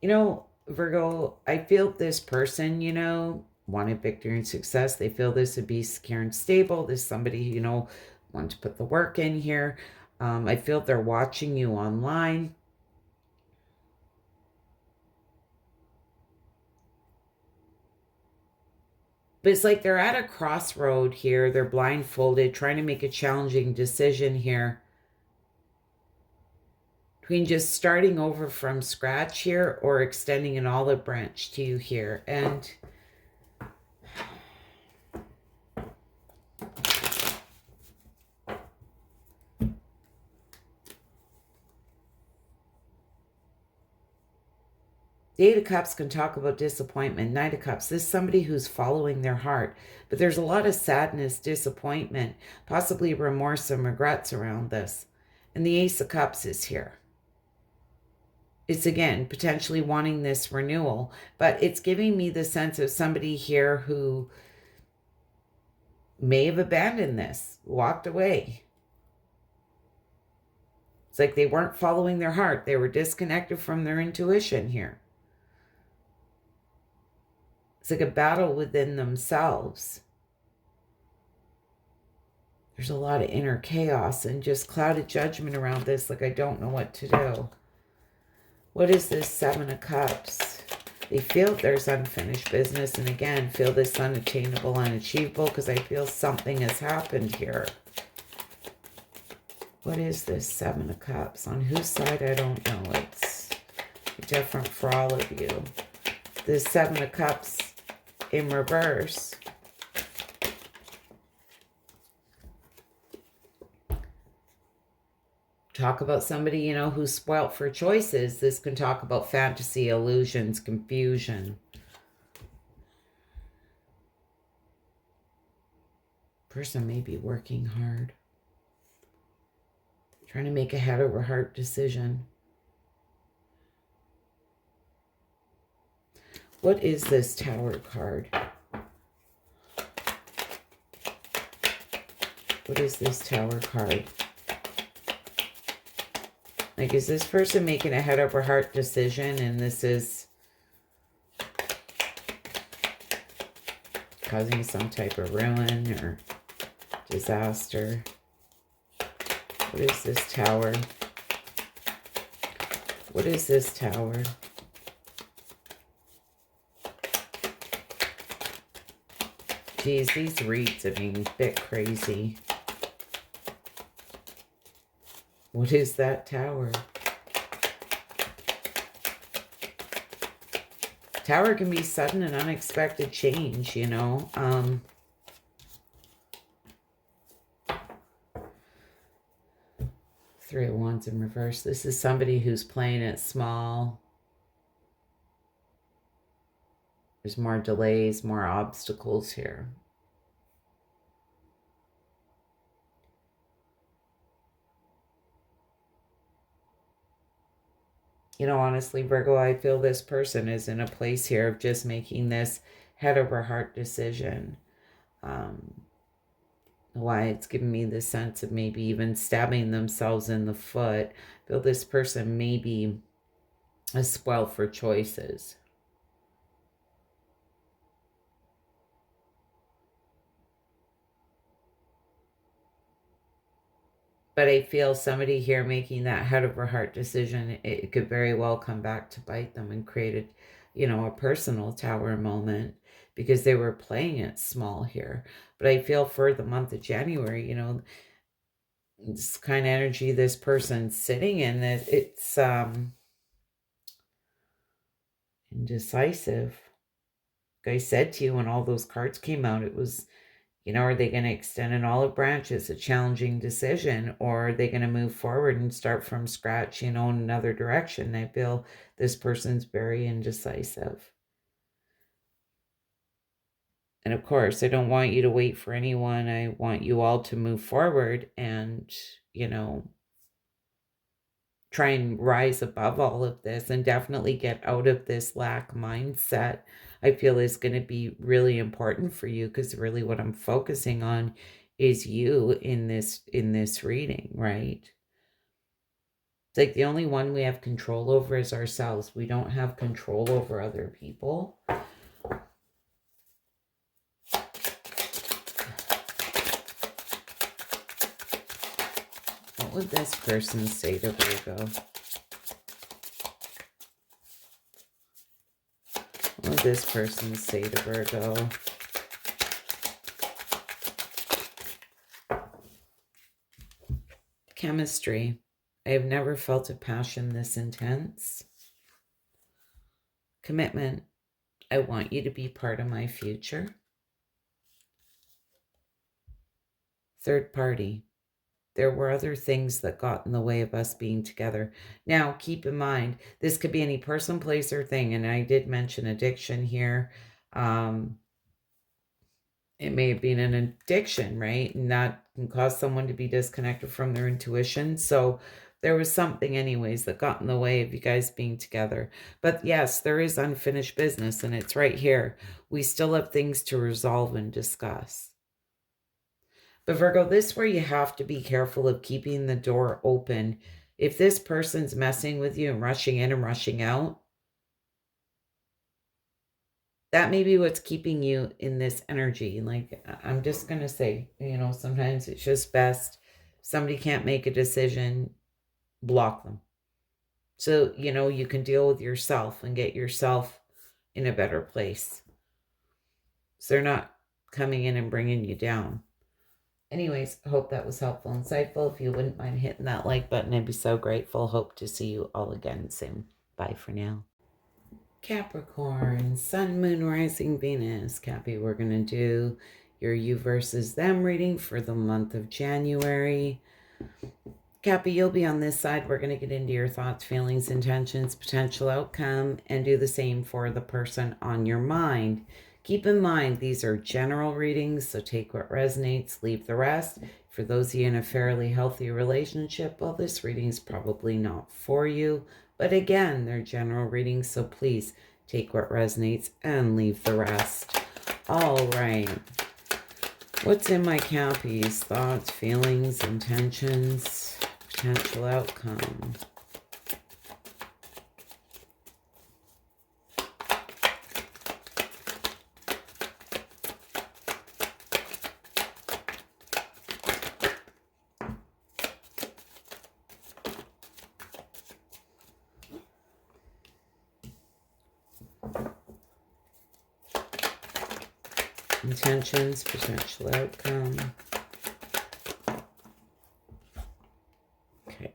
You know, Virgo, I feel this person, you know, wanted victory and success. They feel this would be secure and stable. This somebody, you know, wanted to put the work in here. I feel they're watching you online. But it's like they're at a crossroad here. They're blindfolded, trying to make a challenging decision here. Between just starting over from scratch here or extending an olive branch to you here. And the Eight of Cups can talk about disappointment. Knight of Cups, this is somebody who's following their heart. But there's a lot of sadness, disappointment, possibly remorse and regrets around this. And the Ace of Cups is here. It's, again, potentially wanting this renewal. But it's giving me the sense of somebody here who may have abandoned this, walked away. It's like they weren't following their heart. They were disconnected from their intuition here. It's like a battle within themselves. There's a lot of inner chaos and just clouded judgment around this. Like, I don't know what to do. What is this Seven of Cups? They feel there's unfinished business. And again, feel this unattainable, unachievable, because I feel something has happened here. What is this Seven of Cups? On whose side, I don't know. It's different for all of you. This Seven of Cups in reverse. Talk about somebody, you know, who's spoilt for choices. This can talk about fantasy, illusions, confusion. Person may be working hard. Trying to make a head over heart decision. What is this Tower card? What is this Tower card? Like, is this person making a head over heart decision and this is causing some type of ruin or disaster? What is this Tower? What is this Tower? Geez, these reads are being a bit crazy. What is that Tower? Tower can be sudden and unexpected change, you know. Three of Wands in reverse. This is somebody who's playing it small. There's more delays, more obstacles here. Honestly, Virgo, I feel this person is in a place here of just making this head over heart decision. Why it's giving me the sense of maybe even stabbing themselves in the foot. I feel this person may be a spoil for choices. But I feel somebody here making that head over heart decision, it could very well come back to bite them and create a personal tower moment because they were playing it small here. But I feel for the month of January, this kind of energy this person's sitting in, that it's indecisive. Like I said to you, when all those cards came out, it was, are they going to extend an olive branch? It's a challenging decision. Or are they going to move forward and start from scratch, in another direction? I feel this person's very indecisive. And of course, I don't want you to wait for anyone. I want you all to move forward and, try and rise above all of this and definitely get out of this lack mindset. I feel is going to be really important for you, because really what I'm focusing on is you in this reading, right? It's like the only one we have control over is ourselves. We don't have control over other people. What would this person say to Virgo? What would this person say to Virgo? Chemistry. I have never felt a passion this intense. Commitment. I want you to be part of my future. Third party. There were other things that got in the way of us being together. Now, keep in mind, this could be any person, place, or thing. And I did mention addiction here. It may have been an addiction, right? And that can cause someone to be disconnected from their intuition. So there was something anyways that got in the way of you guys being together. But yes, there is unfinished business, and it's right here. We still have things to resolve and discuss. But Virgo, this is where you have to be careful of keeping the door open. If this person's messing with you and rushing in and rushing out, that may be what's keeping you in this energy. Like, I'm just going to say, sometimes it's just best. Somebody can't make a decision, block them. So, you can deal with yourself and get yourself in a better place. So they're not coming in and bringing you down. Anyways, I hope that was helpful and insightful. If you wouldn't mind hitting that like button, I'd be so grateful. Hope to see you all again soon. Bye for now. Capricorn, Sun, Moon, Rising, Venus. Cappy, we're going to do your you versus them reading for the month of January. Cappy, you'll be on this side. We're going to get into your thoughts, feelings, intentions, potential outcome, and do the same for the person on your mind. Keep in mind, these are general readings, so take what resonates, leave the rest. For those of you in a fairly healthy relationship, well, this reading is probably not for you. But again, they're general readings, so please take what resonates and leave the rest. All right. What's in my Cappy's thoughts, feelings, intentions, potential outcome? Intentions, potential outcome. Okay.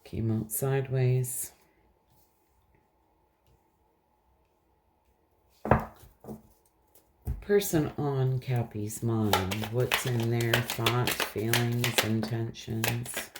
Came out sideways. Person on Cappy's mind. What's in their thoughts, feelings, intentions?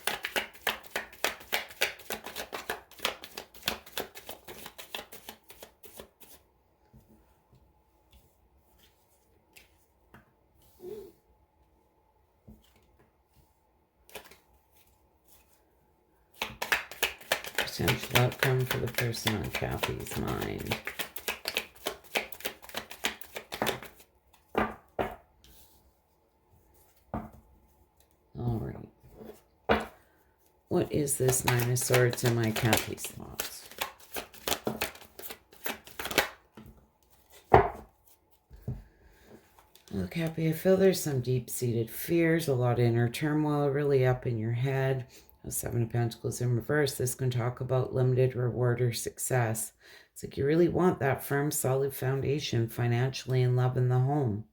Potential outcome for the person on Kathy's mind. All right. What is this Nine of Swords in my Kathy's thoughts? Well, Kathy, I feel there's some deep-seated fears, a lot of inner turmoil really up in your head. Seven of Pentacles in reverse. This can talk about limited reward or success. It's like you really want that firm, solid foundation financially and love in the home.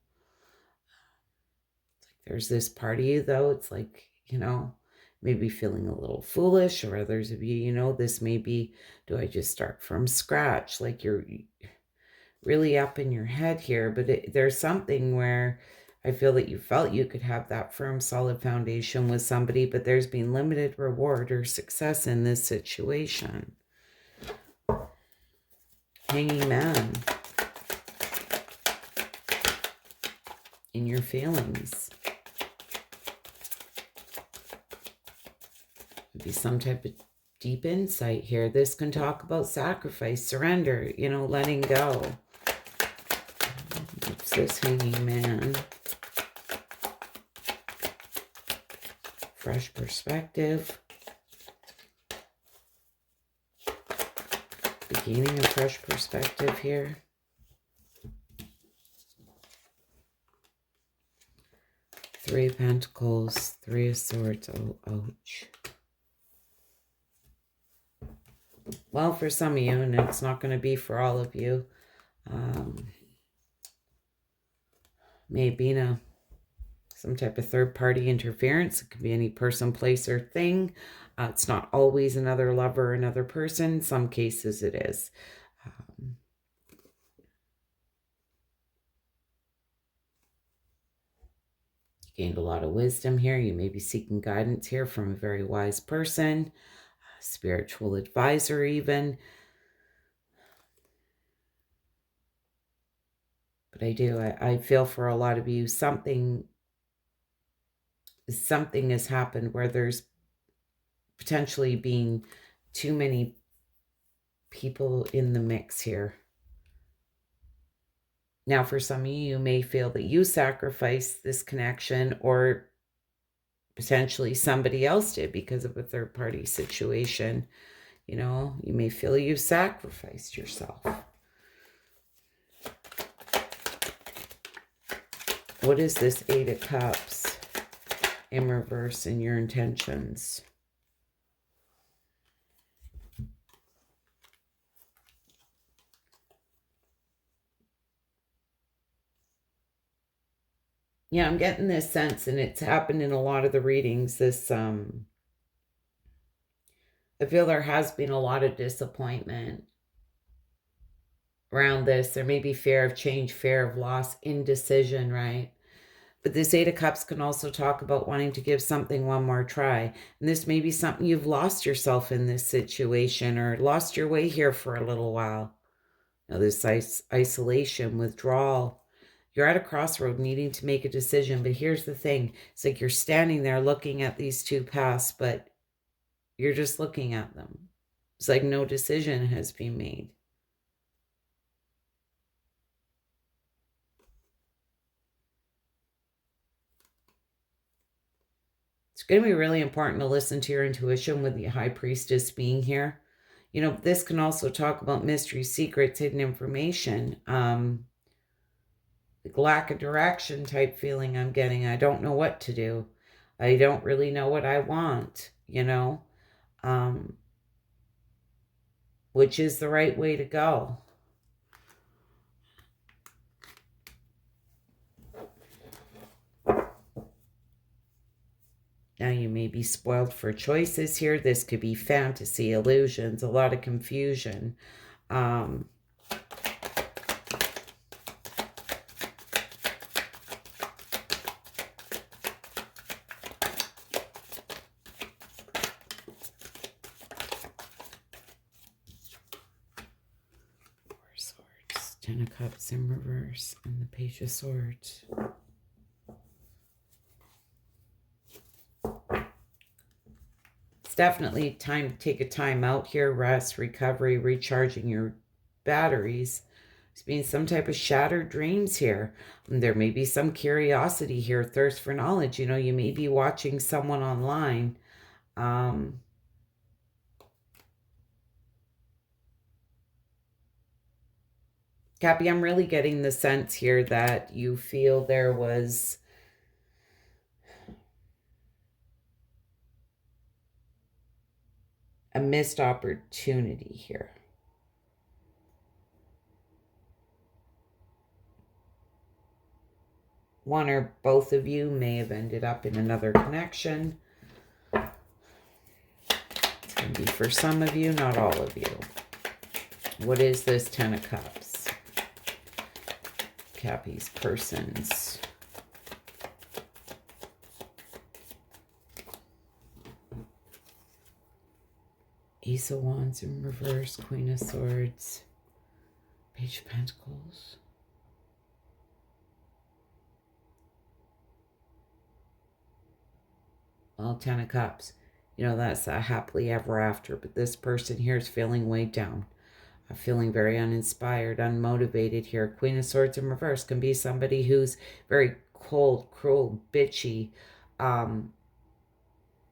It's like there's this part of you, though. It's like, you know, maybe feeling a little foolish, or others of you, you know, this may be, do I just start from scratch? Like you're really up in your head here, but there's something where I feel that you felt you could have that firm, solid foundation with somebody, but there's been limited reward or success in this situation. Hanging Man. In your feelings. Maybe some type of deep insight here. This can talk about sacrifice, surrender, you know, letting go. What's this Hanging Man? Fresh perspective. Gaining a fresh perspective here. Three of Pentacles, Three of Swords. Oh, ouch. Well, for some of you, and it's not going to be for all of you, maybe some type of third-party interference. It could be any person, place, or thing. It's not always another lover or another person. In some cases, it is. You gained a lot of wisdom here. You may be seeking guidance here from a very wise person, a spiritual advisor even. But I feel for a lot of you, something has happened where there's potentially being too many people in the mix here. Now, for some of you, you may feel that you sacrificed this connection, or potentially somebody else did because of a third-party situation. You know, you may feel you sacrificed yourself. What is this Eight of Cups in reverse in your intentions? Yeah, I'm getting this sense, and it's happened in a lot of the readings. This, I feel there has been a lot of disappointment around this. There may be fear of change, fear of loss, indecision, right? But this Eight of Cups can also talk about wanting to give something one more try. And this may be something you've lost yourself in this situation, or lost your way here for a little while. Now, this isolation, withdrawal. You're at a crossroad needing to make a decision, but here's the thing. It's like you're standing there looking at these two paths, but you're just looking at them. It's like no decision has been made. It's going to be really important to listen to your intuition with the High Priestess being here. You know, this can also talk about mystery, secrets, hidden information. Like lack of direction type feeling I'm getting. I don't know what to do. I don't really know what I want, you know, which is the right way to go. Now, you may be spoiled for choices here. This could be fantasy, illusions, a lot of confusion. Ten of Cups in reverse and the Page of Swords. It's definitely time to take a time out here, rest, recovery, recharging your batteries. There's been some type of shattered dreams here. There may be some curiosity here, thirst for knowledge. You may be watching someone online. Cappy, I'm really getting the sense here that you feel there was a missed opportunity here. One or both of you may have ended up in another connection. It's going to be for some of you, not all of you. What is this Ten of Cups? Cappy's persons. Ace of Wands in reverse, Queen of Swords, Page of Pentacles. Well, Ten of Cups. That's a happily ever after. But this person here is feeling weighed down. Feeling very uninspired, unmotivated here. Queen of Swords in reverse can be somebody who's very cold, cruel, bitchy, can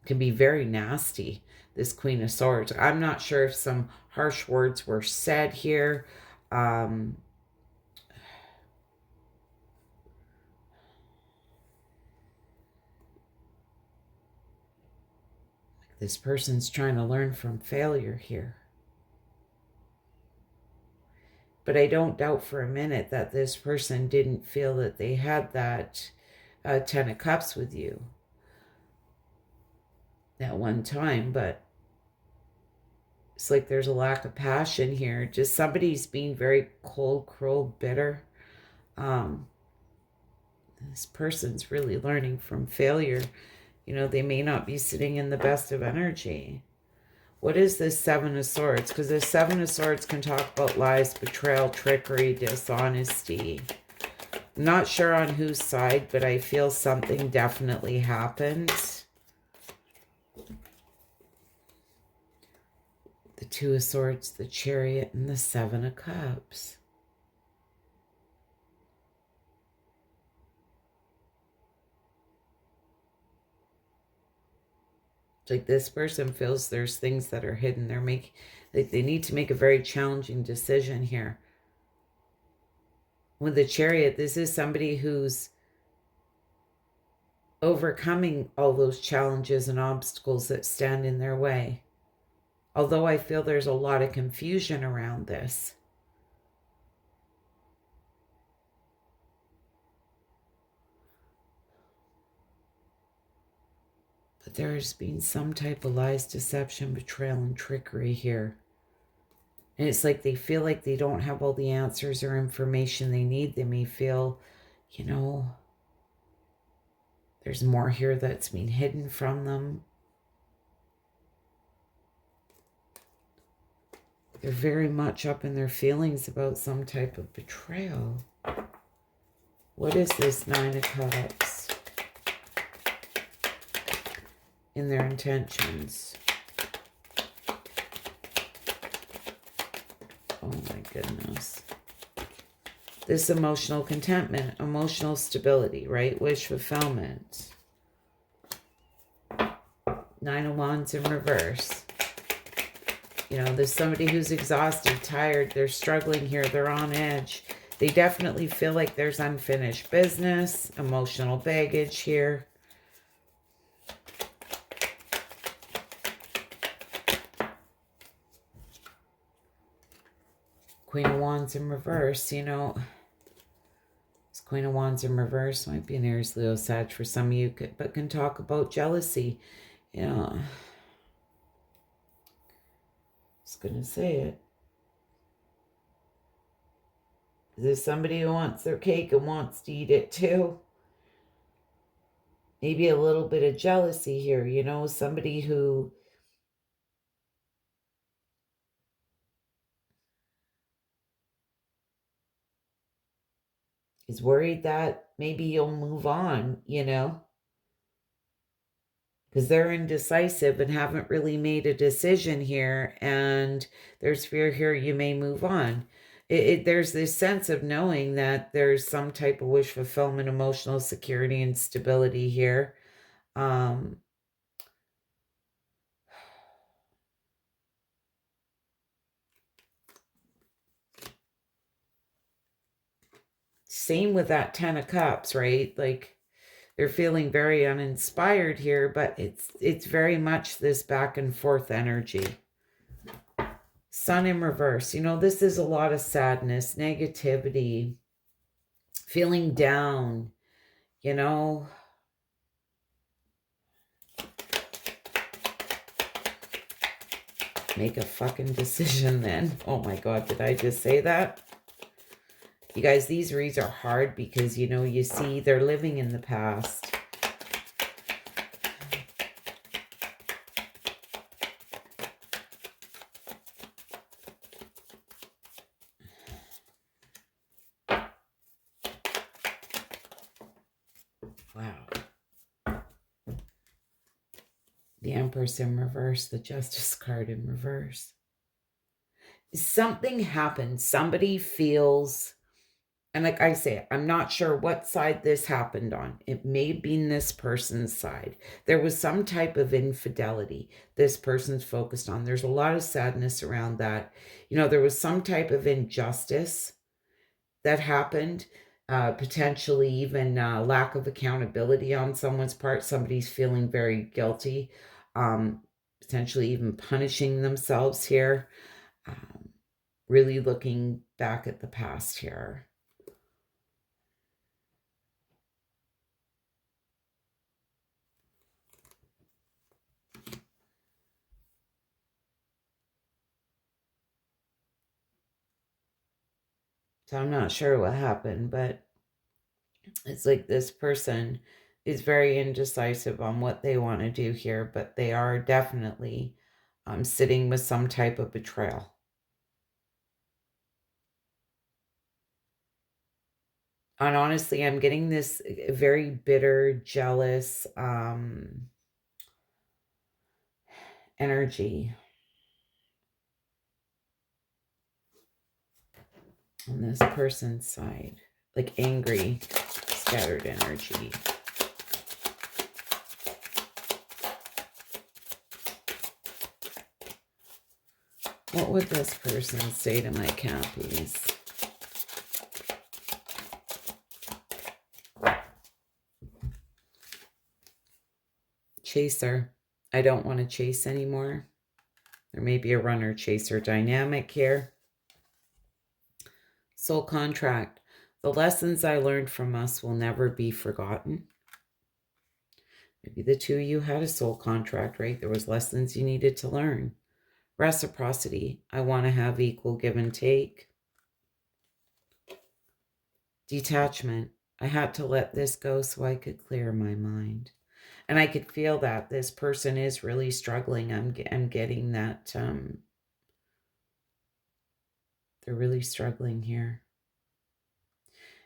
be very nasty, this Queen of Swords. I'm not sure if some harsh words were said here. This person's trying to learn from failure here. But I don't doubt for a minute that this person didn't feel that they had that Ten of Cups with you at one time, but it's like there's a lack of passion here. Just somebody's being very cold, cruel, bitter. This person's really learning from failure. They may not be sitting in the best of energy. What is this Seven of Swords? Because the Seven of Swords can talk about lies, betrayal, trickery, dishonesty. I'm not sure on whose side, but I feel something definitely happened. The Two of Swords, the Chariot, and the Seven of Cups. It's like this person feels there's things that are hidden. They need to make a very challenging decision here. With the Chariot, this is somebody who's overcoming all those challenges and obstacles that stand in their way. Although I feel there's a lot of confusion around this. But there's been some type of lies, deception, betrayal, and trickery here. And it's like they feel like they don't have all the answers or information they need. They may feel, there's more here that's been hidden from them. They're very much up in their feelings about some type of betrayal. What is this Nine of Cups? In their intentions. Oh my goodness. This emotional contentment, emotional stability, right? Wish fulfillment. Nine of Wands in reverse. There's somebody who's exhausted, tired, they're struggling here, they're on edge. They definitely feel like there's unfinished business, emotional baggage here. Queen of Wands in reverse, this Queen of Wands in reverse might be an Aries, Leo, Sag for some of you, but can talk about jealousy. Just gonna say it. There's somebody who wants their cake and wants to eat it too. Maybe a little bit of jealousy here, somebody who is worried that maybe you'll move on, because because they're indecisive and haven't really made a decision here, and there's fear here you may move on. There's this sense of knowing that there's some type of wish fulfillment, emotional security, and stability here. Same with that 10 of Cups, right? Like, they're feeling very uninspired here, but it's very much this back and forth energy. Sun in reverse. You know, this is a lot of sadness, negativity, feeling down, you know. Make a fucking decision then. Oh my God, did I just say that? You guys, these reads are hard because, you know, you see they're living in the past. Wow. The Empress in reverse, the Justice card in reverse. Something happened. Somebody feels, and like I say, I'm not sure what side this happened on. It may have been this person's side. There was some type of infidelity this person's focused on. There's a lot of sadness around that. You know, there was some type of injustice that happened, potentially even lack of accountability on someone's part. Somebody's feeling very guilty, potentially even punishing themselves here. Really looking back at the past here. So I'm not sure what happened, but it's like this person is very indecisive on what they want to do here, but they are definitely sitting with some type of betrayal. And honestly, I'm getting this very bitter, jealous energy on this person's side. Like angry, scattered energy. What would this person say to my Cappies? Chaser. I don't want to chase anymore. There may be a runner-chaser dynamic here. Soul contract. The lessons I learned from us will never be forgotten. Maybe the two of you had a soul contract, right? There was lessons you needed to learn. Reciprocity. I want to have equal give and take. Detachment. I had to let this go so I could clear my mind. And I could feel that this person is really struggling. I'm getting that they're really struggling here.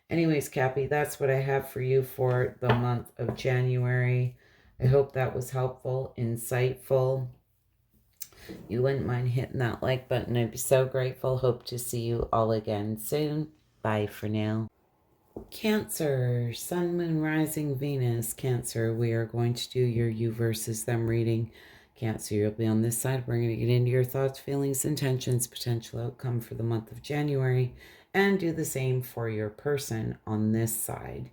Anyways, Cappy, that's what I have for you for the month of January. I hope that was helpful, insightful. You wouldn't mind hitting that like button. I'd be so grateful. Hope to see you all again soon. Bye for now. Cancer, Sun, Moon, Rising, Venus. Cancer, we are going to do your you versus them reading. Cancer, you'll be on this side. We're going to get into your thoughts, feelings, intentions, potential outcome for the month of January, and do the same for your person on this side.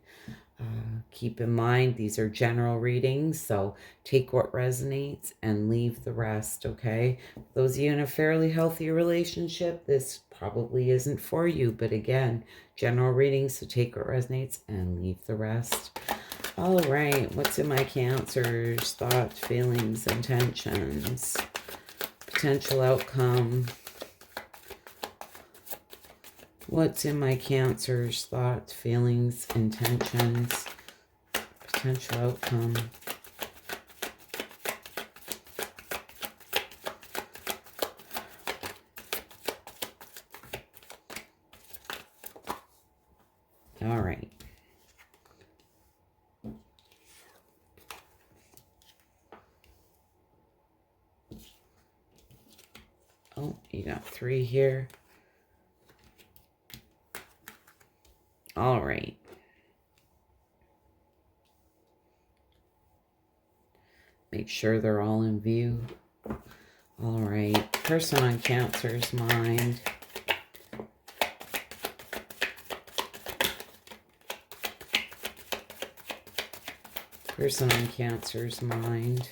Keep in mind, these are general readings, so take what resonates and leave the rest, okay? Those of you in a fairly healthy relationship, this probably isn't for you, but again, general readings, so take what resonates and leave the rest. All right, what's in my Cancer's thoughts, feelings, intentions, potential outcome? What's in my Cancer's thoughts, feelings, intentions, potential outcome? All right. got 3 here. All right. Make sure they're all in view. All right. Person on Cancer's mind. Person on Cancer's mind.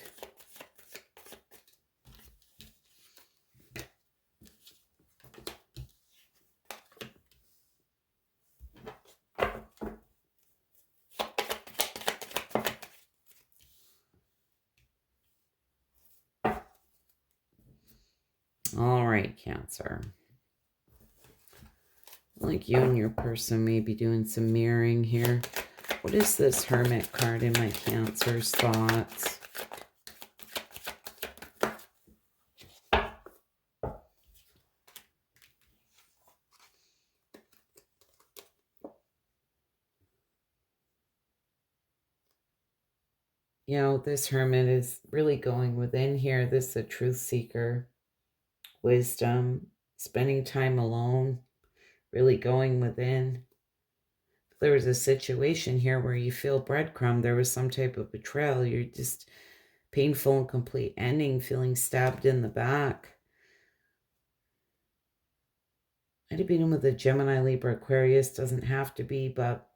All right, Cancer. Like you and your person may be doing some mirroring here. What is this Hermit card in my Cancer's thoughts? You know, this Hermit is really going within here. This is a truth seeker. Wisdom. Spending time alone. Really going within. There was a situation here where you feel breadcrumb. There was some type of betrayal. You're just painful and complete ending. Feeling stabbed in the back. Might have been with a Gemini, Libra, Aquarius. Doesn't have to be, but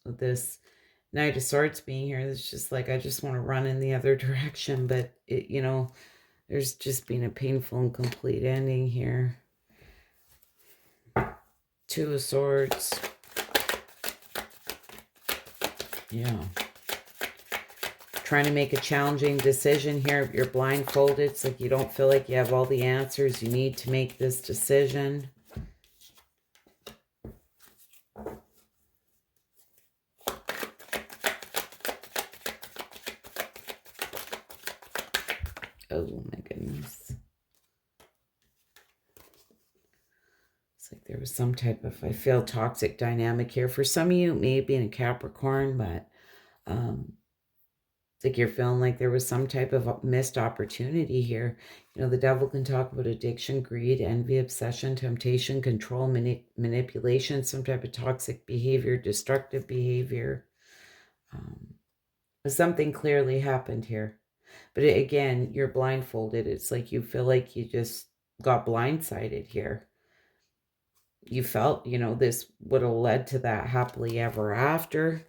with this Knight of Swords being here, it's just like, I just want to run in the other direction. But, it, you know, there's just been a painful and complete ending here. 2 of Swords. Yeah. Trying to make a challenging decision here. You're blindfolded. It's like you don't feel like you have all the answers. You need to make this decision. Oh my goodness. It's like there was some type of, I feel, toxic dynamic here. For some of you, it may be in a Capricorn, but it's like you're feeling like there was some type of missed opportunity here. You know, the devil can talk about addiction, greed, envy, obsession, temptation, control, manipulation, some type of toxic behavior, destructive behavior. Something clearly happened here. But again, you're blindfolded. It's like you feel like you just got blindsided here. You felt, you know, this would have led to that happily ever after.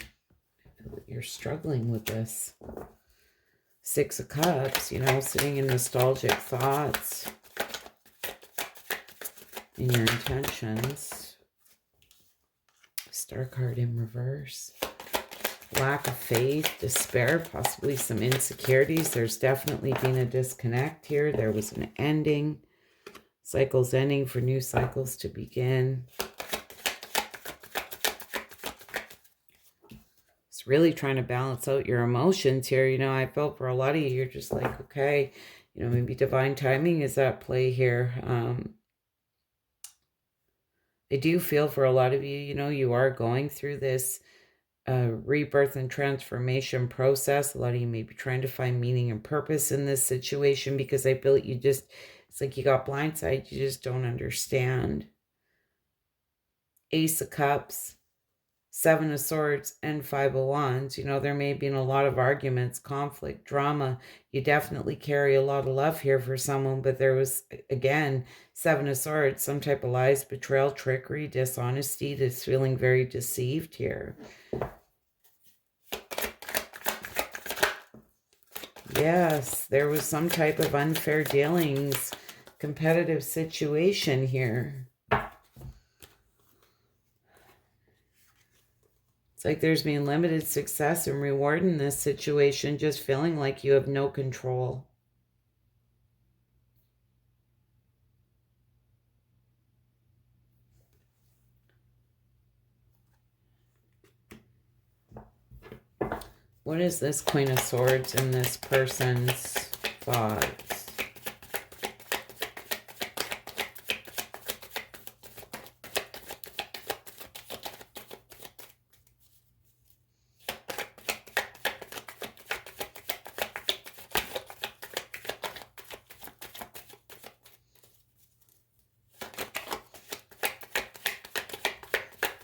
I feel that you're struggling with this. 6 of Cups, you know, sitting in nostalgic thoughts in your intentions. Star card in reverse. Lack of faith, despair, possibly some insecurities. There's definitely been a disconnect here. There was an ending. Cycles ending for new cycles to begin. It's really trying to balance out your emotions here. You know, I felt for a lot of you, you're just like, okay, you know, maybe divine timing is at play here. I do feel for a lot of you, you know, you are going through this rebirth and transformation process. A lot of you may be trying to find meaning and purpose in this situation, because I feel you just, it's like you got blindsided. You just don't understand. Ace of Cups, 7 of Swords, and 5 of Wands. You know, there may have been a lot of arguments, conflict, drama. You definitely carry a lot of love here for someone, but there was, again, 7 of Swords, some type of lies, betrayal, trickery, dishonesty. That's feeling very deceived here. Yes, there was some type of unfair dealings, competitive situation here. It's like there's been limited success and reward in this situation, just feeling like you have no control. What is this Queen of Swords in this person's thoughts?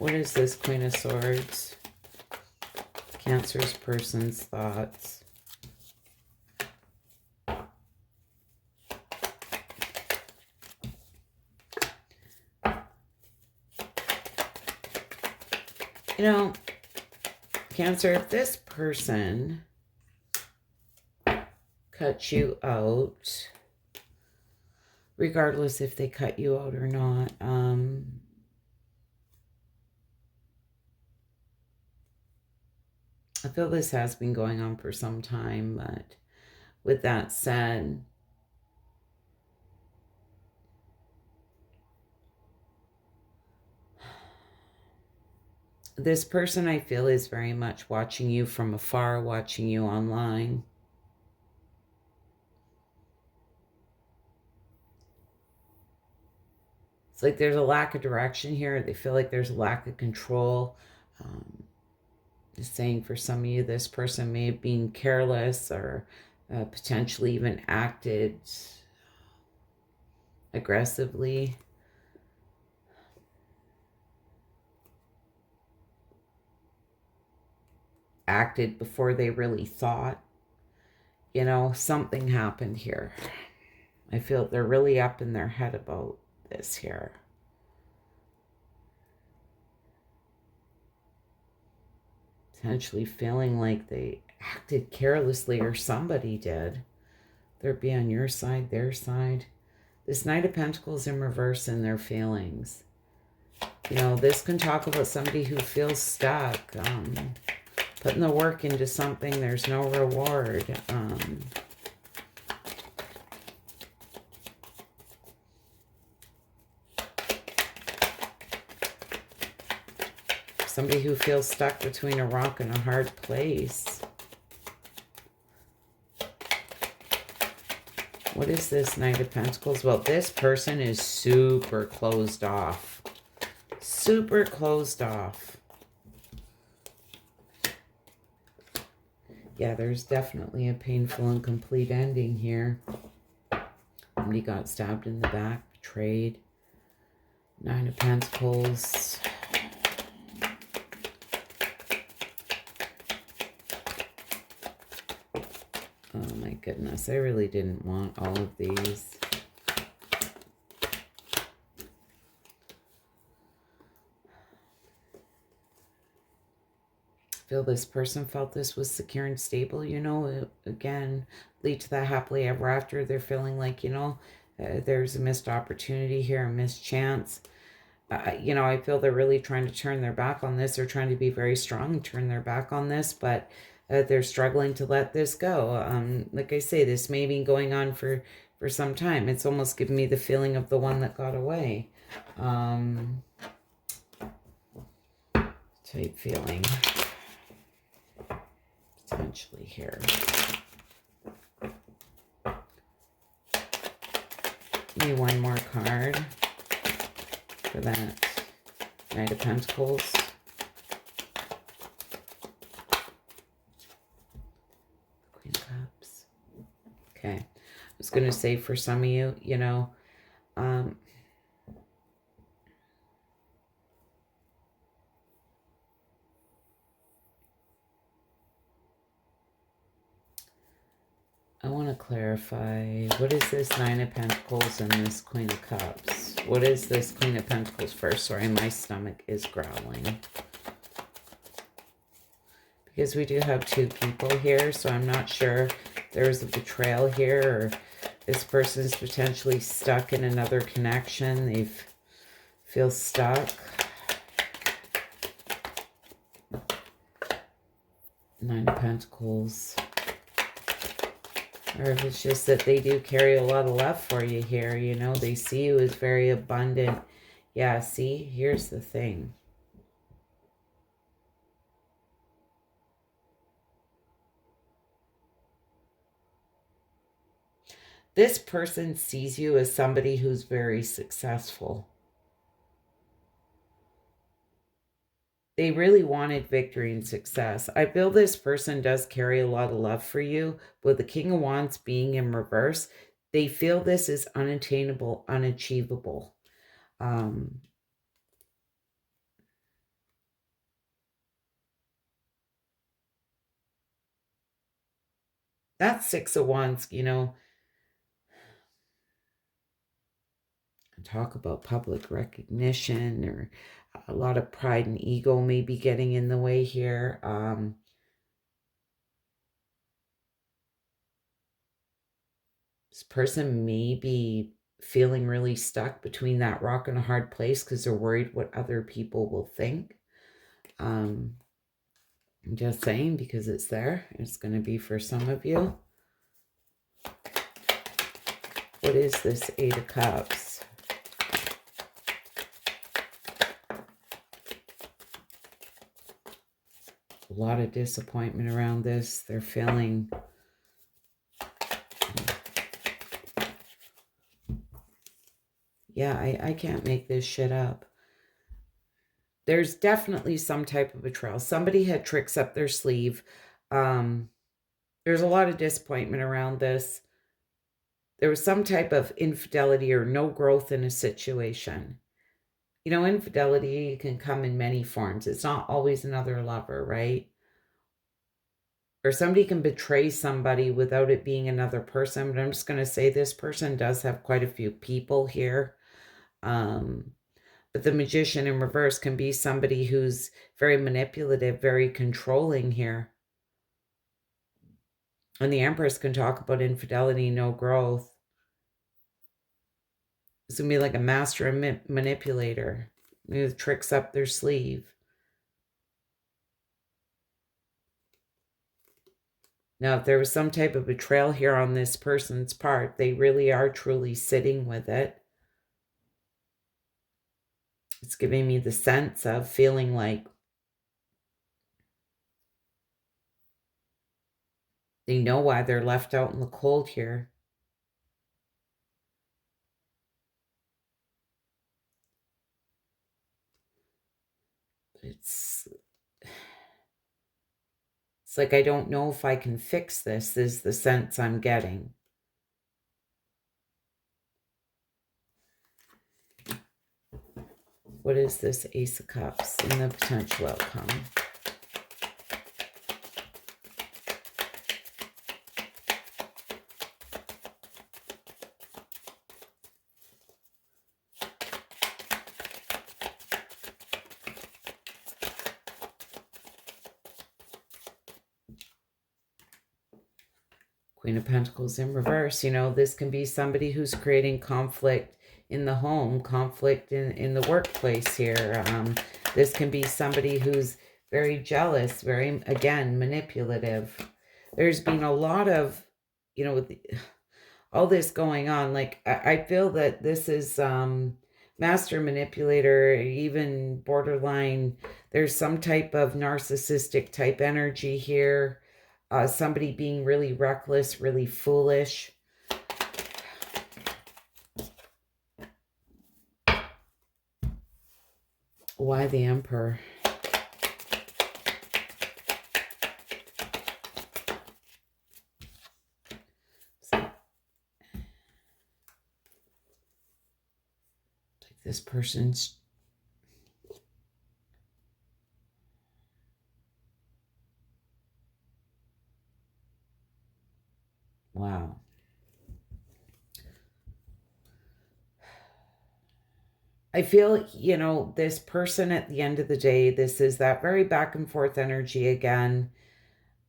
What is this Queen of Swords? Cancer's person's thoughts. You know, Cancer, if this person cuts you out, regardless if they cut you out or not, I feel this has been going on for some time, but with that said, this person I feel is very much watching you from afar, watching you online. It's like there's a lack of direction here. They feel like there's a lack of control. Just saying, for some of you, this person may have been careless or potentially even acted aggressively. Acted before they really thought. You know, something happened here. I feel they're really up in their head about this here. Potentially feeling like they acted carelessly, or somebody did. They'd be on your side, their side. This Knight of Pentacles in reverse in their feelings. You know, this can talk about somebody who feels stuck. Putting the work into something, there's no reward. Somebody who feels stuck between a rock and a hard place. What is this Knight of Pentacles? Well, this person is super closed off. Super closed off. Yeah, there's definitely a painful and complete ending here. Somebody got stabbed in the back, betrayed. Nine of Pentacles. Oh my goodness, I really didn't want all of these. I feel this person felt this was secure and stable, you know, again, lead to that happily ever after. They're feeling like, you know, there's a missed opportunity here, a missed chance. You know, I feel they're really trying to turn their back on this. They're trying to be very strong and turn their back on this, but they're struggling to let this go. Like I say, this may be going on for some time. It's almost giving me the feeling of the one that got away. Type feeling. Potentially here. Give me one more card for that Knight of Pentacles. Queen of Cups. Okay. I was going to say, for some of you, you know, I want to clarify, what is this Nine of Pentacles and this Queen of Cups? What is this Queen of Pentacles first? Sorry, my stomach is growling. Because we do have two people here, so I'm not sure if there's a betrayal here, or this person's potentially stuck in another connection. They feel stuck. Nine of Pentacles. Or if it's just that they do carry a lot of love for you here, you know, they see you as very abundant. Yeah, see, here's the thing. This person sees you as somebody who's very successful. They really wanted victory and success. I feel this person does carry a lot of love for you. With the King of Wands being in reverse, they feel this is unattainable, unachievable. That Six of Wands, you know, talk about public recognition, or a lot of pride and ego may be getting in the way here. This person may be feeling really stuck between that rock and a hard place because they're worried what other people will think. I'm just saying, because it's there. It's going to be for some of you. What is this Eight of Cups? A lot of disappointment around this. They're feeling... Yeah, I can't make this shit up. There's definitely some type of betrayal. Somebody had tricks up their sleeve. There's a lot of disappointment around this. There was some type of infidelity or no growth in a situation. You know, infidelity can come in many forms. It's not always another lover, right? Or somebody can betray somebody without it being another person. But I'm just going to say this person does have quite a few people here. But the Magician in reverse can be somebody who's very manipulative, very controlling here. And the Empress can talk about infidelity, no growth. It's going to be like a master manipulator with tricks up their sleeve. Now, if there was some type of betrayal here on this person's part, they really are truly sitting with it. It's giving me the sense of feeling like they know why they're left out in the cold here. It's like, I don't know if I can fix this, is the sense I'm getting. What is this Ace of Cups and the potential outcome? Queen of Pentacles in reverse. You know, this can be somebody who's creating conflict in the home, conflict in the workplace here. This can be somebody who's very jealous, very, again, manipulative. There's been a lot of, you know, with all this going on. Like, I feel that this is master manipulator, even borderline. There's some type of narcissistic type energy here. Somebody being really reckless, really foolish. Why the Emperor? Like this person's... Wow. I feel, you know, this person at the end of the day, this is that very back and forth energy again.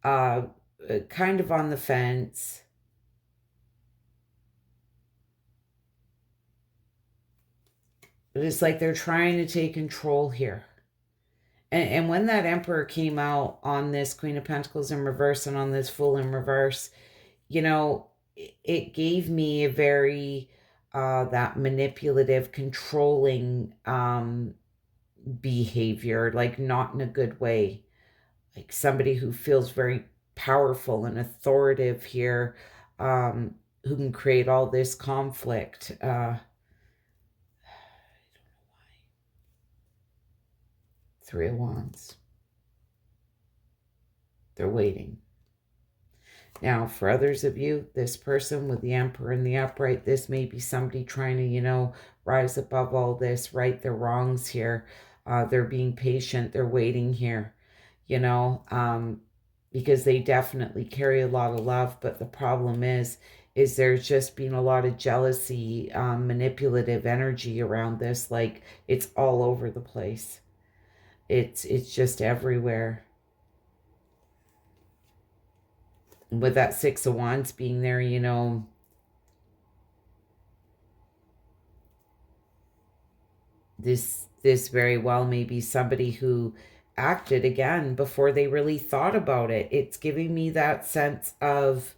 Kind of on the fence. But it's like they're trying to take control here. And when that Emperor came out on this Queen of Pentacles in reverse and on this Fool in reverse, you know, it gave me a very, that manipulative, controlling behavior, like not in a good way. Like somebody who feels very powerful and authoritative here, who can create all this conflict. I don't know why. Three of Wands. They're waiting. Now, for others of you, this person with the Emperor in the upright, this may be somebody trying to, you know, rise above all this, right their wrongs here. They're being patient. They're waiting here. You know, because they definitely carry a lot of love. But the problem is there's just been a lot of jealousy, manipulative energy around this. Like, it's all over the place. It's just everywhere. With that Six of Wands being there, you know, this very well may be somebody who acted again before they really thought about it. It's giving me that sense of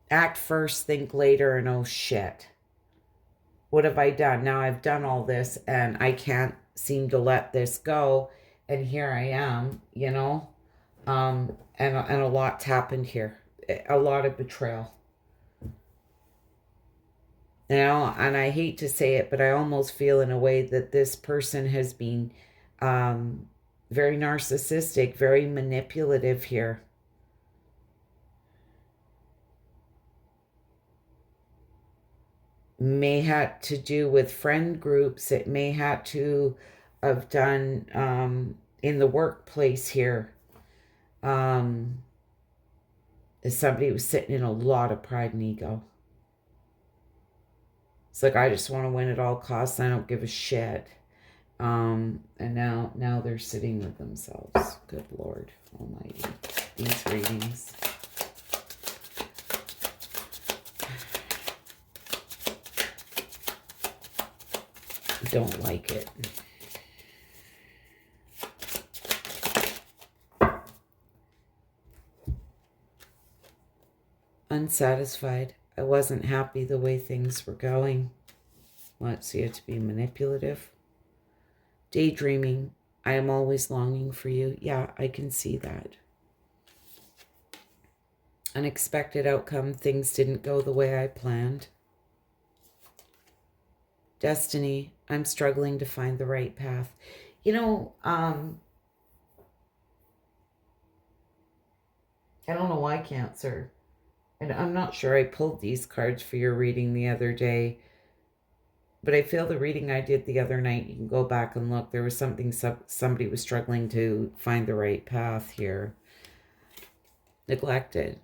act first, think later, and oh shit, what have I done? Now I've done all this and I can't seem to let this go. And here I am, you know, and a lot's happened here. A lot of betrayal. You know, and I hate to say it, but I almost feel in a way that this person has been very narcissistic, very manipulative here. May have to do with friend groups. It may have to have done in the workplace here. Is somebody who's sitting in a lot of pride and ego. It's like, I just want to win at all costs. I don't give a shit. And now they're sitting with themselves. Good Lord Almighty. These readings. Don't like it. Unsatisfied. I wasn't happy the way things were going. Let's see it to be manipulative. Daydreaming. I am always longing for you. Yeah, I can see that. Unexpected outcome. Things didn't go the way I planned. Destiny. I'm struggling to find the right path. You know, I don't know why, Cancer. And I'm not sure I pulled these cards for your reading the other day, but I feel the reading I did the other night, you can go back and look. There was something, somebody was struggling to find the right path here. Neglected.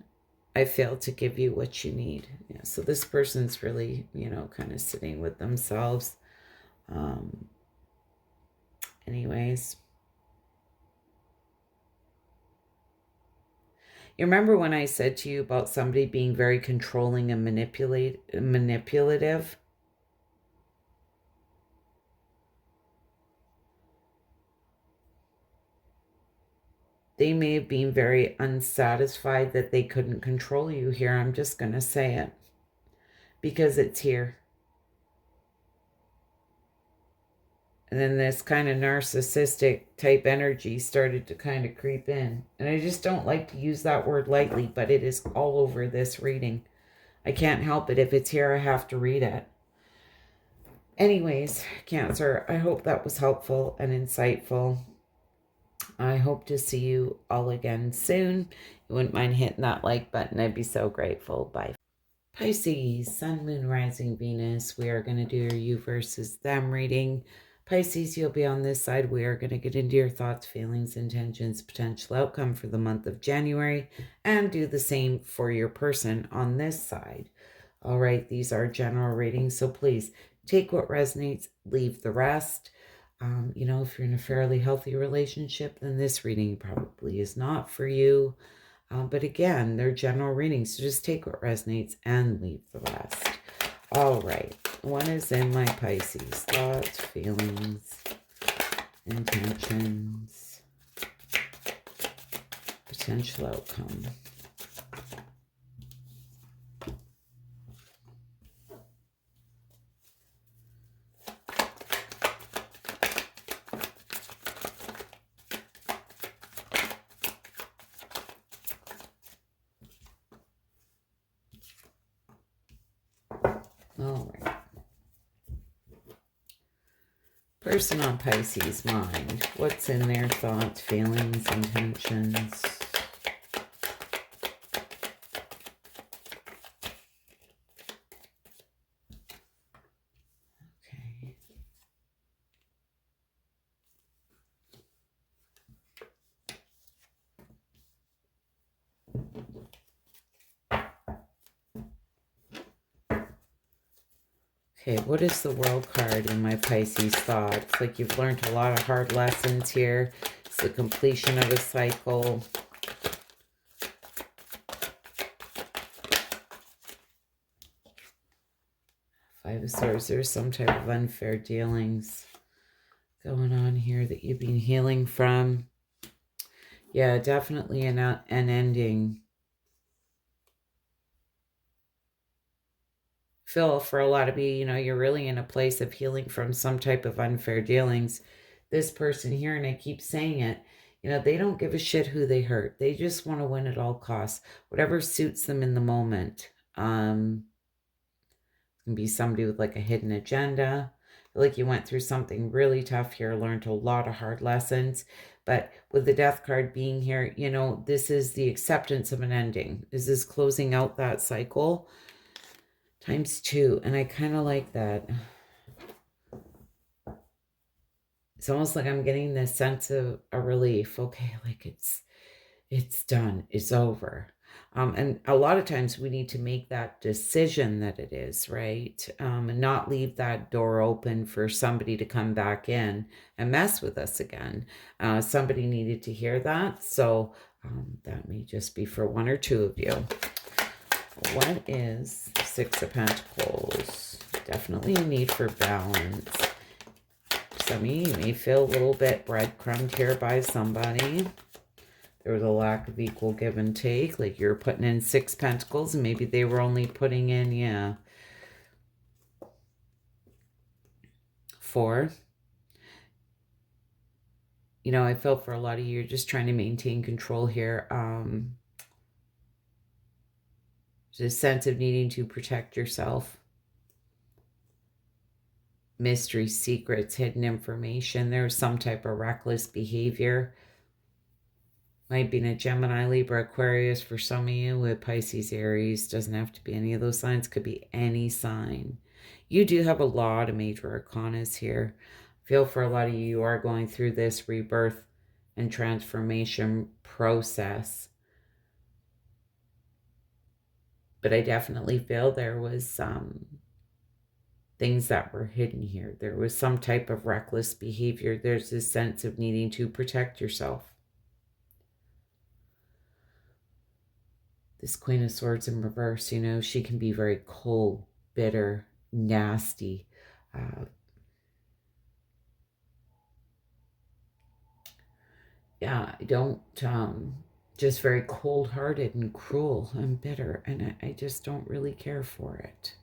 I failed to give you what you need. Yeah, so this person's really, you know, kind of sitting with themselves. Anyways. You remember when I said to you about somebody being very controlling and manipulative? They may have been very unsatisfied that they couldn't control you here. I'm just going to say it because it's here. And then this kind of narcissistic type energy started to kind of creep in. And I just don't like to use that word lightly, but it is all over this reading. I can't help it. If it's here, I have to read it. Anyways, Cancer, I hope that was helpful and insightful. I hope to see you all again soon. You wouldn't mind hitting that like button. I'd be so grateful. Bye. Pisces, Sun, Moon, Rising, Venus. We are going to do your you versus them reading. Pisces, you'll be on this side. We are going to get into your thoughts, feelings, intentions, potential outcome for the month of January, and do the same for your person on this side. All right, these are general readings, so please take what resonates, leave the rest. You know, if you're in a fairly healthy relationship, then this reading probably is not for you. But again, they're general readings, so just take what resonates and leave the rest. All right. What is in my Pisces? Thoughts, feelings, intentions, potential outcome. All right. Person on Pisces' mind. What's in their thoughts, feelings, intentions? Okay. Okay, what is the World card in my Pisces thought? It's like you've learned a lot of hard lessons here. It's the completion of a cycle. Five of Swords, there's some type of unfair dealings going on here that you've been healing from. Yeah, definitely an ending. Feel for a lot of you, you know, you're really in a place of healing from some type of unfair dealings. This person here, and I keep saying it, you know, they don't give a shit who they hurt. They just want to win at all costs, whatever suits them in the moment. Can be somebody with like a hidden agenda. Like you went through something really tough here, learned a lot of hard lessons. But with the Death card being here, you know, this is the acceptance of an ending. This is closing out that cycle times 2. And I kind of like that. It's almost like I'm getting this sense of a relief. Okay, like it's done. It's over. And a lot of times we need to make that decision that it is, right? And not leave that door open for somebody to come back in and mess with us again. Somebody needed to hear that. So that may just be for 1 or 2 of you. What is 6 of Pentacles? Definitely a need for balance. Some of you may feel a little bit breadcrumbed here by somebody. There was a lack of equal give and take. Like you're putting in 6 pentacles and maybe they were only putting in, 4. You know, I felt for a lot of you, you're just trying to maintain control here. There's a sense of needing to protect yourself. Mystery, secrets, hidden information. There's some type of reckless behavior. Might be in a Gemini, Libra, Aquarius for some of you with Pisces, Aries. Doesn't have to be any of those signs. Could be any sign. You do have a lot of major arcanas here. I feel for a lot of you, you are going through this rebirth and transformation process. But I definitely feel there was some things that were hidden here. There was some type of reckless behavior. There's this sense of needing to protect yourself. This Queen of Swords in reverse, you know, she can be very cold, bitter, nasty. I don't, just very cold-hearted and cruel and bitter, and I just don't really care for it.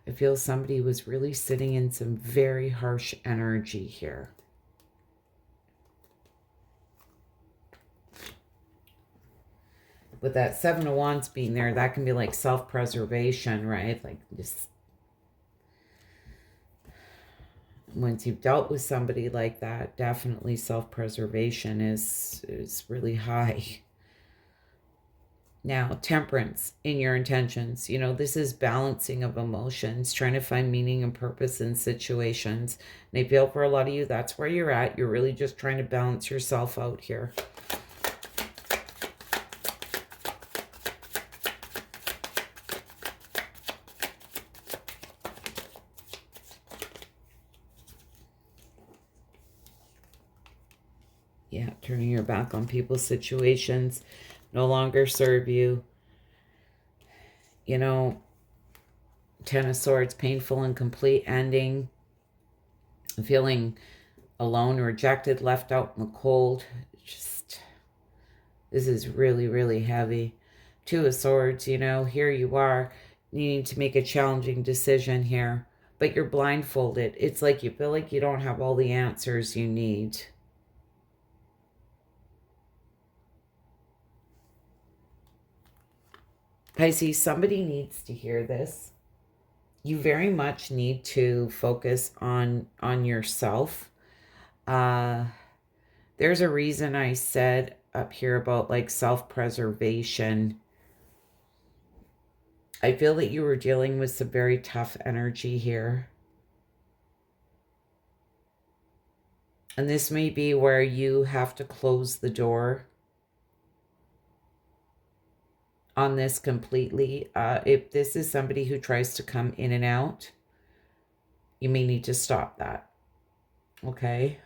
I feel somebody was really sitting in some very harsh energy here. With that 7 of Wands being there, that can be like self-preservation, right? Like just once you've dealt with somebody like that, definitely self-preservation is really high. Now, temperance in your intentions. You know, this is balancing of emotions, trying to find meaning and purpose in situations. And I feel for a lot of you, that's where you're at. You're really just trying to balance yourself out here. Yeah, turning your back on people's situations no longer serve you. You know, 10 of Swords, painful and complete ending. Feeling alone, rejected, left out in the cold. Just, this is really, really heavy. 2 of Swords, you know, here you are needing to make a challenging decision here, but you're blindfolded. It's like you feel like you don't have all the answers you need. Pisces, somebody needs to hear this. You very much need to focus on yourself. There's a reason I said up here about like self-preservation. I feel that you were dealing with some very tough energy here. And this may be where you have to close the door. on this completely. If this is somebody who tries to come in and out, you may need to stop that. Okay?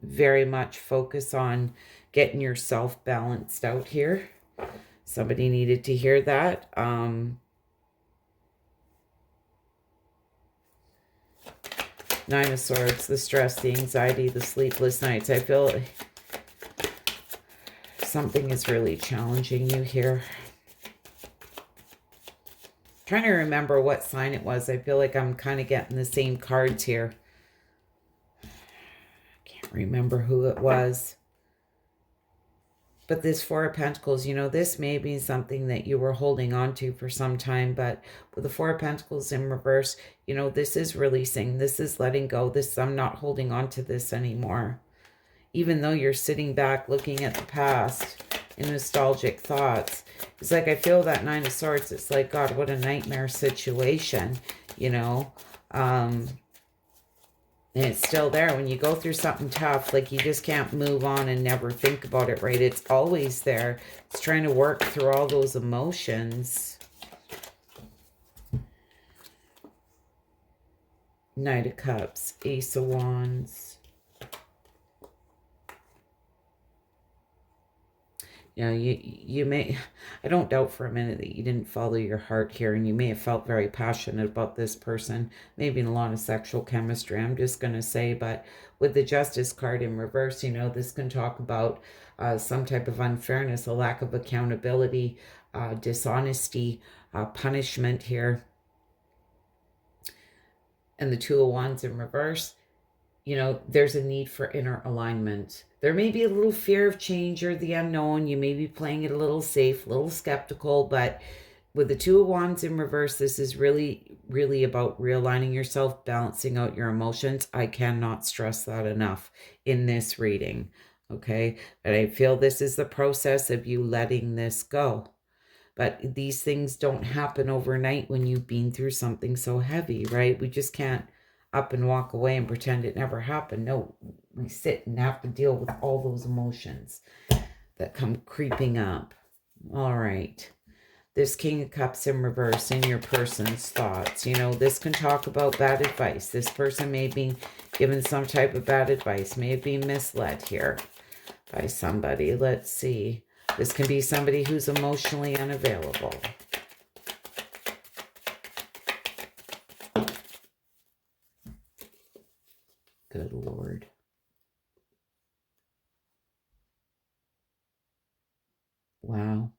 Very much focus on getting yourself balanced out here. Somebody needed to hear that. Nine of Swords, the stress, the anxiety, the sleepless nights. I feel something is really challenging you here. Trying to remember what sign it was. I feel like I'm kind of getting the same cards here. Can't remember who it was. But this Four of Pentacles, you know, this may be something that you were holding on to for some time, but with the Four of Pentacles in reverse, you know, this is releasing. This is letting go. This, I'm not holding on to this anymore. Even though you're sitting back looking at the past in nostalgic thoughts, it's like I feel that Nine of Swords. It's like, God, what a nightmare situation, you know. And it's still there. When you go through something tough, like you just can't move on and never think about it, right? It's always there. It's trying to work through all those emotions. Knight of Cups, Ace of Wands. You know, you may, I don't doubt for a minute that you didn't follow your heart here, and you may have felt very passionate about this person, maybe in a lot of sexual chemistry, I'm just going to say. But with the Justice card in reverse, you know, this can talk about some type of unfairness, a lack of accountability, dishonesty, punishment here. And the Two of Wands in reverse, you know, there's a need for inner alignment. There may be a little fear of change or the unknown. You may be playing it a little safe, a little skeptical, but with the Two of Wands in reverse, this is really, really about realigning yourself, balancing out your emotions. I cannot stress that enough in this reading, okay? But I feel this is the process of you letting this go. But these things don't happen overnight when you've been through something so heavy, right? We just can't up and walk away and pretend it never happened. No, we sit and have to deal with all those emotions that come creeping up. All right. This King of Cups in reverse in your person's thoughts. You know, this can talk about bad advice. This person may be given some type of bad advice, may have been misled here by somebody. Let's see. This can be somebody who's emotionally unavailable. Good Lord. Wow.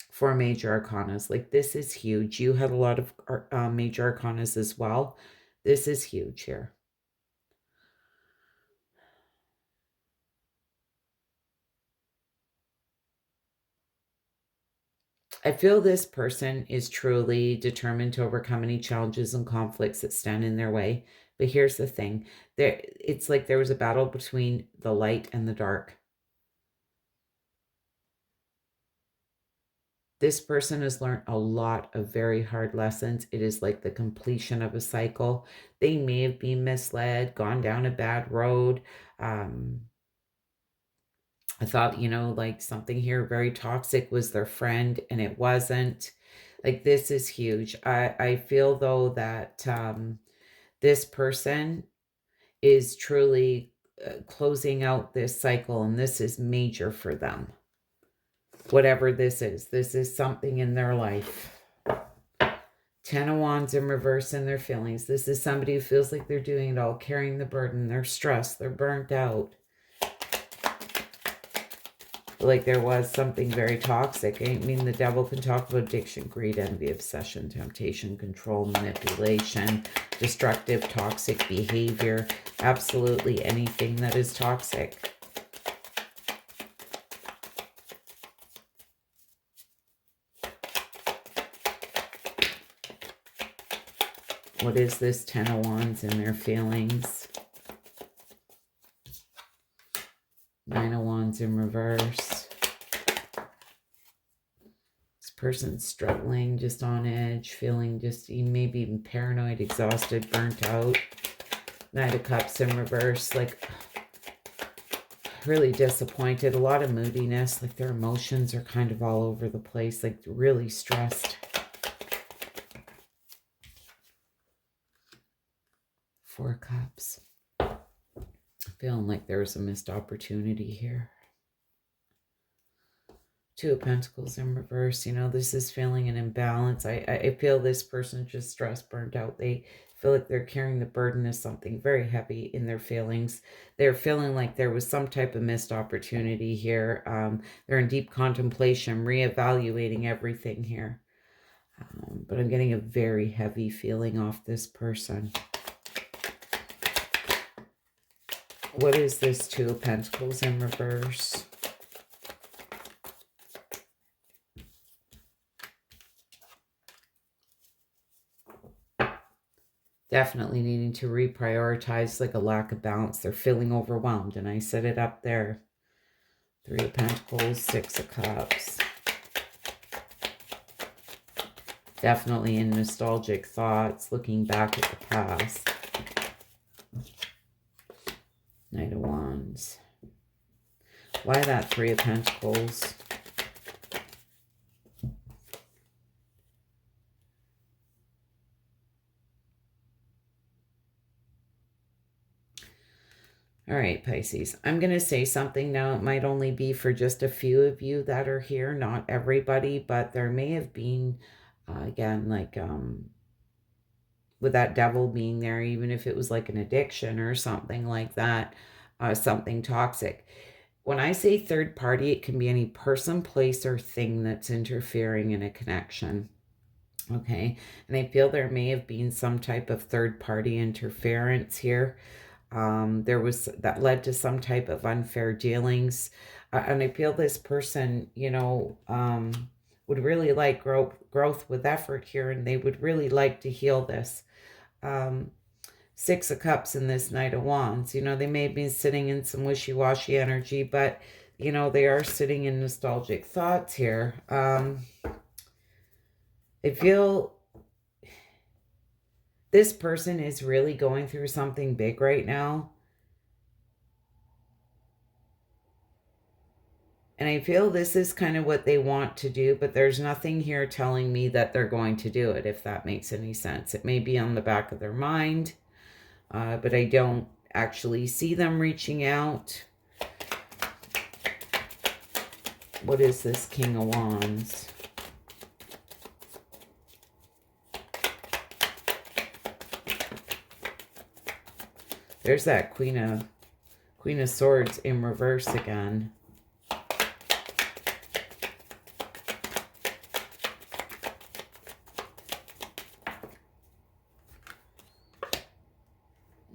Four major arcanas. Like, this is huge. You had a lot of major arcanas as well. This is huge here. I feel this person is truly determined to overcome any challenges and conflicts that stand in their way. But here's the thing. It's like there was a battle between the light and the dark. This person has learned a lot of very hard lessons. It is like the completion of a cycle. They may have been misled, gone down a bad road. I thought, you know, like something here very toxic was their friend, and it wasn't. Like, this is huge. I feel, though, that this person is truly closing out this cycle, and this is major for them. Whatever this is something in their life. Ten of Wands in reverse in their feelings. This is somebody who feels like they're doing it all, carrying the burden. They're stressed. They're burnt out. Like there was something very toxic. I mean, the devil can talk about addiction, greed, envy, obsession, temptation, control, manipulation, destructive, toxic behavior. Absolutely anything that is toxic. What is this Ten of Wands in their feelings? Nine of Wands in reverse. This person's struggling, just on edge, feeling just maybe even paranoid, exhausted, burnt out. Knight of Cups in reverse. Like, really disappointed. A lot of moodiness, like their emotions are kind of all over the place, like really stressed. 4 Cups. Feeling like there's a missed opportunity here. 2 of Pentacles in reverse. You know, this is feeling an imbalance. I feel this person's just stressed, burnt out. They feel like they're carrying the burden of something very heavy in their feelings. They're feeling like there was some type of missed opportunity here. They're in deep contemplation, reevaluating everything here. But I'm getting a very heavy feeling off this person. What is this 2 of Pentacles in reverse? Definitely needing to reprioritize, like a lack of balance. They're feeling overwhelmed, and I set it up there. 3 of Pentacles, 6 of Cups. Definitely in nostalgic thoughts, looking back at the past. Knight of Wands. Why that 3 of Pentacles? All right, Pisces, I'm going to say something now. It might only be for just a few of you that are here, not everybody, but there may have been, again, like with that devil being there, even if it was like an addiction or something like that, something toxic. When I say third party, it can be any person, place, or thing that's interfering in a connection. Okay, and I feel there may have been some type of third party interference here. There was that led to some type of unfair dealings. And I feel this person, you know, would really like growth with effort here, and they would really like to heal this. 6 of Cups in this Knight of Wands. You know, they may be sitting in some wishy-washy energy, but, you know, they are sitting in nostalgic thoughts here. I feel this person is really going through something big right now. And I feel this is kind of what they want to do, but there's nothing here telling me that they're going to do it, if that makes any sense. It may be on the back of their mind, but I don't actually see them reaching out. What is this King of Wands? There's that Queen of Swords in reverse again.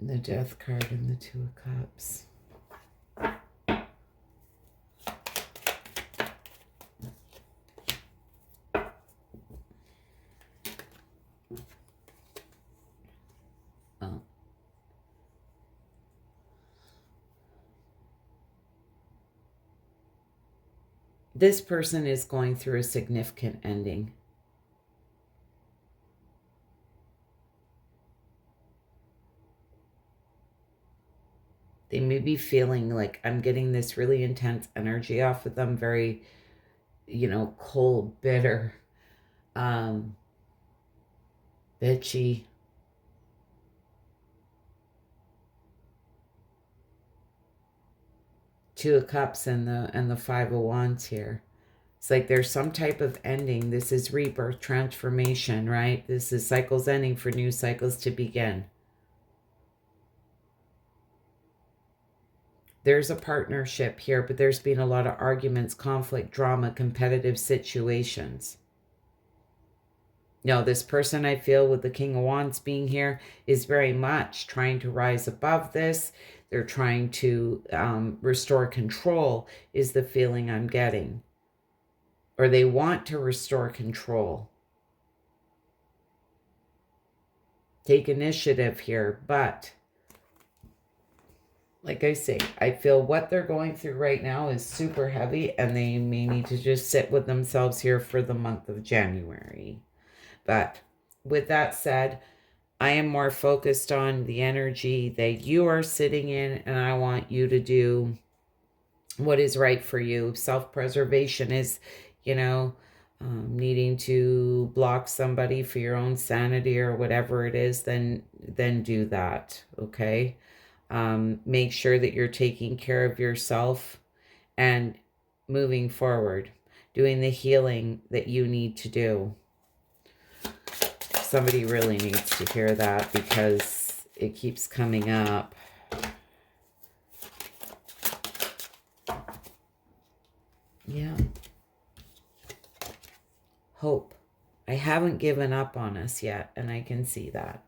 The Death card and the 2 of Cups. Oh. This person is going through a significant ending. They may be feeling like I'm getting this really intense energy off of them, very, you know, cold, bitter, bitchy. Two of Cups and the 5 of Wands here. It's like there's some type of ending. This is rebirth, transformation, right? This is cycles ending for new cycles to begin. There's a partnership here, but there's been a lot of arguments, conflict, drama, competitive situations. No, this person I feel with the King of Wands being here is very much trying to rise above this. They're trying to restore control is the feeling I'm getting. Or they want to restore control. Take initiative here, but like I say, I feel what they're going through right now is super heavy, and they may need to just sit with themselves here for the month of January. But with that said, I am more focused on the energy that you are sitting in, and I want you to do what is right for you. Self-preservation is, you know, needing to block somebody for your own sanity or whatever it is, then do that, okay? Make sure that you're taking care of yourself and moving forward, doing the healing that you need to do. Somebody really needs to hear that because it keeps coming up. Yeah. Hope. I haven't given up on us yet, and I can see that.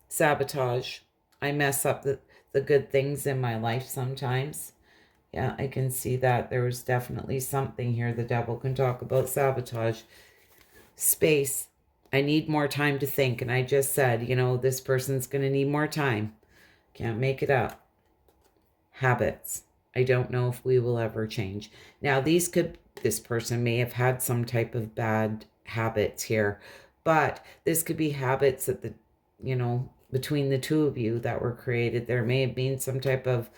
Sabotage. I mess up the good things in my life sometimes. Yeah, I can see that. There was definitely something here. The devil can talk about sabotage. Space. I need more time to think. And I just said, you know, this person's going to need more time. Can't make it up. Habits. I don't know if we will ever change. Now, this person may have had some type of bad habits here, but this could be habits that between the two of you that were created. There may have been some type of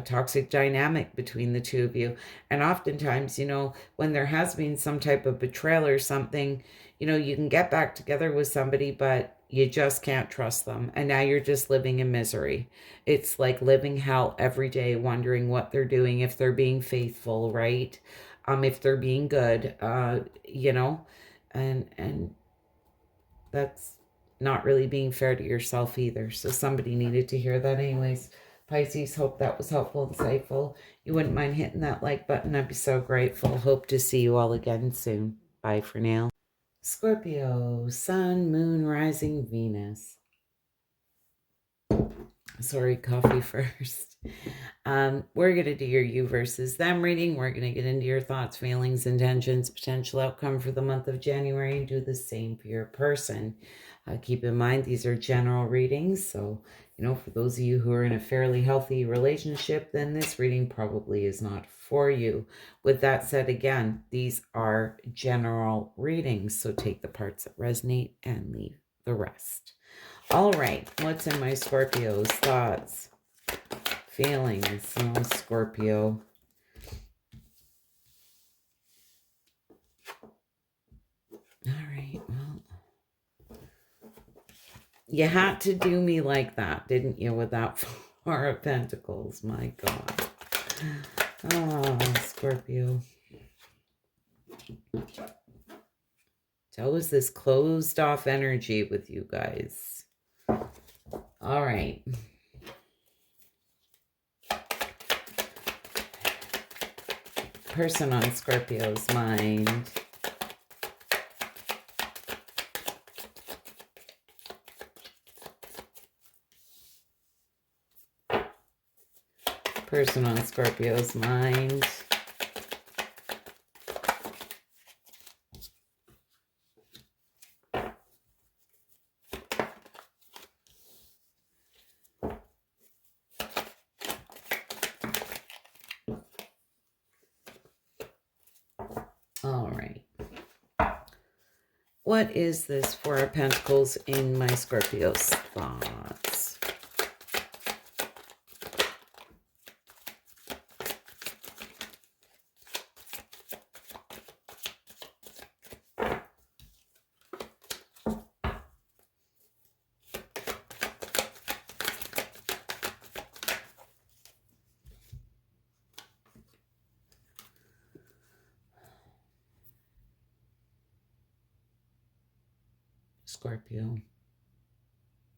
toxic dynamic between the two of you. And oftentimes, when there has been some type of betrayal or something, you can get back together with somebody, but you just can't trust them. And now you're just living in misery. It's like living hell every day, wondering what they're doing, if they're being faithful, right? If they're being good, and that's not really being fair to yourself either. So somebody needed to hear that anyways. Pisces, hope that was helpful, insightful. You wouldn't mind hitting that like button. I'd be so grateful. Hope to see you all again soon. Bye for now. Scorpio, Sun, Moon, Rising, Venus. Sorry, coffee first. We're going to do your you versus them reading. We're going to get into your thoughts, feelings, intentions, potential outcome for the month of January, and do the same for your person. Keep in mind, these are general readings. So, for those of you who are in a fairly healthy relationship, then this reading probably is not for you. With that said, again, these are general readings. So take the parts that resonate and leave the rest. All right, what's in my Scorpio's thoughts, feelings? Oh, Scorpio. All right, well, you had to do me like that, didn't you, with that Four of Pentacles? My God. Oh, Scorpio. It's always this closed off energy with you guys. All right. Person on Scorpio's mind. Person on Scorpio's mind. All right. What is this Four of Pentacles in my Scorpio's thoughts? Scorpio.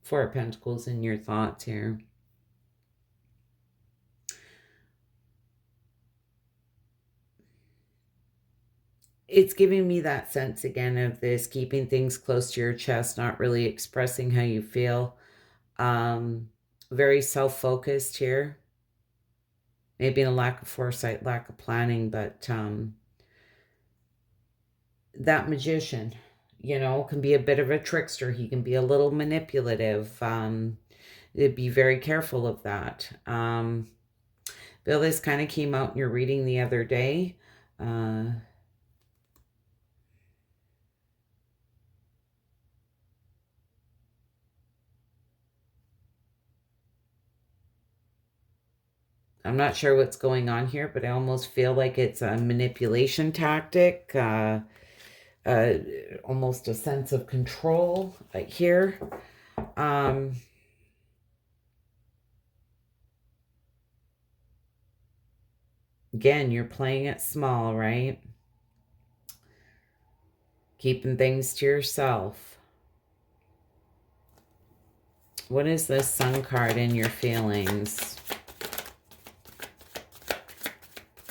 Four of Pentacles in your thoughts here. It's giving me that sense again of this keeping things close to your chest, not really expressing how you feel. Very self-focused here. Maybe a lack of foresight, lack of planning, but that magician, can be a bit of a trickster. He can be a little manipulative. Be very careful of that. Bill, this kind of came out in your reading the other day. I'm not sure what's going on here, but I almost feel like it's a manipulation tactic, almost a sense of control here. Again, you're playing it small, right? Keeping things to yourself. What is this Sun card in your feelings?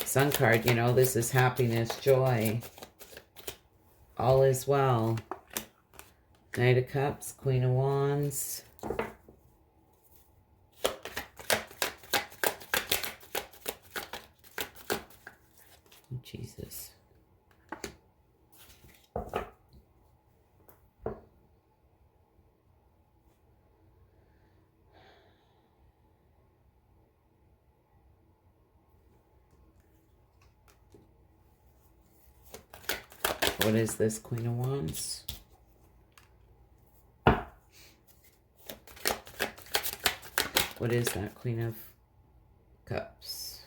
Sun card, you know, this is happiness, joy. All is well. Knight of Cups, Queen of Wands. Jesus. What is this Queen of Wands? What is that Queen of Cups?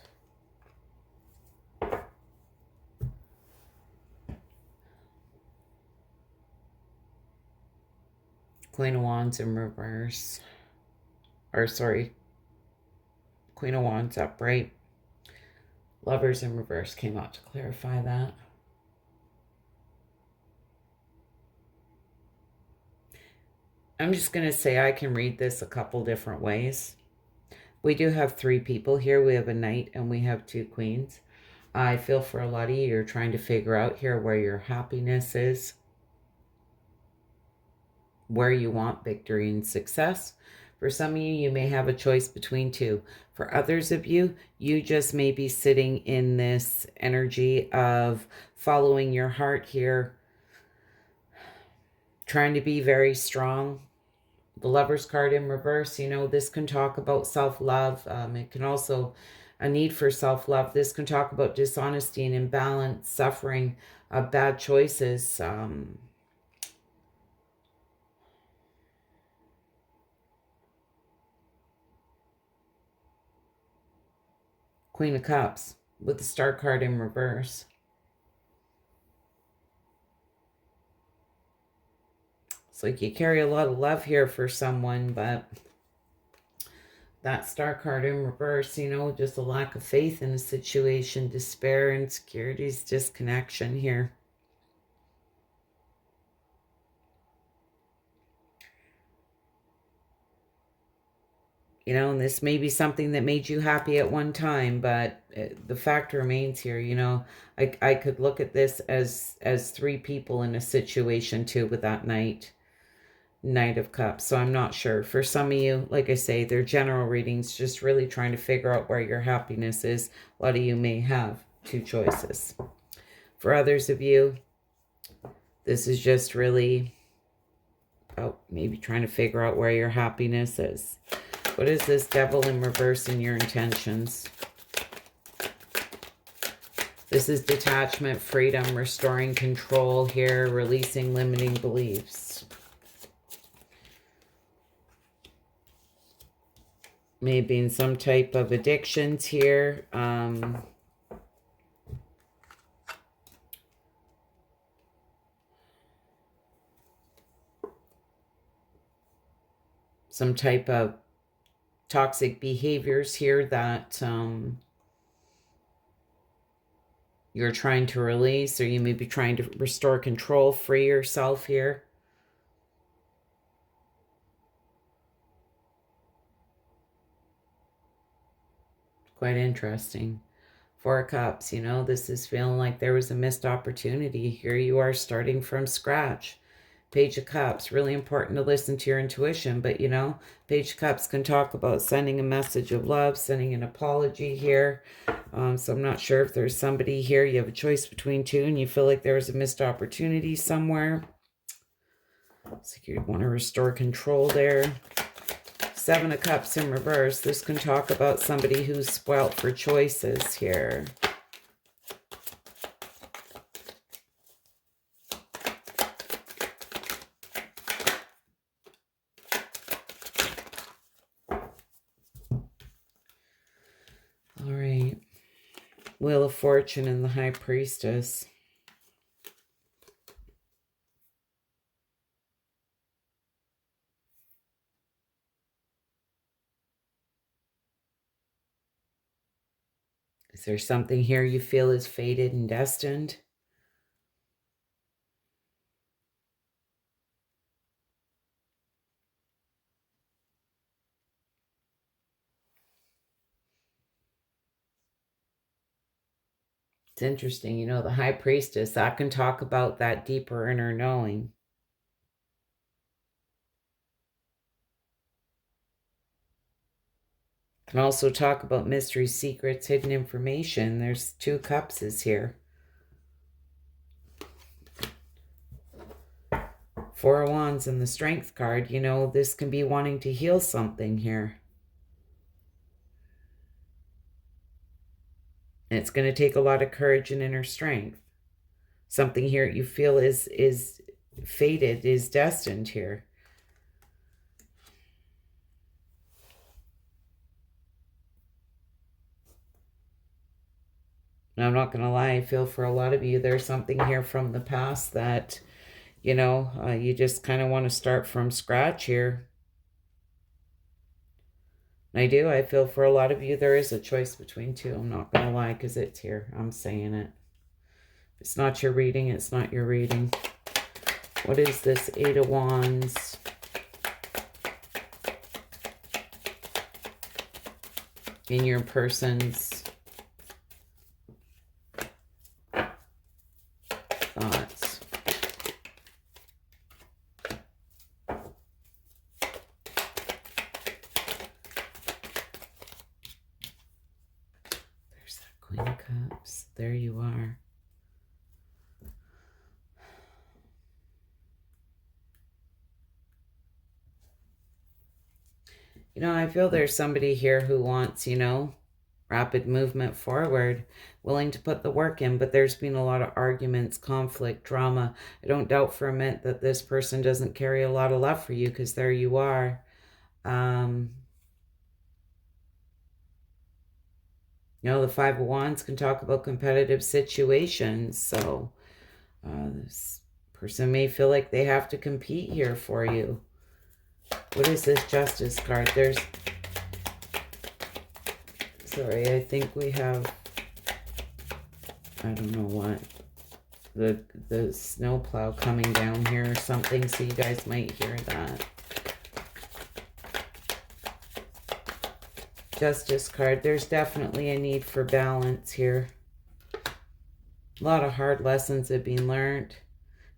Queen of Wands in reverse. Or sorry, Queen of Wands upright. Lovers in reverse came out to clarify that. I'm just going to say I can read this a couple different ways. We do have 3 people here. We have a knight and we have 2 queens. I feel for a lot of you, you're trying to figure out here where your happiness is, where you want victory and success. For some of you, you may have a choice between 2. For others of you, you just may be sitting in this energy of following your heart here, trying to be very strong. The Lover's card in reverse, you know, this can talk about self-love. It can also, a need for self-love. This can talk about dishonesty and imbalance, suffering, bad choices. Queen of Cups with the Star card in reverse. It's like you carry a lot of love here for someone, but that Star card in reverse, you know, just a lack of faith in a situation, despair, insecurities, disconnection here. You know, and this may be something that made you happy at one time, but the fact remains here, you know, I could look at this as 3 people in a situation too with that Knight of Cups. So I'm not sure. For some of you, like I say, they're general readings, just really trying to figure out where your happiness is. A lot of you may have 2 choices. For others of you, this is just really about maybe trying to figure out where your happiness is. What is this Devil in reverse in your intentions? This is detachment, freedom, restoring control here, releasing limiting beliefs. Maybe in some type of addictions here. Some type of toxic behaviors here that you're trying to release, or you may be trying to restore control, free yourself here. Quite interesting. 4 of Cups, you know, this is feeling like there was a missed opportunity. Here you are starting from scratch. Page of Cups, really important to listen to your intuition, but you know, Page of Cups can talk about sending a message of love, sending an apology here. So I'm not sure if there's somebody here, you have a choice between 2 and you feel like there was a missed opportunity somewhere. So you want to restore control there. 7 of Cups in reverse. This can talk about somebody who's spoilt for choices here. All Wheel of Fortune and the High Priestess. Is there something here you feel is fated and destined? It's interesting, you know, the High Priestess, that can talk about that deeper inner knowing. Can also talk about mystery, secrets, hidden information. There's 2 cups is here. 4 of Wands and the Strength card. You know, this can be wanting to heal something here. And it's going to take a lot of courage and inner strength. Something here you feel is fated, is destined here. And I'm not going to lie, I feel for a lot of you, there's something here from the past that, you know, you just kind of want to start from scratch here. And I feel for a lot of you, there is a choice between 2. I'm not going to lie, because it's here. I'm saying it. If it's not your reading, it's not your reading. What is this 8 of Wands? In your person's thoughts. There's that Queen of Cups. There you are. You know, I feel there's somebody here who wants, you know, rapid movement forward, willing to put the work in, but there's been a lot of arguments, conflict, drama. I don't doubt for a minute that this person doesn't carry a lot of love for you, because there you are. You know, the 5 of Wands can talk about competitive situations, so this person may feel like they have to compete here for you. What is this Justice card? Sorry, I think we have, I don't know what, the snowplow coming down here or something, so you guys might hear that. Justice card. There's definitely a need for balance here. A lot of hard lessons have been learned.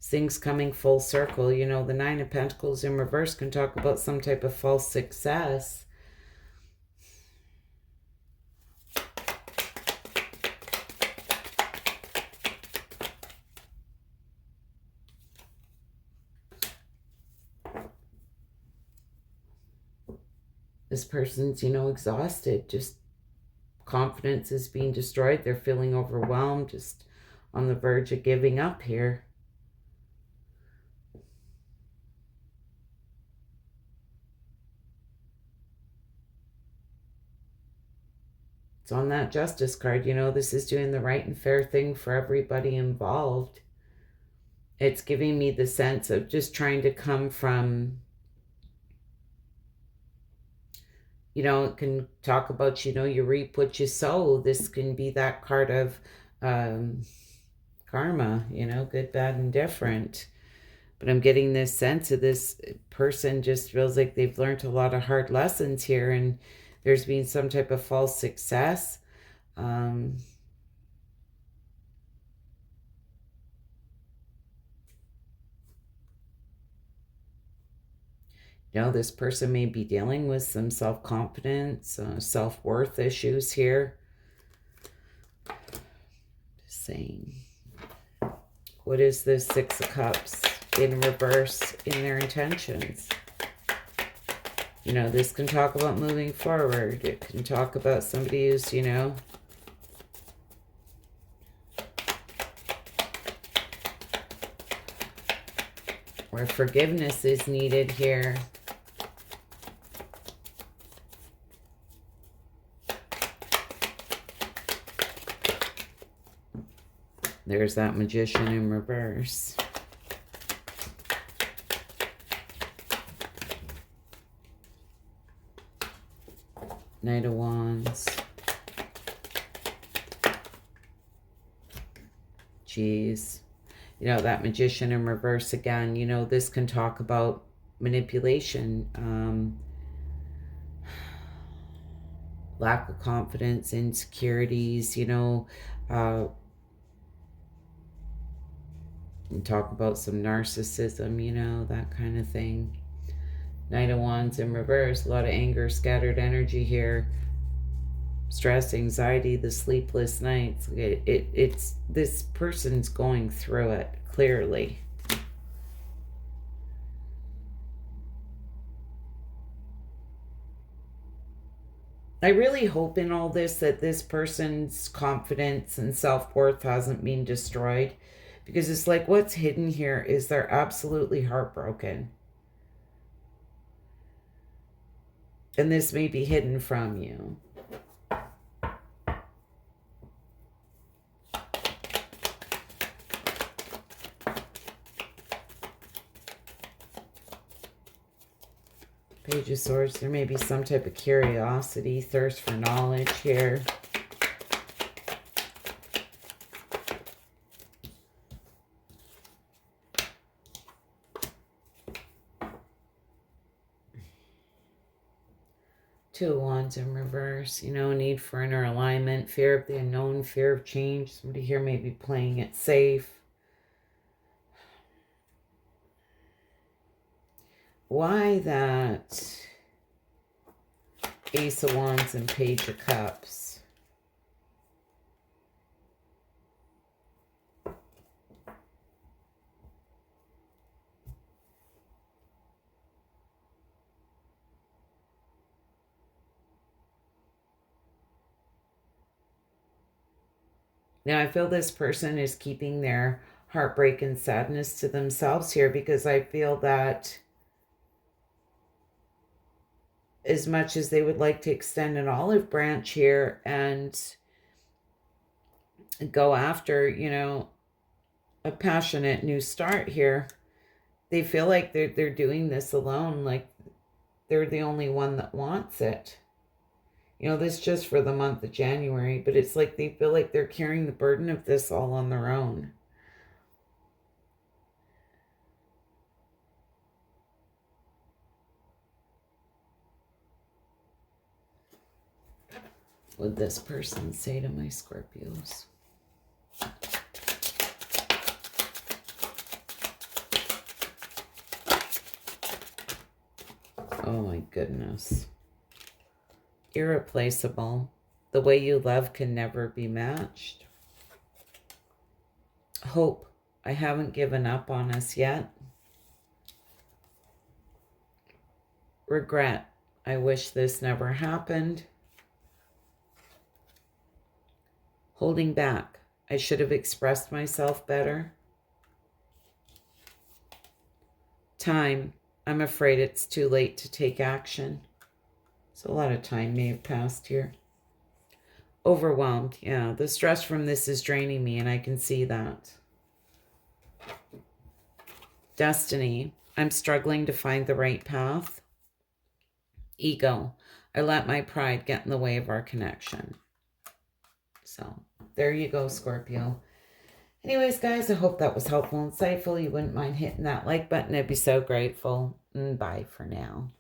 Things coming full circle. You know, the 9 of Pentacles in reverse can talk about some type of false success. This person's, you know, exhausted. Just confidence is being destroyed. They're feeling overwhelmed, just on the verge of giving up here. It's on that Justice card. You know, this is doing the right and fair thing for everybody involved. It's giving me the sense of just trying to come from, you know, it can talk about, you know, you reap what you sow. This can be that card of karma, you know, good, bad, and different. But I'm getting this sense of this person just feels like they've learned a lot of hard lessons here, and there's been some type of false success. You know, this person may be dealing with some self-confidence, self-worth issues here. Just saying. What is this 6 of Cups in reverse in their intentions? You know, this can talk about moving forward. It can talk about somebody who's, you know, where forgiveness is needed here. There's that Magician in reverse. Knight of Wands. Jeez. You know, that Magician in reverse again. You know, this can talk about manipulation, lack of confidence, insecurities, you know, and talk about some narcissism, you know, that kind of thing. Knight of Wands in reverse, a lot of anger, scattered energy here. Stress, anxiety, the sleepless nights. It's this person's going through it, clearly. I really hope in all this that this person's confidence and self-worth hasn't been destroyed, because it's like what's hidden here is they're absolutely heartbroken. And this may be hidden from you. Page of Swords, there may be some type of curiosity, thirst for knowledge here. Two of Wands in reverse, you know, need for inner alignment, fear of the unknown, fear of change. Somebody here may be playing it safe. Why that Ace of Wands and Page of Cups? Now, I feel this person is keeping their heartbreak and sadness to themselves here, because I feel that as much as they would like to extend an olive branch here and go after, you know, a passionate new start here, they feel like they're doing this alone, like they're the only one that wants it. You know, this just for the month of January, but it's like they feel like they're carrying the burden of this all on their own. What would this person say to my Scorpios? Oh my goodness. Irreplaceable. The way you love can never be matched. Hope. I haven't given up on us yet. Regret. I wish this never happened. Holding back. I should have expressed myself better. Time. I'm afraid it's too late to take action. So a lot of time may have passed here. Overwhelmed. Yeah, the stress from this is draining me, and I can see that. Destiny. I'm struggling to find the right path. Ego. I let my pride get in the way of our connection. So there you go, Scorpio. Anyways, guys, I hope that was helpful and insightful. You wouldn't mind hitting that like button. I'd be so grateful. And bye for now.